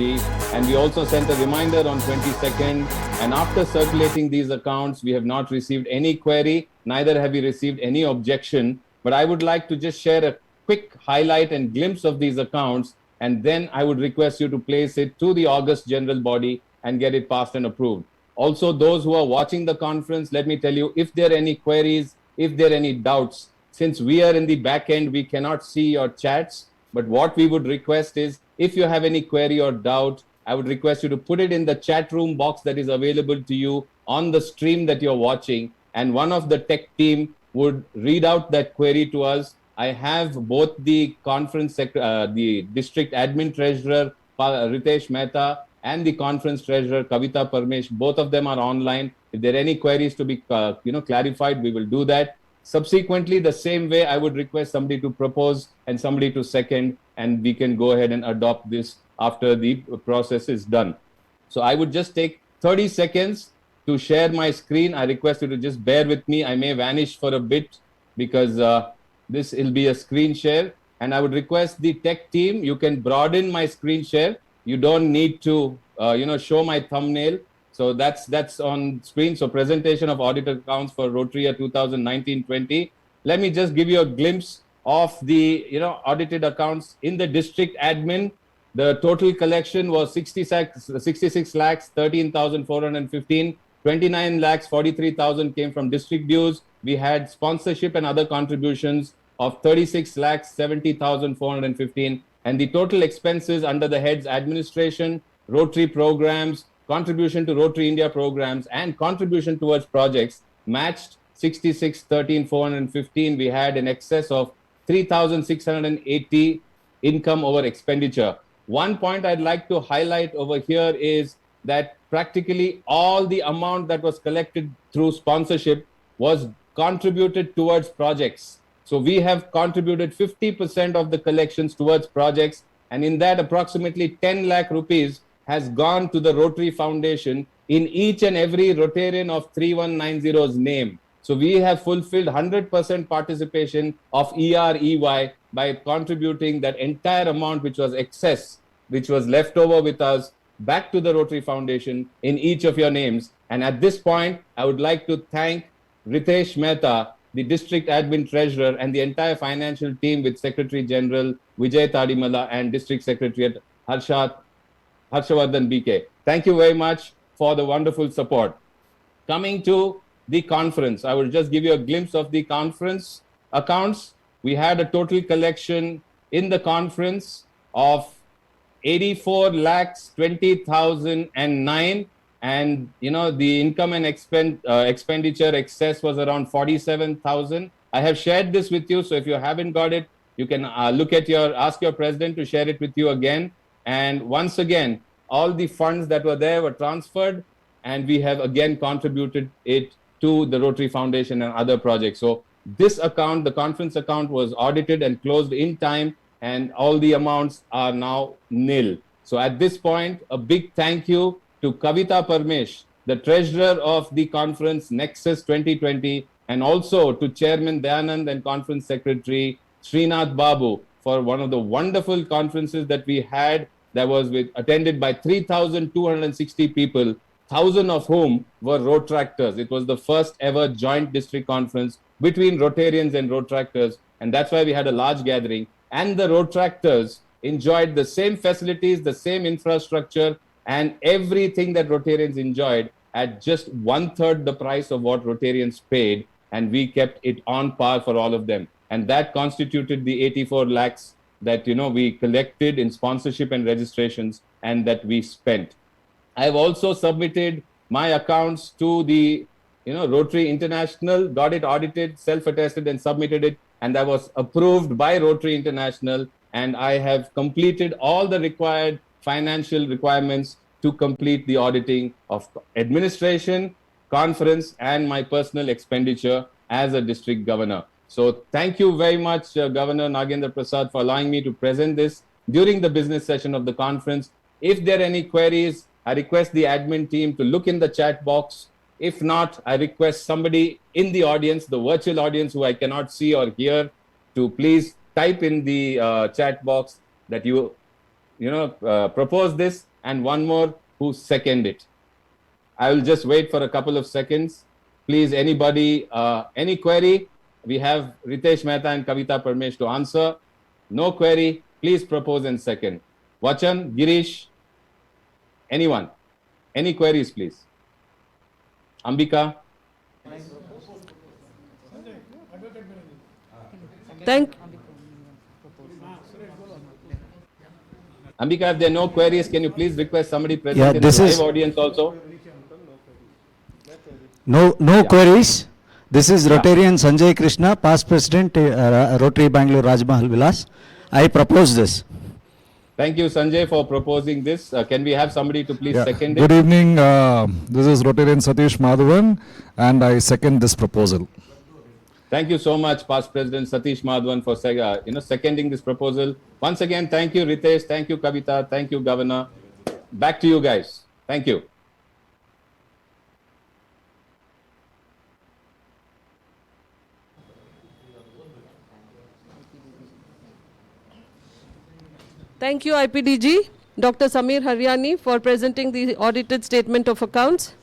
and we also sent a reminder on 22nd. And after circulating these accounts, we have not received any query, neither have we received any objection. But I would like to just share a quick highlight and glimpse of these accounts, and then I would request you to place it to the August general body and get it passed and approved. Also, those who are watching the conference, let me tell you, if there are any queries, if there are any doubts, since we are in the back end, we cannot see your chats. But what we would request is, if you have any query or doubt, I would request you to put it in the chat room box that is available to you on the stream that you're watching, and one of the tech team would read out that query to us. I have both the the district admin treasurer, Ritesh Mehta, and the conference treasurer, Kavita Parmesh. Both of them are online. If there are any queries to be clarified, we will do that. Subsequently, the same way, I would request somebody to propose and somebody to second, and we can go ahead and adopt this after the process is done. So I would just take 30 seconds to share my screen. I request you to just bear with me. I may vanish for a bit because this will be a screen share. And I would request the tech team, you can broaden my screen share. You don't need to, show my thumbnail. So that's on screen. So presentation of audited accounts for Rotary year 2019-20. Let me just give you a glimpse of the audited accounts in the district admin. The total collection was 66 lakhs 13,415. 29 lakhs 43,000 came from district dues. We had sponsorship and other contributions of 36 lakhs 70,415. And the total expenses under the heads administration, Rotary programs, contribution to Rotary India programs, and contribution towards projects matched 66,13,415. We had an excess of 3,680 income over expenditure. One point I'd like to highlight over here is that practically all the amount that was collected through sponsorship was contributed towards projects. So we have contributed 50% of the collections towards projects, and in that approximately 10 lakh rupees has gone to the Rotary Foundation in each and every Rotarian of 3190's name. So we have fulfilled 100% participation of EREY by contributing that entire amount which was excess, which was left over with us, back to the Rotary Foundation in each of your names. And at this point, I would like to thank Ritesh Mehta, the District Admin Treasurer, and the entire financial team with Secretary General Vijay Tadimala and District Secretary Harshavardhan BK. Thank you very much for the wonderful support. Coming to the conference, I will just give you a glimpse of the conference accounts. We had a total collection in the conference of 84 lakhs 20,009, and the income and expenditure excess was around 47,000. I have shared this with you, so if you haven't got it, you can ask your president to share it with you again. And once again, all the funds that were there were transferred, and we have again contributed it to the Rotary Foundation and other projects. So this account, the conference account, was audited and closed in time, and all the amounts are now nil. So at this point, a big thank you to Kavita Parmesh, the treasurer of the conference Nexus 2020, and also to Chairman Dayanand and Conference Secretary Srinath Babu for one of the wonderful conferences that we had that was attended by 3,260 people, 1,000 of whom were Rotractors. It was the first ever joint district conference between Rotarians and Rotractors, and that's why we had a large gathering. And the Rotractors enjoyed the same facilities, the same infrastructure, and everything that Rotarians enjoyed at just 1/3 the price of what Rotarians paid. and we kept it on par for all of them. And that constituted the 84 lakhs that, we collected in sponsorship and registrations and that we spent. I've also submitted my accounts to the Rotary International, got it audited, self-attested, and submitted it, and that was approved by Rotary International. And I have completed all the required financial requirements to complete the auditing of administration, conference, and my personal expenditure as a district governor. So thank you very much, Governor Nagendra Prasad, for allowing me to present this during the business session of the conference. If there are any queries, I request the admin team to look in the chat box. If not, I request somebody in the audience, the virtual audience who I cannot see or hear, to please type in the chat box that you propose this, and one more who second it. I will just wait for a couple of seconds. Please, anybody, any query? We have Ritesh Mehta and Kavita Parmesh to answer. No query, please propose and second. Vachan, Girish, anyone? Any queries, please? Ambika? Ambika, if there are no queries, can you please request somebody present in the live audience also? No queries. This is Rotarian Sanjay Krishna, past president, Rotary Bangalore Rajmahal Vilas. I propose this. Thank you, Sanjay, for proposing this. Can we have somebody to please second it? Good evening. This is Rotarian Satish Madhavan, and I second this proposal. Thank you so much, past President Satish Madhavan, for seconding this proposal. Once again, thank you, Ritesh. Thank you, Kavita. Thank you, Governor. Back to you guys. Thank you. Thank you, IPDG, Dr. Samir Haryani, for presenting the audited statement of accounts.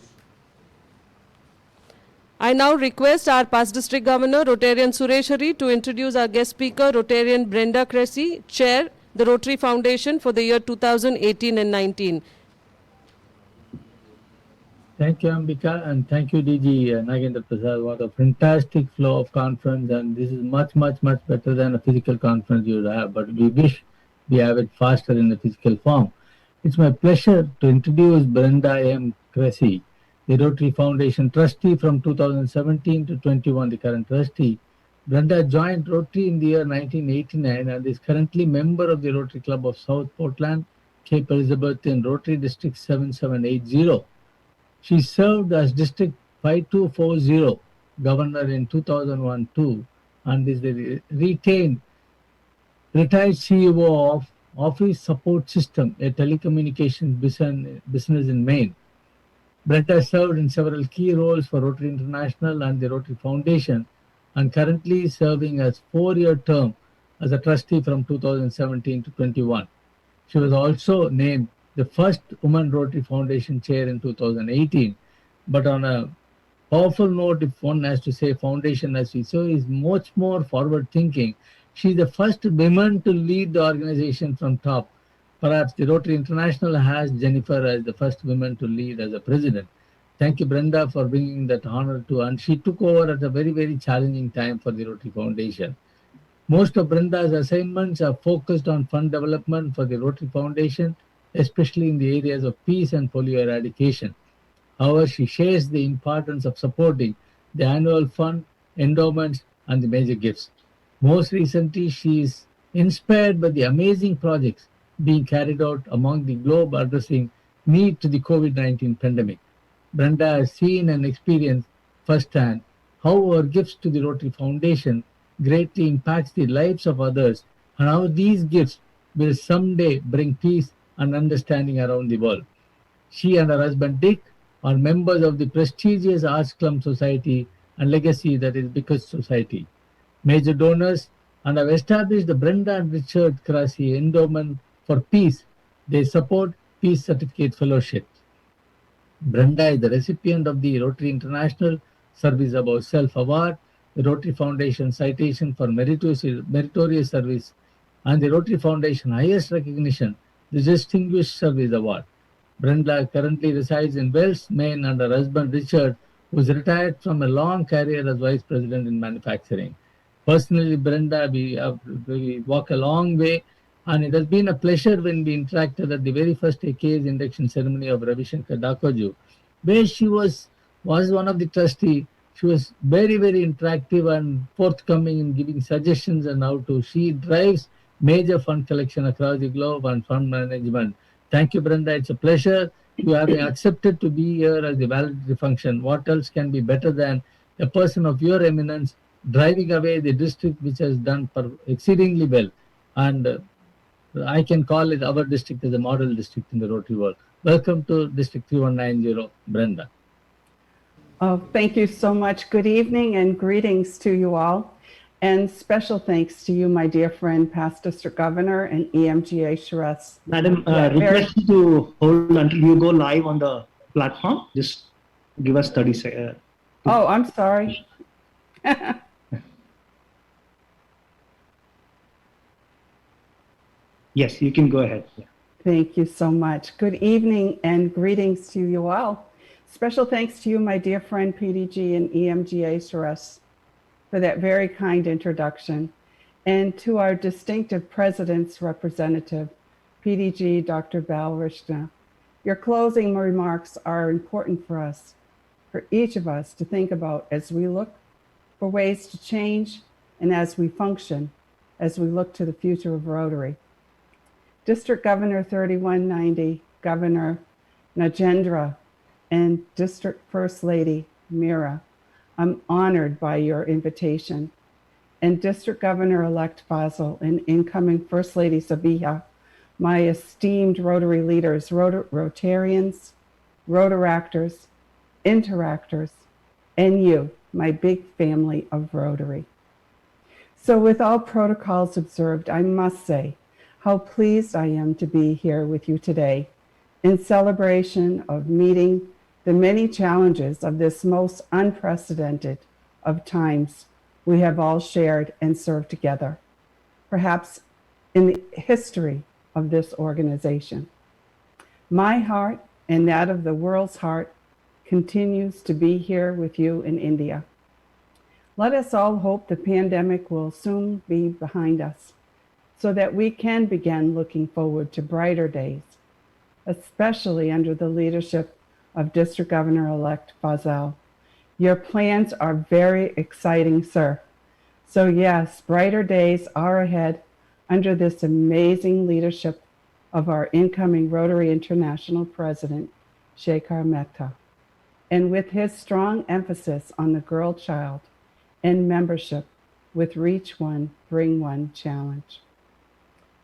I now request our past district governor, Rotarian Sureshari, to introduce our guest speaker, Rotarian Brenda Cressy, Chair, the Rotary Foundation for the year 2018 and 19. Thank you, Ambika, and thank you, DG Nagendra Prasad. What a fantastic flow of conference, and this is much better than a physical conference you would have, but we wish we have it faster in the physical form. It's my pleasure to introduce Brenda M. Cressy, the Rotary Foundation trustee from 2017 to 21, the current trustee. Brenda joined Rotary in the year 1989 and is currently member of the Rotary Club of South Portland, Cape Elizabeth in Rotary District 7780. She served as District 5240 Governor in 2001-2 and is the retired CEO of Office Support System, a telecommunications business in Maine. Brenda served in several key roles for Rotary International and the Rotary Foundation, and currently serving as 4-year term as a trustee from 2017 to 21. She was also named the first Women Rotary Foundation chair in 2018. But on a powerful note, if one has to say foundation, as we saw, is much more forward thinking. She's the first woman to lead the organization from top. Perhaps the Rotary International has Jennifer as the first woman to lead as a president. Thank you, Brenda, for bringing that honor to, and she took over at a very challenging time for the Rotary Foundation. Most of Brenda's assignments are focused on fund development for the Rotary Foundation, especially in the areas of peace and polio eradication. However, she shares the importance of supporting the annual fund, endowments, and the major gifts. Most recently, she is inspired by the amazing projects being carried out among the globe addressing need to the COVID-19 pandemic. Brenda has seen and experienced firsthand how our gifts to the Rotary Foundation greatly impacts the lives of others and how these gifts will someday bring peace and understanding around the world. She and her husband Dick are members of the prestigious Arts Club Society and Legacy, that is Because Society. Major donors, and have established the Brenda and Richard Cressy Endowment for Peace. They support Peace Certificate Fellowship. Brenda is the recipient of the Rotary International Service Above Self Award, the Rotary Foundation Citation for Meritorious Service, and the Rotary Foundation highest recognition, the Distinguished Service Award. Brenda currently resides in Wales, Maine, and her husband Richard who's retired from a long career as Vice President in manufacturing. Personally, Brenda, we walk a long way, and it has been a pleasure when we interacted at the very first AK's induction ceremony of Ravi Shankar Dakoju, where she was one of the trustee. She was very, very interactive and forthcoming in giving suggestions on how to. She drives major fund collection across the globe and fund management. Thank you, Brenda. It's a pleasure. You have accepted to be here as the validatory function. What else can be better than a person of your eminence driving away the district which has done exceedingly well? And I can call it our district as a model district in the Rotary world. Welcome to District 3190, Brenda. Oh, thank you so much. Good evening and greetings to you all. And special thanks to you, my dear friend, past District Governor and EMGA Shiraz. Madam, request you to hold until you go live on the platform. Just give us 30 seconds. Oh, I'm sorry. Yes, you can go ahead. Yeah. Thank you so much. Good evening and greetings to you all. Special thanks to you, my dear friend, PDG and EMGA Shiraz, for that very kind introduction, and to our distinctive President's representative, PDG Dr. Balrishna. Your closing remarks are important for us, for each of us to think about as we look for ways to change and as we function, as we look to the future of Rotary. District Governor 3190, Governor Najendra, and District First Lady Mira, I'm honored by your invitation. And District Governor-elect Fazil and incoming First Lady Sabiha, my esteemed Rotary leaders, Rotarians, Rotaractors, Interactors, and you, my big family of Rotary. So with all protocols observed, I must say how pleased I am to be here with you today in celebration of meeting the many challenges of this most unprecedented of times we have all shared and served together, perhaps in the history of this organization. My heart and that of the world's heart continues to be here with you in India. Let us all hope the pandemic will soon be behind us so that we can begin looking forward to brighter days, especially under the leadership of District Governor-elect Fazal. Your plans are very exciting, sir. So yes, brighter days are ahead under this amazing leadership of our incoming Rotary International President, Shekhar Mehta, and with his strong emphasis on the girl child and membership with Reach One, Bring One challenge.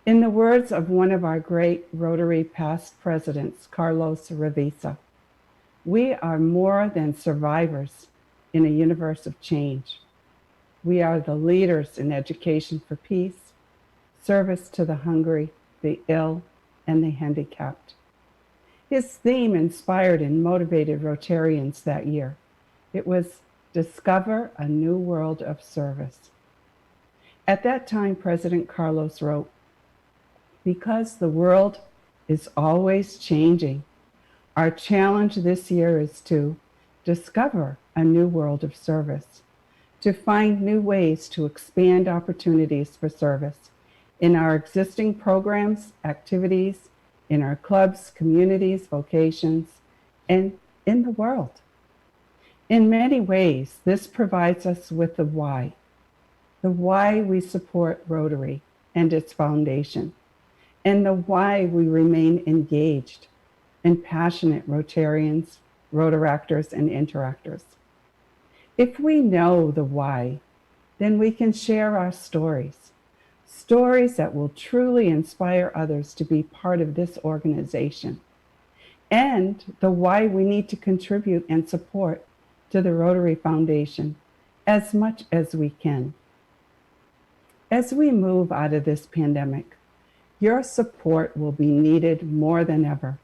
In the words of one of our great Rotary past presidents, Carlos Revisa, we are more than survivors in a universe of change. We are the leaders in education for peace, service to the hungry, the ill, and the handicapped. His theme inspired and motivated Rotarians that year. It was Discover a New World of Service. At that time, President Carlos wrote, "Because the world is always changing, our challenge this year is to discover a new world of service, to find new ways to expand opportunities for service in our existing programs, activities, in our clubs, communities, vocations, and in the world." In many ways, this provides us with the why we support Rotary and its foundation, and the why we remain engaged and passionate Rotarians, Rotaractors, and Interactors. If we know the why, then we can share our stories that will truly inspire others to be part of this organization, and the why we need to contribute and support to the Rotary Foundation as much as we can. As we move out of this pandemic, your support will be needed more than ever.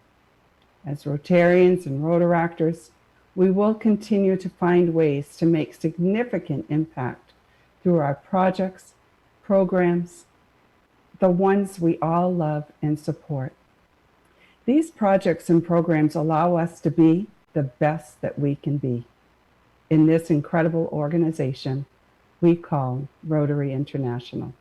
As Rotarians and Rotaractors, we will continue to find ways to make significant impact through our projects, programs, the ones we all love and support. These projects and programs allow us to be the best that we can be. in this incredible organization we call Rotary International.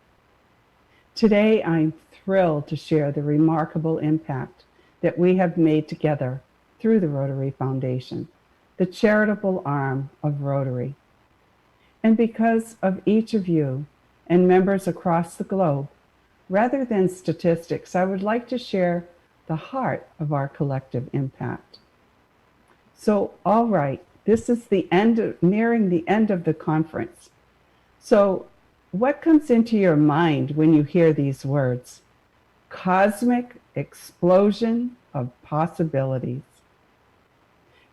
Today, I'm thrilled to share the remarkable impact that we have made together through the Rotary Foundation, the charitable arm of Rotary. And because of each of you and members across the globe, rather than statistics, I would like to share the heart of our collective impact. So, all right, this is nearing the end of the conference. So, what comes into your mind when you hear these words? Cosmic explosion of possibilities.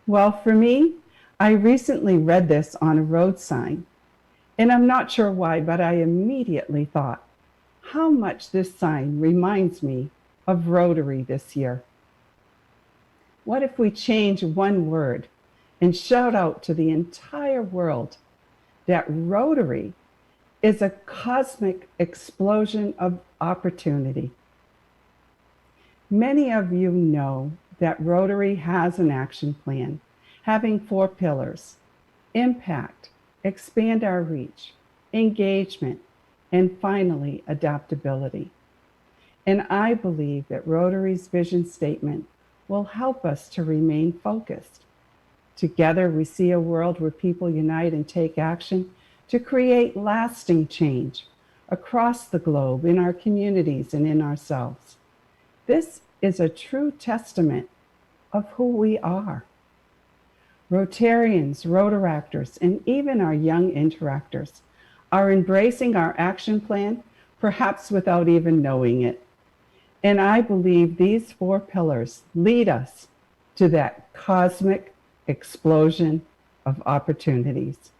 Well, for me, I recently read this on a road sign, and I'm not sure why, but I immediately thought how much this sign reminds me of Rotary this year. What if we change one word and shout out to the entire world that Rotary is a cosmic explosion of opportunity? Many of you know that Rotary has an action plan having 4 pillars: impact, expand our reach, engagement, and finally, adaptability. And I believe that Rotary's vision statement will help us to remain focused. Together, we see a world where people unite and take action to create lasting change across the globe, in our communities and in ourselves. This is a true testament of who we are. Rotarians, Rotaractors, and even our young interactors are embracing our action plan, perhaps without even knowing it. And I believe these 4 pillars lead us to that cosmic explosion of opportunities.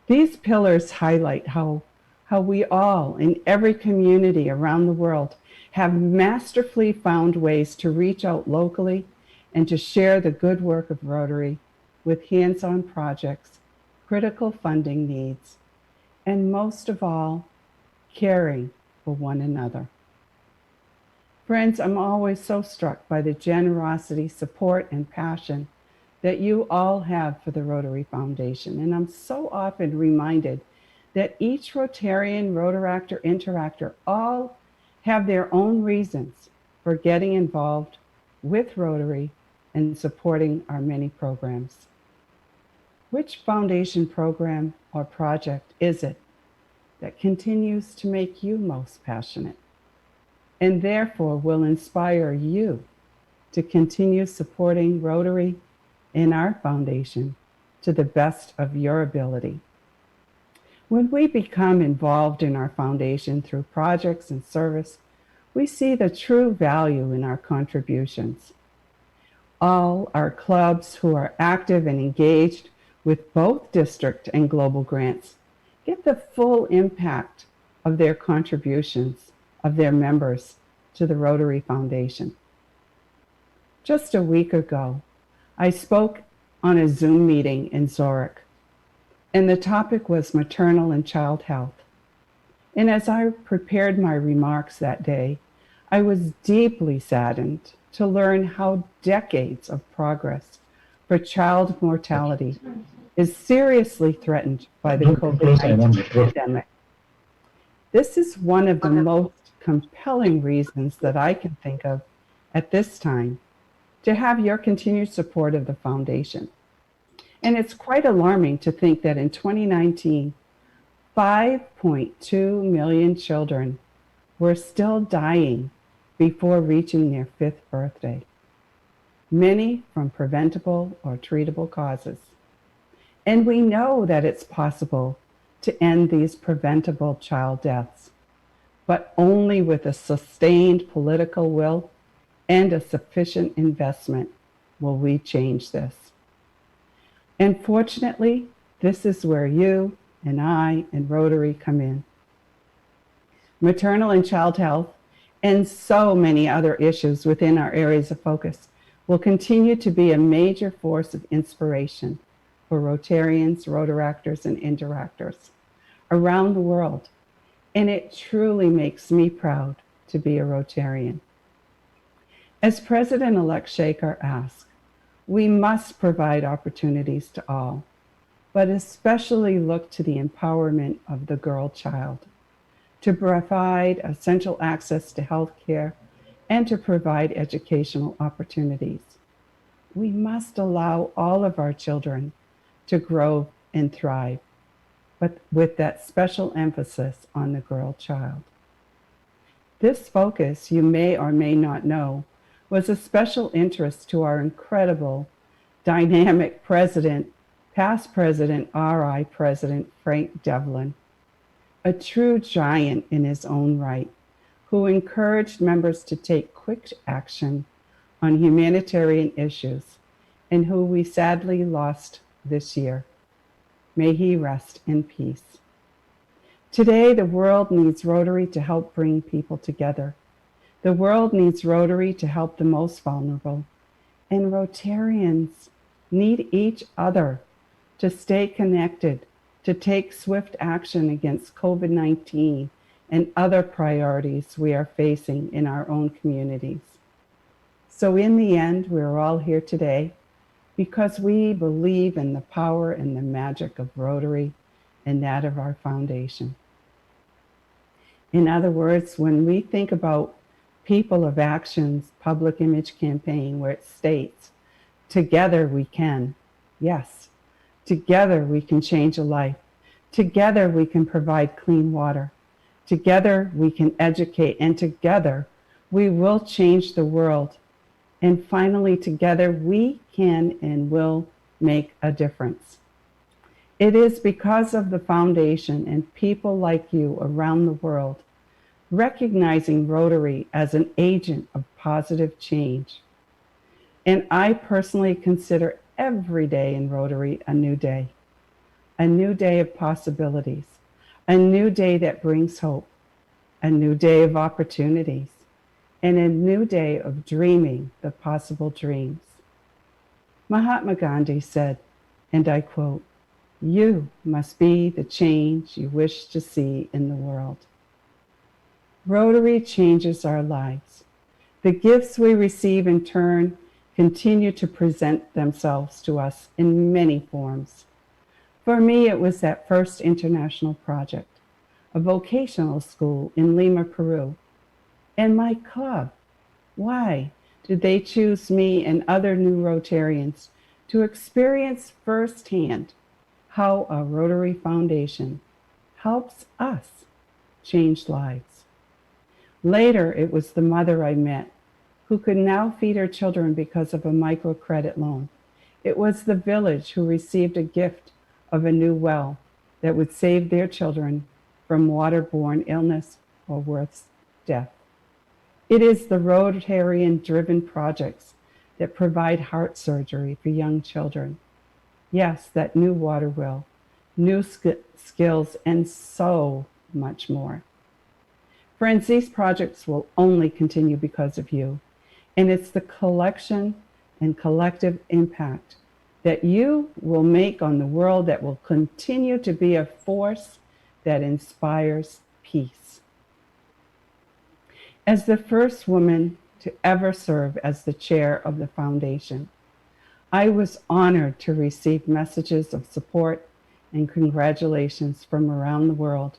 These pillars highlight how we all in every community around the world have masterfully found ways to reach out locally and to share the good work of Rotary with hands-on projects, critical funding needs, and most of all, caring for one another. Friends, I'm always so struck by the generosity, support, and passion that you all have for the Rotary Foundation. And I'm so often reminded that each Rotarian, Rotaractor, Interactor all have their own reasons for getting involved with Rotary and supporting our many programs. Which foundation program or project is it that continues to make you most passionate and therefore will inspire you to continue supporting Rotary and our foundation to the best of your ability? When we become involved in our foundation through projects and service, we see the true value in our contributions. All our clubs who are active and engaged with both district and global grants get the full impact of their contributions of their members to the Rotary Foundation. Just a week ago, I spoke on a Zoom meeting in Zurich, and the topic was maternal and child health. And as I prepared my remarks that day, I was deeply saddened to learn how decades of progress for child mortality is seriously threatened by the COVID-19 pandemic. This is one of the most compelling reasons that I can think of at this time to have your continued support of the foundation. And it's quite alarming to think that in 2019, 5.2 million children were still dying before reaching their 5th birthday, many from preventable or treatable causes. And we know that it's possible to end these preventable child deaths, but only with a sustained political will and a sufficient investment will we change this. And fortunately, this is where you and I and Rotary come in. Maternal and child health and so many other issues within our areas of focus will continue to be a major force of inspiration for Rotarians, Rotaractors, and Interactors around the world. And it truly makes me proud to be a Rotarian. As President-elect Shaker asked, we must provide opportunities to all, but especially look to the empowerment of the girl child, to provide essential access to health care, and to provide educational opportunities. We must allow all of our children to grow and thrive, but with that special emphasis on the girl child. This focus, you may or may not know, was a special interest to our incredible, dynamic president, past president, RI President Frank Devlin, a true giant in his own right, who encouraged members to take quick action on humanitarian issues, and who we sadly lost this year. May he rest in peace. Today, the world needs Rotary to help bring people together. The world needs Rotary to help the most vulnerable. And Rotarians need each other to stay connected, to take swift action against COVID-19 and other priorities we are facing in our own communities. So in the end, we're all here today because we believe in the power and the magic of Rotary and that of our foundation. In other words, when we think about People of Action's public image campaign, where it states, "Together we can," yes, together we can change a life. Together we can provide clean water. Together we can educate, and together we will change the world. And finally, together we can and will make a difference. It is because of the foundation and people like you around the world recognizing Rotary as an agent of positive change. And I personally consider every day in Rotary a new day of possibilities, a new day that brings hope, a new day of opportunities, and a new day of dreaming the possible dreams. Mahatma Gandhi said, and I quote, "You must be the change you wish to see in the world." Rotary changes our lives. The gifts we receive in turn continue to present themselves to us in many forms. For me, it was that first international project, a vocational school in Lima, Peru, and my club. Why did they choose me and other new Rotarians to experience firsthand how a Rotary Foundation helps us change lives? Later, it was the mother I met who could now feed her children because of a microcredit loan. It was the village who received a gift of a new well that would save their children from waterborne illness or worse, death. It is the Rotarian-driven projects that provide heart surgery for young children. Yes, that new water well, new skills, and so much more. Friends, these projects will only continue because of you. And it's the collection and collective impact that you will make on the world that will continue to be a force that inspires peace. As the first woman to ever serve as the chair of the foundation, I was honored to receive messages of support and congratulations from around the world,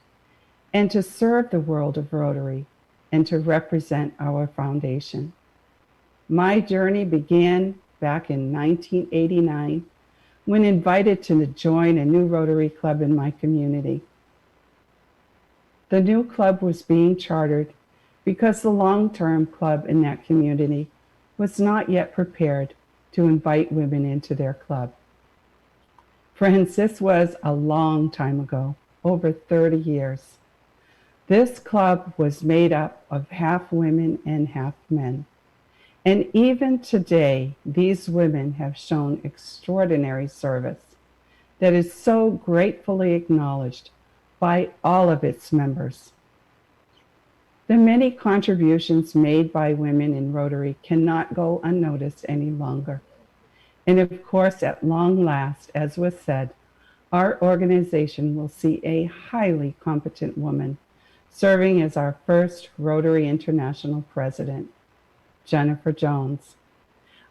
and to serve the world of Rotary and to represent our foundation. My journey began back in 1989 when invited to join a new Rotary club in my community. The new club was being chartered because the long-term club in that community was not yet prepared to invite women into their club. Friends, this was a long time ago, over 30 years. This club was made up of half women and half men. And even today, these women have shown extraordinary service that is so gratefully acknowledged by all of its members. The many contributions made by women in Rotary cannot go unnoticed any longer. And of course, at long last, as was said, our organization will see a highly competent woman serving as our first Rotary International President, Jennifer Jones.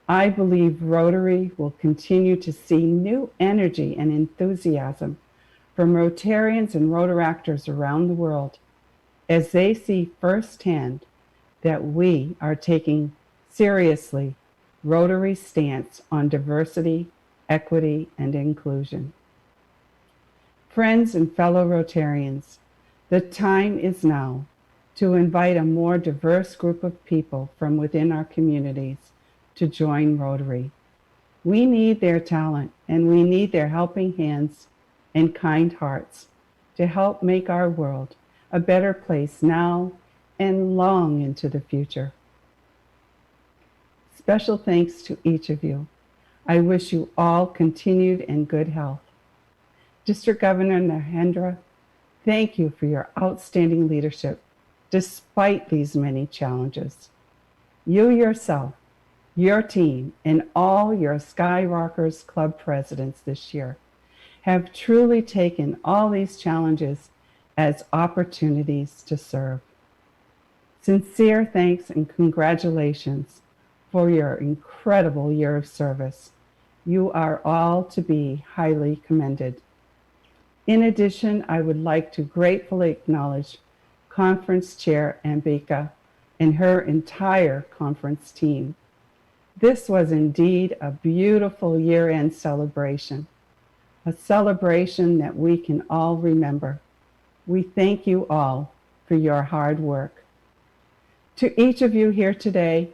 I believe Rotary will continue to see new energy and enthusiasm from Rotarians and Rotaractors around the world as they see firsthand that we are taking seriously Rotary's stance on diversity, equity, and inclusion. Friends and fellow Rotarians, the time is now to invite a more diverse group of people from within our communities to join Rotary. We need their talent and we need their helping hands and kind hearts to help make our world a better place now and long into the future. Special thanks to each of you. I wish you all continued and good health. District Governor Narendra, thank you for your outstanding leadership despite these many challenges. You yourself, your team, and all your Skyrockers Club presidents this year have truly taken all these challenges as opportunities to serve. Sincere thanks and congratulations for your incredible year of service. You are all to be highly commended. In addition, I would like to gratefully acknowledge Conference Chair Ambika and her entire conference team. This was indeed a beautiful year-end celebration, a celebration that we can all remember. We thank you all for your hard work. To each of you here today,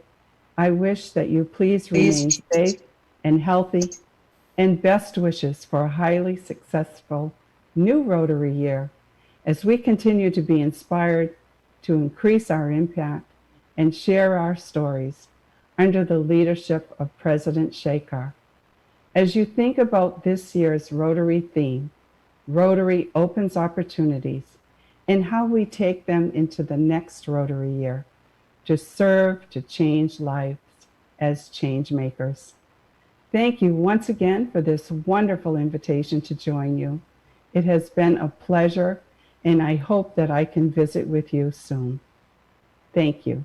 I wish that you please remain safe and healthy, and best wishes for a highly successful new Rotary year as we continue to be inspired to increase our impact and share our stories under the leadership of President Shekhar. As you think about this year's Rotary theme, Rotary opens opportunities, and how we take them into the next Rotary year to serve to change lives as change makers. Thank you once again for this wonderful invitation to join you. It has been a pleasure, and I hope that I can visit with you soon. Thank you.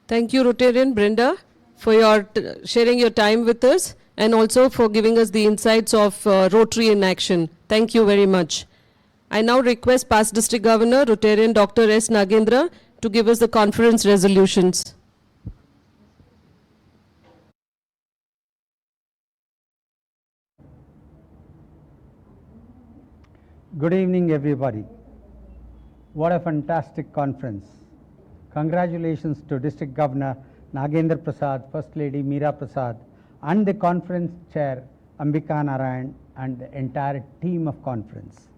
Thank you, Rotarian Brenda, for your sharing your time with us and also for giving us the insights of Rotary in action. Thank you very much. I now request past District Governor, Rotarian Dr. S. Nagendra, to give us the conference resolutions. Good evening, everybody. What a fantastic conference. Congratulations to District Governor Nagendra Prasad, First Lady Meera Prasad, and the conference chair Ambika Narayan, and the entire team of conference.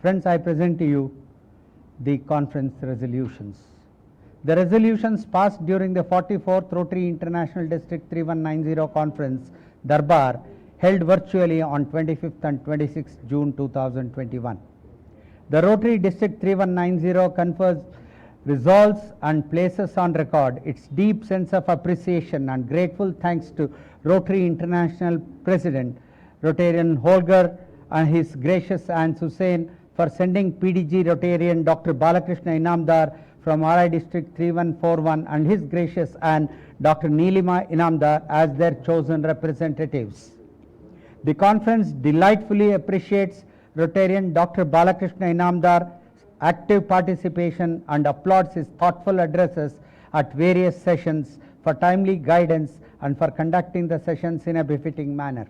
Friends, I present to you the conference resolutions. The resolutions passed during the 44th Rotary International District 3190 Conference, Darbar, held virtually on 25th and 26th June 2021. The Rotary District 3190 confers resolves and places on record its deep sense of appreciation and grateful thanks to Rotary International President Rotarian Holger and his gracious Aunt Hussein for sending PDG Rotarian Dr. Balakrishna Inamdar from RI District 3141 and his gracious Aunt Dr. Neelima Inamdar as their chosen representatives. The conference delightfully appreciates Rotarian Dr. Balakrishna Inamdar's active participation and applauds his thoughtful addresses at various sessions for timely guidance and for conducting the sessions in a befitting manner.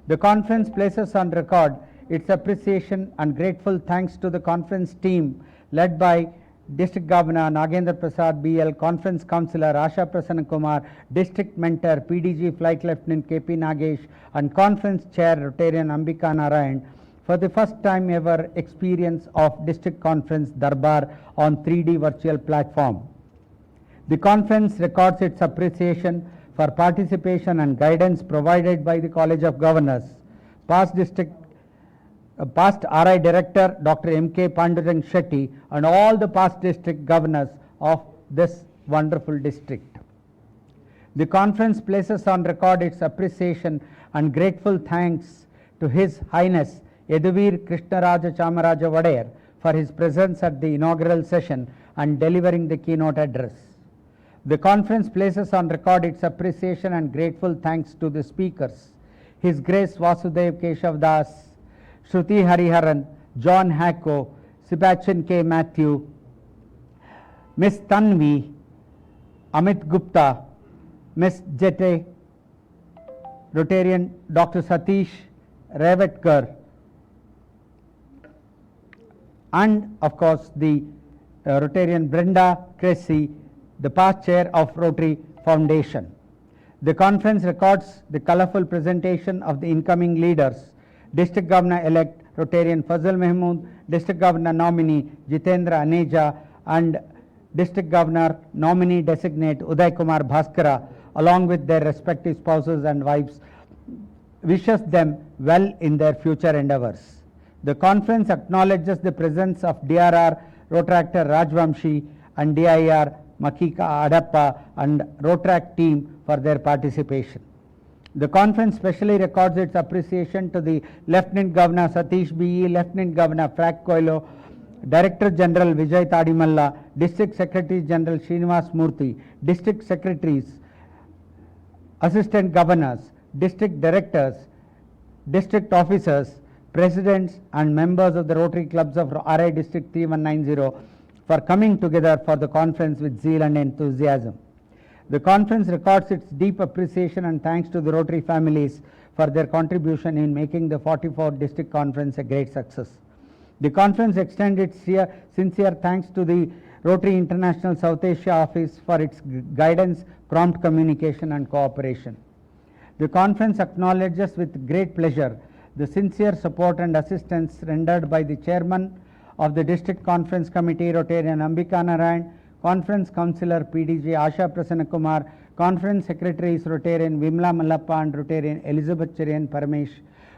The conference places on record its appreciation and grateful thanks to the conference team led by District Governor Nagendra Prasad BL, Conference Councillor Asha Prasanna Kumar, District Mentor PDG Flight Lieutenant KP Nagesh, and Conference Chair Rotarian Ambika Narayan for the first time ever experience of District Conference Darbar on 3D virtual platform. The conference records its appreciation for participation and guidance provided by the College of Governors, past RI Director Dr. M.K. Pandurang Shetty, and all the past district governors of this wonderful district. The conference places on record its appreciation and grateful thanks to His Highness Yaduvir Krishnaraja Chamaraja Vadayar for his presence at the inaugural session and delivering the keynote address. The conference places on record its appreciation and grateful thanks to the speakers, His Grace Vasudev Keshav Das, Shruti Hariharan, John Hacko, Sebastian K. Matthew, Miss Tanvi, Amit Gupta, Miss Jete, Rotarian Dr. Satish Revatkar, and of course the Rotarian Brenda Cressy, the past chair of Rotary Foundation. The conference records the colorful presentation of the incoming leaders, District Governor-elect Rotarian Fazal Mahmood, District Governor nominee Jitendra Aneja, and District Governor nominee designate Uday Kumar Bhaskara, along with their respective spouses and wives, wishes them well in their future endeavors. The conference acknowledges the presence of DRR Rotractor Rajvamshi and DIR Makika Adappa and Rotrac team for their participation. The conference specially records its appreciation to the Lieutenant Governor Satish B.E., Lieutenant Governor Frank Coelho, Director General Vijay Tadimalla, District Secretary General Srinivas Murthy, District Secretaries, Assistant Governors, District Directors, District Officers, Presidents and members of the Rotary Clubs of RI District 3190 for coming together for the conference with zeal and enthusiasm. The conference records its deep appreciation and thanks to the Rotary families for their contribution in making the 44th District Conference a great success. The conference extends its sincere thanks to the Rotary International South Asia Office for its guidance, prompt communication and cooperation. The conference acknowledges with great pleasure the sincere support and assistance rendered by the Chairman of the District Conference Committee, Rotarian Ambika Narayan, Conference Councillor PDG Asha Prasanna Kumar, Conference Secretaries Rotarian Vimla Mallappa and Rotarian Elizabeth Cherian Paramesh,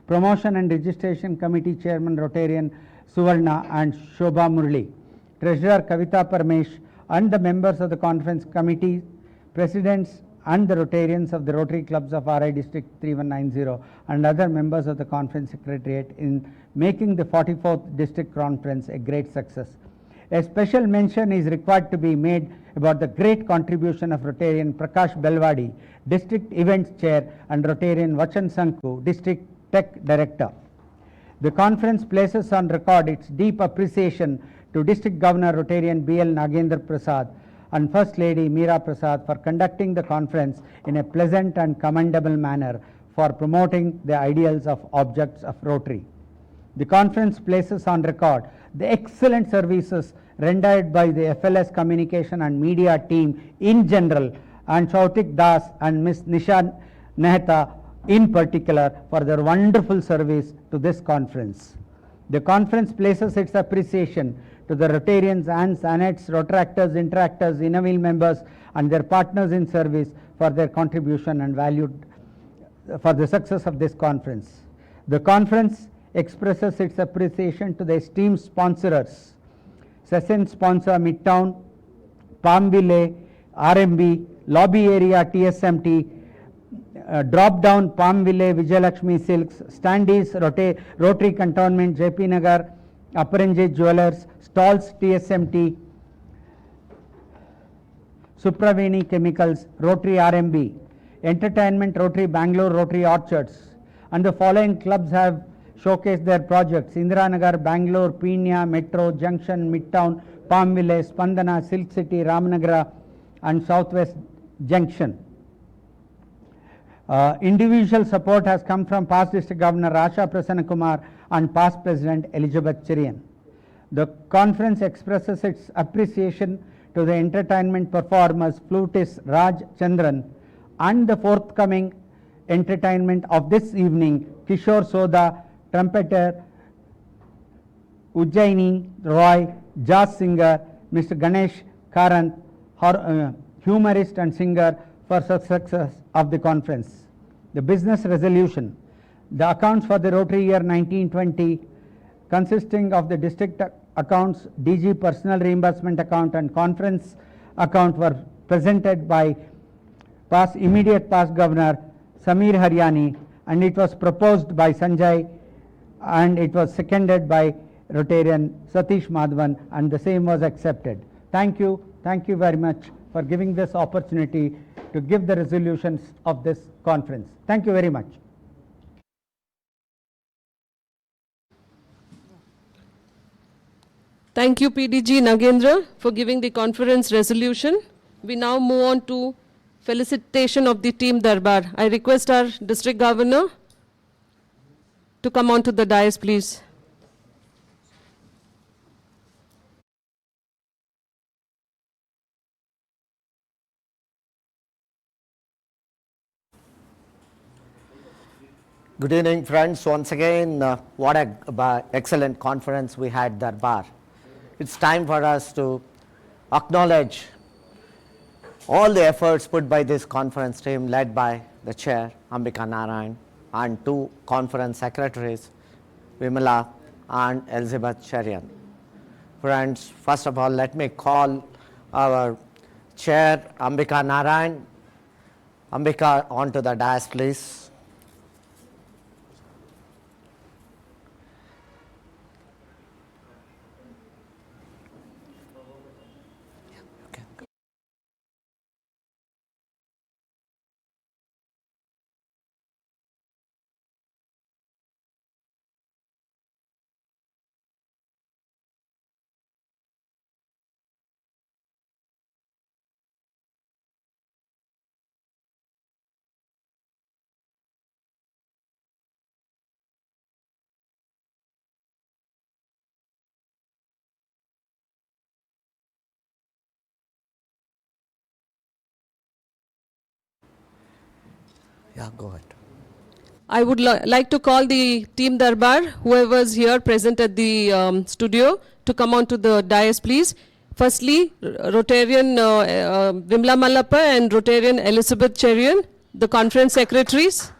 Promotion and Registration Committee Chairman Rotarian Suvarna and Shobha Murli, Treasurer Kavita Paramesh, and the members of the Conference Committee, Presidents and the Rotarians of the Rotary Clubs of RI District 3190 and other members of the Conference Secretariat in making the 44th District Conference a great success. A special mention is required to be made about the great contribution of Rotarian Prakash Belwadi, District Events Chair, and Rotarian Vachan Sanku, District Tech Director. The conference places on record its deep appreciation to District Governor Rotarian B.L. Nagendra Prasad and First Lady Meera Prasad for conducting the conference in a pleasant and commendable manner for promoting the ideals of objects of Rotary. The conference places on record the excellent services rendered by the FLS Communication and Media team in general and Chautik Das and Ms. Nisha Nehta in particular for their wonderful service to this conference. The conference places its appreciation to the Rotarians, ANS, ANETs, Rotractors, Interactors, Inavil members and their partners in service for their contribution and valued for the success of this conference. The conference expresses its appreciation to the esteemed sponsors, session sponsor Midtown, Palmville, RMB, Lobby Area TSMT, Drop Down Palmville, Vijayalakshmi Silks, Standees, Rotary Cantonment, JP Nagar, Aparanjit Jewelers, Stalls TSMT, Supraveni Chemicals, Rotary RMB, Entertainment Rotary Bangalore, Rotary Orchards, and the following clubs have showcased their projects: Indiranagar, Bangalore, Peenya, Metro, Junction, Midtown, Palmville, Spandana, Silk City, Ramanagara and Southwest Junction. Individual support has come from past District Governor Asha Prasanna Kumar and past President Elizabeth Cherian. The conference expresses its appreciation to the entertainment performers flutist Raj Chandran and the forthcoming entertainment of this evening Kishore Soda, trumpeter Ujjaini Roy, jazz singer Mr. Ganesh Karant, humorist and singer for success of the conference. The business resolution. The accounts for the Rotary year 1920 consisting of the district accounts, DG personal reimbursement account and conference account were presented by immediate past Governor Samir Haryani and it was proposed by Sanjay, and it was seconded by Rotarian Satish Madhavan, and the same was accepted. Thank you very much for giving this opportunity to give the resolutions of this conference. Thank you very much. Thank you, PDG Nagendra, for giving the conference resolution. We now move on to felicitation of the team Darbar. I request our district governor to come on to the dais, please. Good evening, friends. Once again, what a excellent conference we had Darbar. It's time for us to acknowledge all the efforts put by this conference team led by the chair, Ambika Narayan, and two conference secretaries, Vimala and Elizabeth Cherian. Friends, first of all, let me call our chair, Ambika Narayan. Ambika, onto the dais, please. Yeah, go ahead. I would like to call the team Darbar, whoever's here present at the studio, to come on to the dais, please. Firstly, Rotarian Vimla Mallappa and Rotarian Elizabeth Cherian, the conference secretaries.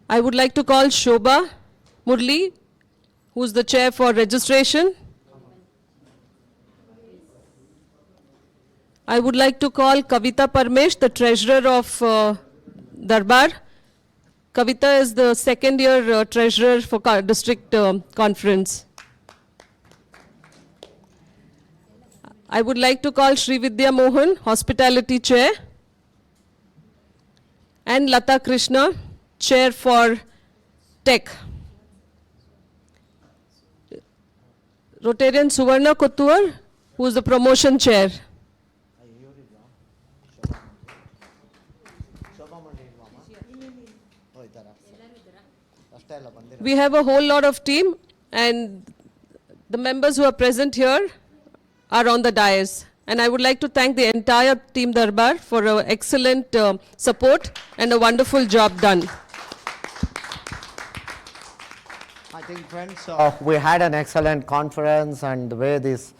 I would like to call Shobha Murli, who's the chair for registration. I would like to call Kavita Parmesh, the treasurer of Darbar. Kavita is the second year treasurer for district conference. I would like to call Sri Vidya Mohan, hospitality chair. And Lata Krishna, chair for tech. Rotarian Suvarna Kottur, who is the promotion chair. We have a whole lot of team, and the members who are present here are on the dais. And I would like to thank the entire team Darbar for excellent support and a wonderful job done. I think, friends, we had an excellent conference, and the way this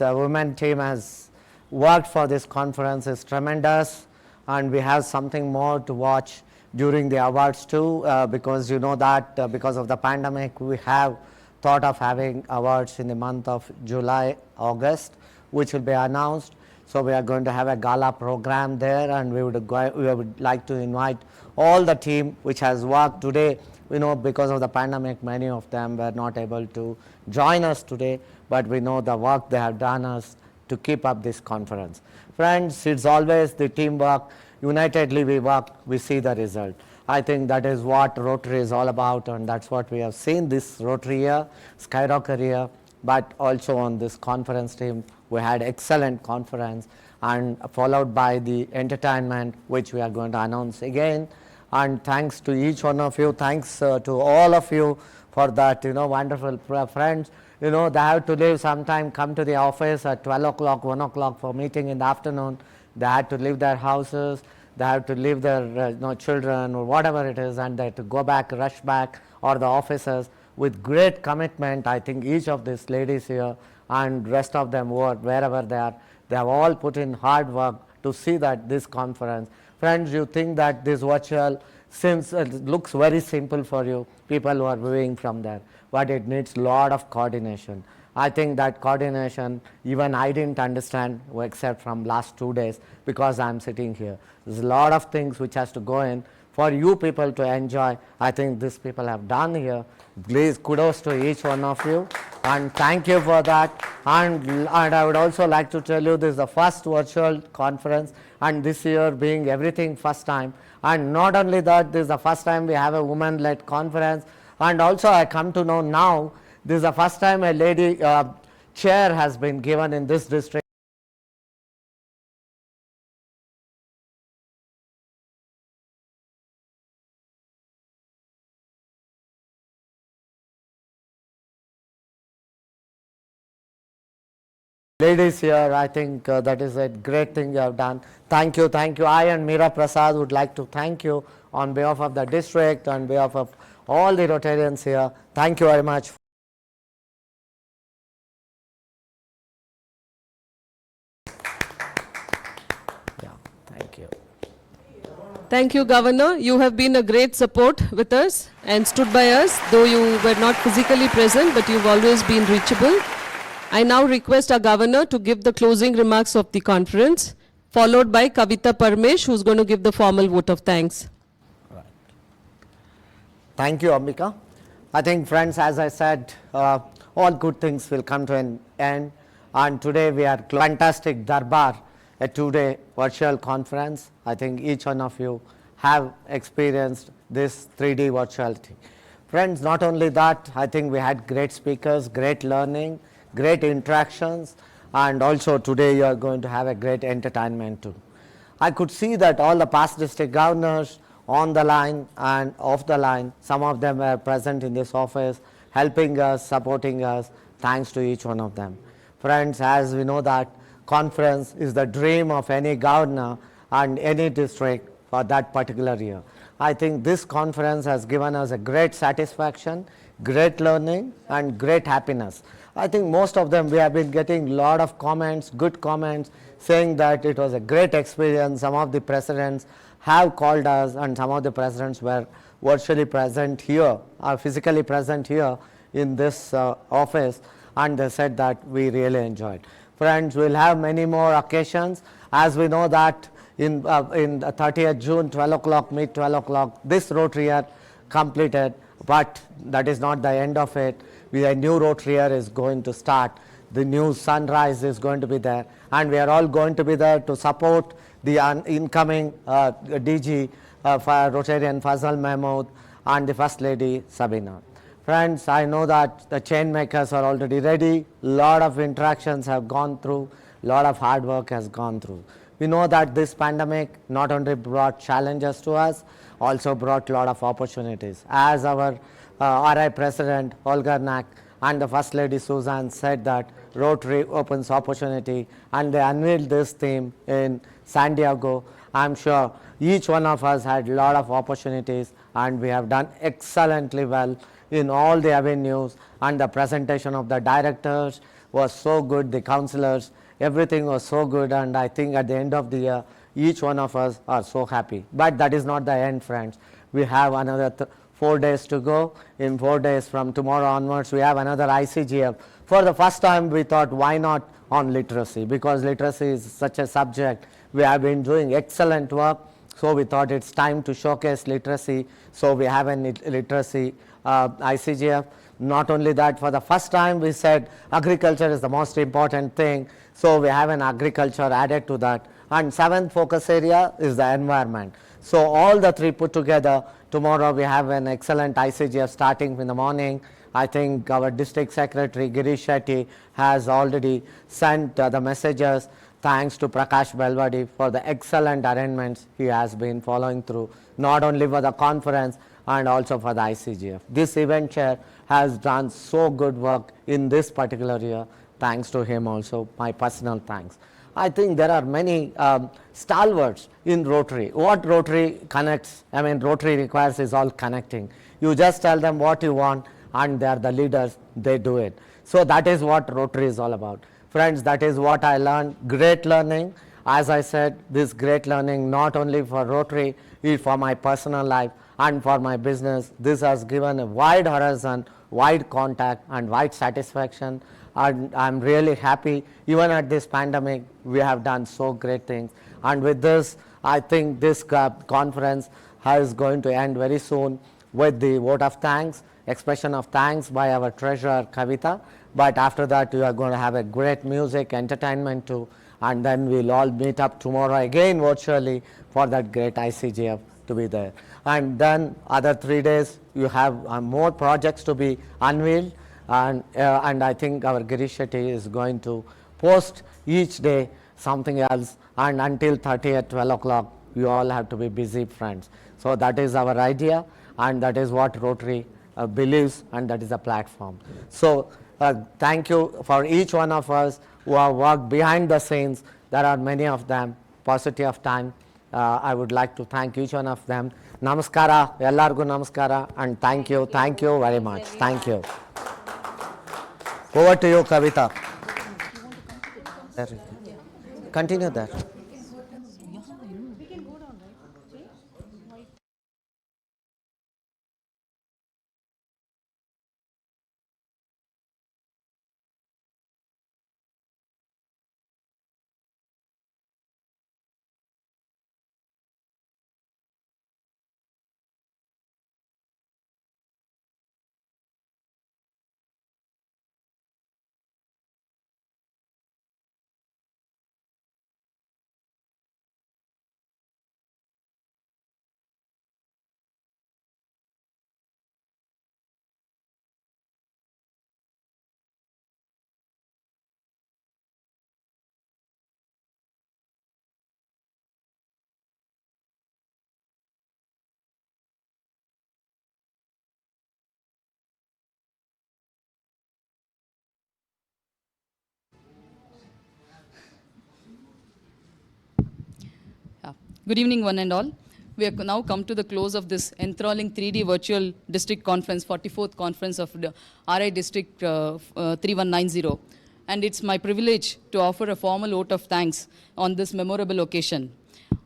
women team has worked for this conference is tremendous, and we have something more to watch during the awards too, because you know that because of the pandemic we have thought of having awards in the month of July, August, which will be announced. So we are going to have a gala program there, and we would like to invite all the team which has worked today. We know because of the pandemic many of them were not able to join us today, but we know the work they have done us to keep up this conference. Friends, it's always the teamwork. Unitedly we work, we see the result. I think that is what Rotary is all about, and that's what we have seen this Rotary year, Skyrocket year, but also on this conference team. We had excellent conference, and followed by the entertainment, which we are going to announce again. And thanks to each one of you, thanks to all of you for that, wonderful friends. They have to leave sometime, come to the office at 12 o'clock, 1 o'clock for meeting in the afternoon. They had to leave their houses, they have to leave their children or whatever it is, and they have to go back, rush back, or the offices with great commitment. I think each of these ladies here and rest of them wherever they are, they have all put in hard work to see that this conference. Friends, you think that this virtual Since it looks very simple for you, people who are viewing from there, but it needs lot of coordination. I think that coordination, even I didn't understand except from last 2 days because I'm sitting here. There's a lot of things which has to go in for you people to enjoy. I think these people have done here. Please, kudos to each one of you and thank you for that. And I would also like to tell you this is the first virtual conference, and this year being everything first time. And not only that, this is the first time we have a woman-led conference, and also I come to know now this is the first time a lady chair has been given in this district. Ladies here, I think that is a great thing you have done. Thank you, thank you. I and Meera Prasad would like to thank you on behalf of the district, on behalf of all the Rotarians here. Thank you very much. Yeah, thank you. Thank you, Governor. You have been a great support with us and stood by us, though you were not physically present, but you've always been reachable. I now request our Governor to give the closing remarks of the conference, followed by Kavita Parmesh, who's going to give the formal vote of thanks. Thank you, Ambika. I think, friends, as I said, all good things will come to an end. And today we are fantastic Darbar, a 2-day virtual conference. I think each one of you have experienced this 3D virtuality. Friends, not only that, I think we had great speakers, great learning, great interactions, and also today you are going to have a great entertainment too. I could see that all the past district governors on the line and off the line, some of them were present in this office, helping us, supporting us. Thanks to each one of them. Friends, as we know that conference is the dream of any governor and any district for that particular year. I think this conference has given us a great satisfaction, great learning, and great happiness. I think most of them, we have been getting a lot of comments, good comments, saying that it was a great experience. Some of the presidents have called us, and some of the presidents were virtually present here, or physically present here in this office, and they said that we really enjoyed. Friends, we'll have many more occasions. As we know that in 30th June, 12 o'clock, mid 12 o'clock, this Rotary year completed, but that is not the end of it. A new Rotary year is going to start. The new sunrise is going to be there, and we are all going to be there to support the incoming DG Rotarian Fazal Mahmood and the First Lady Sabina. Friends, I know that the chain makers are already ready. Lot of interactions have gone through, lot of hard work has gone through. We know that this pandemic not only brought challenges to us, also brought a lot of opportunities. As our RI President Holger Nack and the First Lady Susan said that Rotary opens opportunity, and they unveiled this theme in San Diego. I'm sure each one of us had a lot of opportunities, and we have done excellently well in all the avenues, and the presentation of the directors was so good, the councillors, everything was so good, and I think at the end of the year, each one of us are so happy. But that is not the end, friends. We have another 4 days to go. In 4 days from tomorrow onwards, we have another ICGF. For the first time, we thought, why not on literacy? Because literacy is such a subject. We have been doing excellent work, so we thought it's time to showcase literacy. So we have a literacy ICGF. Not only that, for the first time we said agriculture is the most important thing, so we have an agriculture added to that. And 7th focus area is the environment. So all the 3 put together, tomorrow we have an excellent ICGF starting in the morning. I think our district secretary Girish Shetty has already sent the messages. Thanks to Prakash Belwadi for the excellent arrangements he has been following through, not only for the conference and also for the ICGF. This event chair has done so good work in this particular year. Thanks to him also, my personal thanks. I think there are many stalwarts in Rotary. What Rotary connects, Rotary requires is all connecting. You just tell them what you want, and they are the leaders, they do it. So that is what Rotary is all about. Friends, that is what I learned, great learning. As I said, this great learning not only for Rotary, is for my personal life and for my business. This has given a wide horizon, wide contact and wide satisfaction, and I'm really happy. Even at this pandemic, we have done so great things, and with this, I think this conference is going to end very soon with the vote of thanks, expression of thanks by our treasurer Kavita. But after that, we are going to have a great music, entertainment too, and then we'll all meet up tomorrow again virtually for that great ICGF to be there. And then other 3 days, you have more projects to be unveiled, and I think our Girish Shetty is going to post each day something else, and until 30th 12 o'clock, you all have to be busy, friends. So that is our idea, and that is what Rotary believes, and that is the platform. So thank you for each one of us who have worked behind the scenes. There are many of them. Paucity of time, I would like to thank each one of them. Namaskara, ellargu namaskara, and thank you very much. Thank you. Over to you, Kavita. Continue there. Good evening, one and all. We have now come to the close of this enthralling 3D virtual district conference, 44th conference of the RI District 3190. And it's my privilege to offer a formal vote of thanks on this memorable occasion.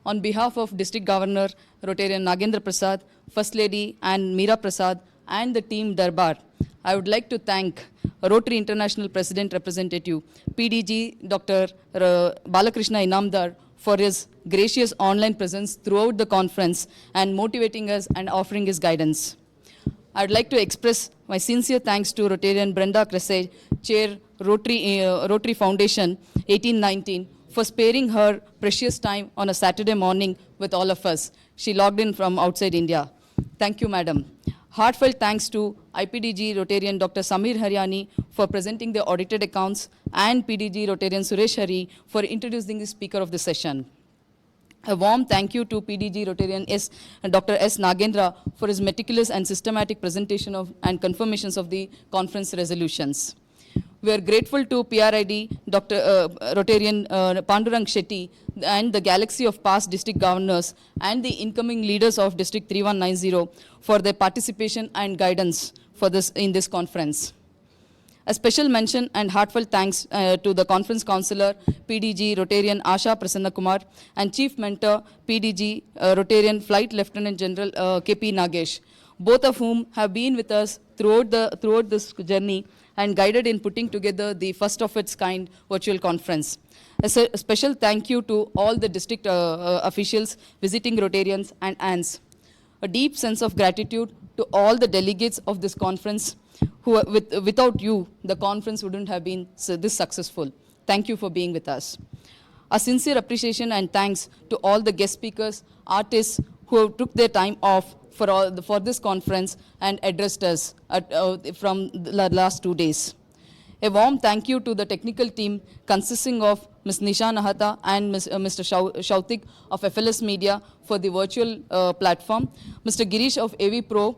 On behalf of District Governor Rotarian Nagendra Prasad, First Lady and Meera Prasad, and the team Darbar, I would like to thank Rotary International President Representative, PDG Dr. Balakrishna Inamdar, for his gracious online presence throughout the conference and motivating us and offering his guidance. I would like to express my sincere thanks to Rotarian Brenda Cressay, Chair Rotary Foundation 1819, for sparing her precious time on a Saturday morning with all of us. She logged in from outside India. Thank you, Madam. Heartfelt thanks to IPDG Rotarian Dr. Samir Haryani for presenting the audited accounts, and PDG Rotarian Suresh Hari for introducing the speaker of the session. A warm thank you to PDG Rotarian Dr. S. Nagendra for his meticulous and systematic presentation of and confirmations of the conference resolutions. We are grateful to PRID, Dr. Rotarian Pandurang Shetty, and the galaxy of past district governors and the incoming leaders of District 3190 for their participation and guidance for in this conference. A special mention and heartfelt thanks to the conference counselor, PDG Rotarian Asha Prasanna Kumar, and Chief Mentor, PDG Rotarian Flight Lieutenant General KP Nagesh, both of whom have been with us throughout this journey and guided in putting together the first of its kind virtual conference. A special thank you to all the district officials, visiting Rotarians and ANS. A deep sense of gratitude to all the delegates of this conference who, without you, the conference wouldn't have been this successful. Thank you for being with us. A sincere appreciation and thanks to all the guest speakers, artists who took their time off for this conference and addressed us from the last 2 days. A warm thank you to the technical team consisting of Ms. Nisha Nahata and Mr. Shautik of FLS Media for the virtual platform, Mr. Girish of AV Pro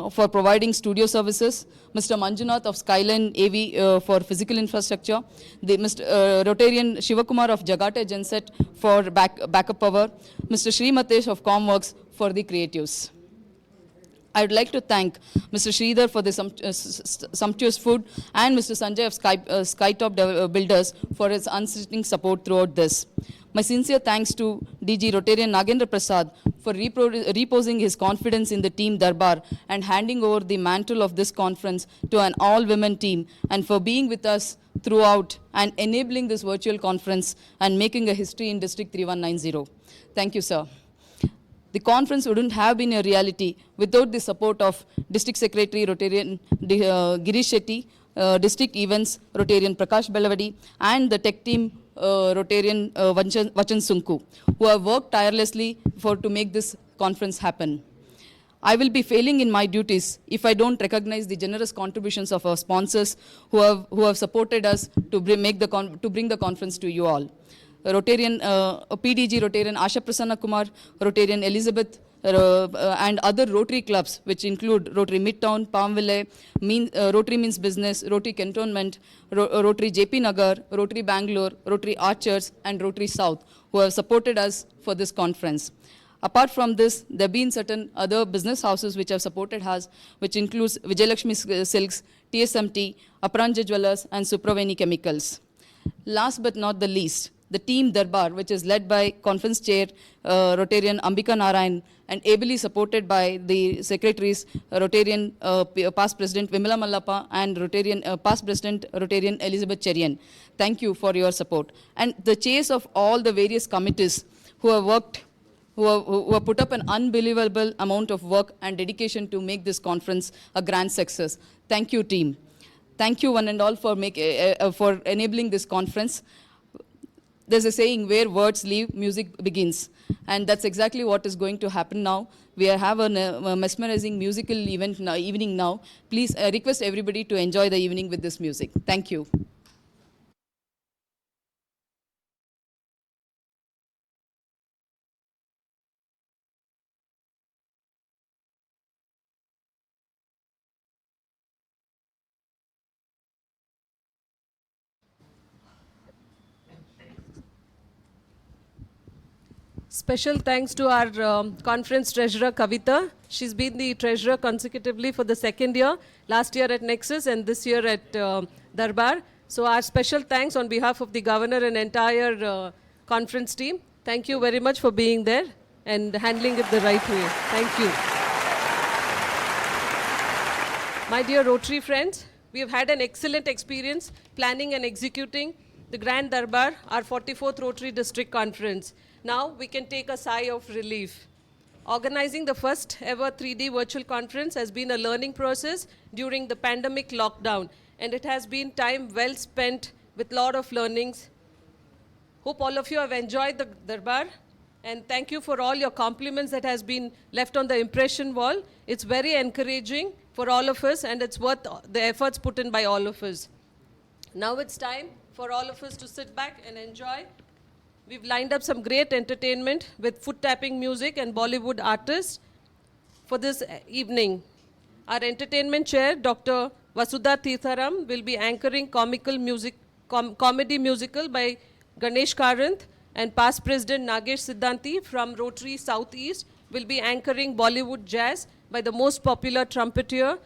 for providing studio services, Mr. Manjunath of Skyline AV for physical infrastructure, the Mr. Rotarian Shivakumar of Jagate Genset for backup power, Mr. Sri Matesh of Comworks for the creatives. I would like to thank Mr. Sridhar for the sumptuous food and Mr. Sanjay of Skytop Builders for his unceasing support throughout this. My My sincere thanks to DG Rotarian Nagendra Prasad for reposing his confidence in the team Darbar and handing over the mantle of this conference to an all-women team, and for being with us throughout and enabling this virtual conference and making a history in District 3190. Thank you, sir. The conference wouldn't have been a reality without the support of District Secretary Rotarian Girish Shetty, District Events Rotarian Prakash Belavadi, and the tech team Rotarian Vachan Sunku, who have worked tirelessly to make this conference happen. I will be failing in my duties if I don't recognize the generous contributions of our sponsors who have supported us to bring the conference to you all. Rotarian, PDG Rotarian Asha Prasanna Kumar, Rotarian Elizabeth, and other Rotary clubs, which include Rotary Midtown, Palmville, Rotary Means Business, Rotary Cantonment, Rotary JP Nagar, Rotary Bangalore, Rotary Archers, and Rotary South, who have supported us for this conference. Apart from this, there have been certain other business houses which have supported us, which includes Vijayalakshmi Silks, TSMT, Aparanja Jewellers, and Supraveni Chemicals. Last but not the least, the team Darbar, which is led by Conference Chair Rotarian Ambika Narayan and ably supported by the secretaries Rotarian Past President Vimala Mallappa and Rotarian Past President Rotarian Elizabeth Cherian. Thank you for your support. And the chairs of all the various committees who have worked, who have put up an unbelievable amount of work and dedication to make this conference a grand success. Thank you, team. Thank you one and all for enabling this conference. There's a saying, where words leave, music begins. And that's exactly what is going to happen now. We have a mesmerizing musical evening now. Please request everybody to enjoy the evening with this music. Thank you. Special thanks to our conference treasurer, Kavita. She's been the treasurer consecutively for the second year, last year at Nexus and this year at Darbar. So our special thanks on behalf of the governor and entire conference team. Thank you very much for being there and handling it the right way. Thank you. My dear Rotary friends, we have had an excellent experience planning and executing the Grand Darbar, our 44th Rotary District Conference. Now we can take a sigh of relief. Organizing the first ever 3D virtual conference has been a learning process during the pandemic lockdown, and it has been time well spent with a lot of learnings. Hope all of you have enjoyed the Darbar, and thank you for all your compliments that has been left on the impression wall. It's very encouraging for all of us, and it's worth the efforts put in by all of us. Now it's time for all of us to sit back and enjoy. We've lined up some great entertainment with foot-tapping music and Bollywood artists for this evening. Our entertainment chair, Dr. Vasudha Tirtharam, will be anchoring comedy musical by Ganesh Karanth, and past President Nagesh Siddhanti from Rotary Southeast will be anchoring Bollywood jazz by the most popular trumpeter,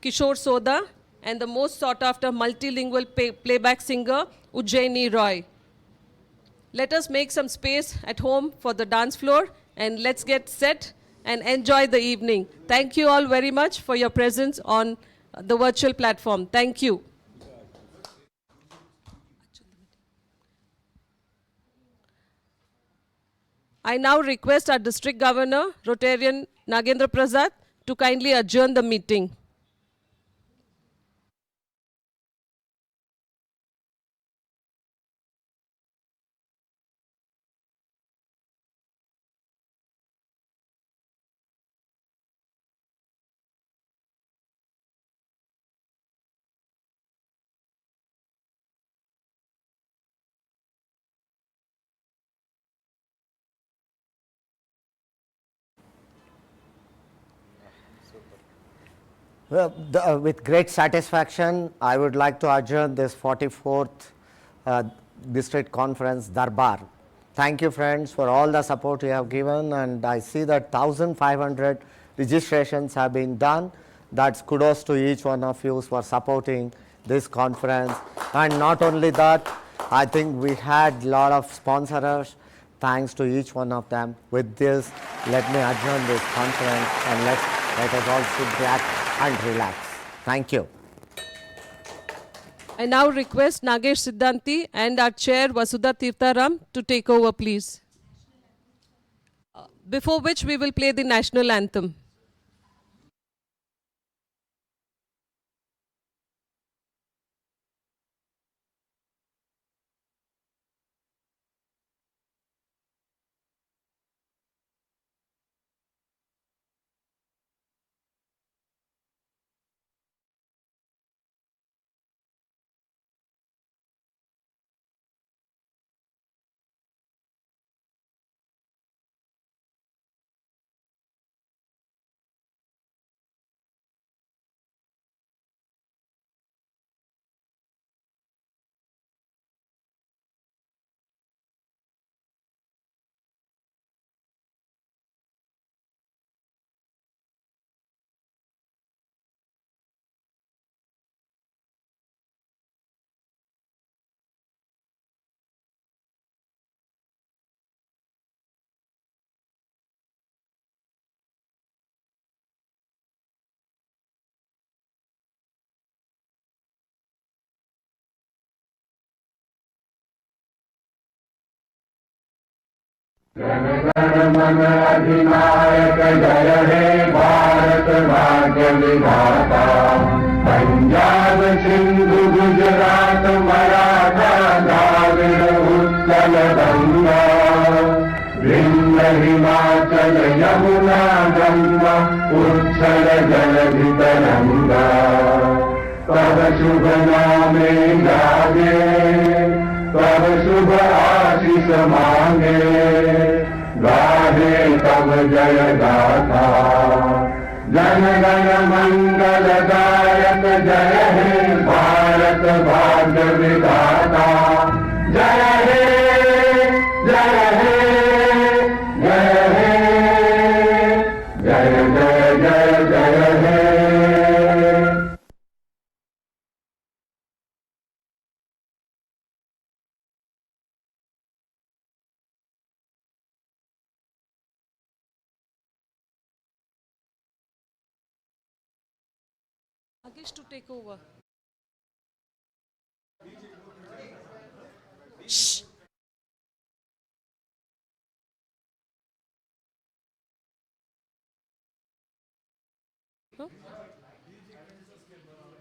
Kishore Soda, and the most sought-after multilingual playback singer, Ujjaini Roy. Let us make some space at home for the dance floor, and let's get set and enjoy the evening. Thank you all very much for your presence on the virtual platform. Thank you. I now request our District Governor, Rotarian Nagendra Prasad, to kindly adjourn the meeting. Well, with great satisfaction, I would like to adjourn this 44th District Conference Darbar. Thank you, friends, for all the support you have given, and I see that 1,500 registrations have been done. That's kudos to each one of you for supporting this conference. And not only that, I think we had a lot of sponsors. Thanks to each one of them. With this, let me adjourn this conference and let us all sit back and relax. Thank you. I now request Nagesh Siddhanti and our chair Vasudha Tirtharam to take over, please. Before which we will play the national anthem. अधिनायक जय हे भारत भाग्य विधाता पंजाब सिंधु गुजरात मराठा द्राविड़ उत्कल गंगा विंध्य हिमाचल यमुना गंगा उच्छल जलधि तरंगा तब शुभ नामे गावे तब शुभ आशीष मांगे गाहे तब जय गाथा जन गण मंगल दायक जय हे भारत भाग्य विधाता जय हे जय हे जय हे जय जय जय जय हे Nagesh to take over.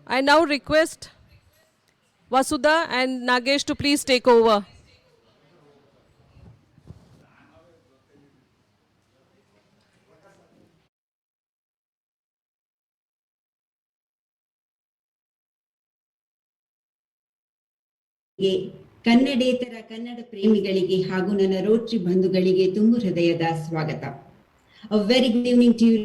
I now request Vasudha and Nagesh to please take over. ಕನ್ನಡೇತರ Kannada ಪ್ರೇಮಿಗಳಿಗೆ ಹಾಗೂ ನನ್ನ ರೋಟರಿ ಬಂಧುಗಳಿಗೆ ತುಂಬು ಹೃದಯದ ಸ್ವಾಗತ. A very good evening to you.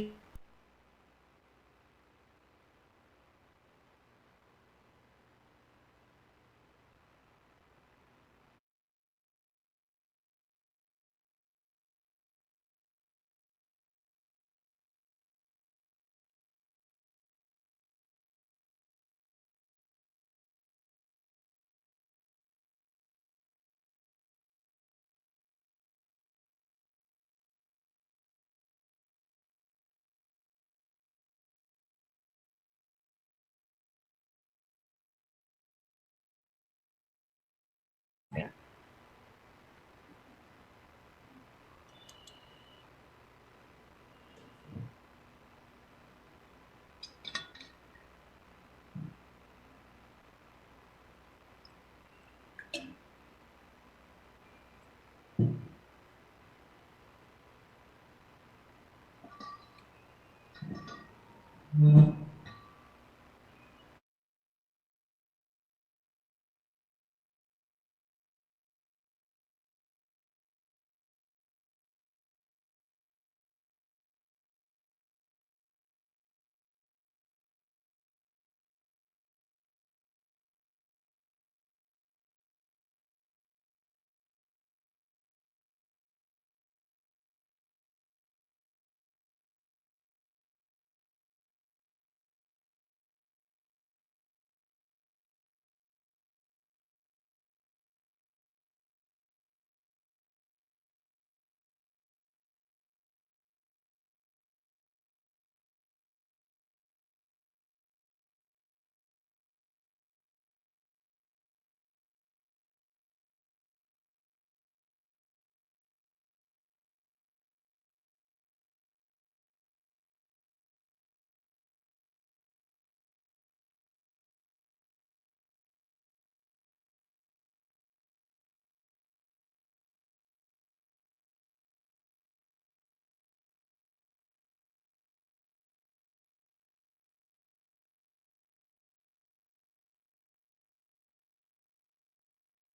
Mm-hmm.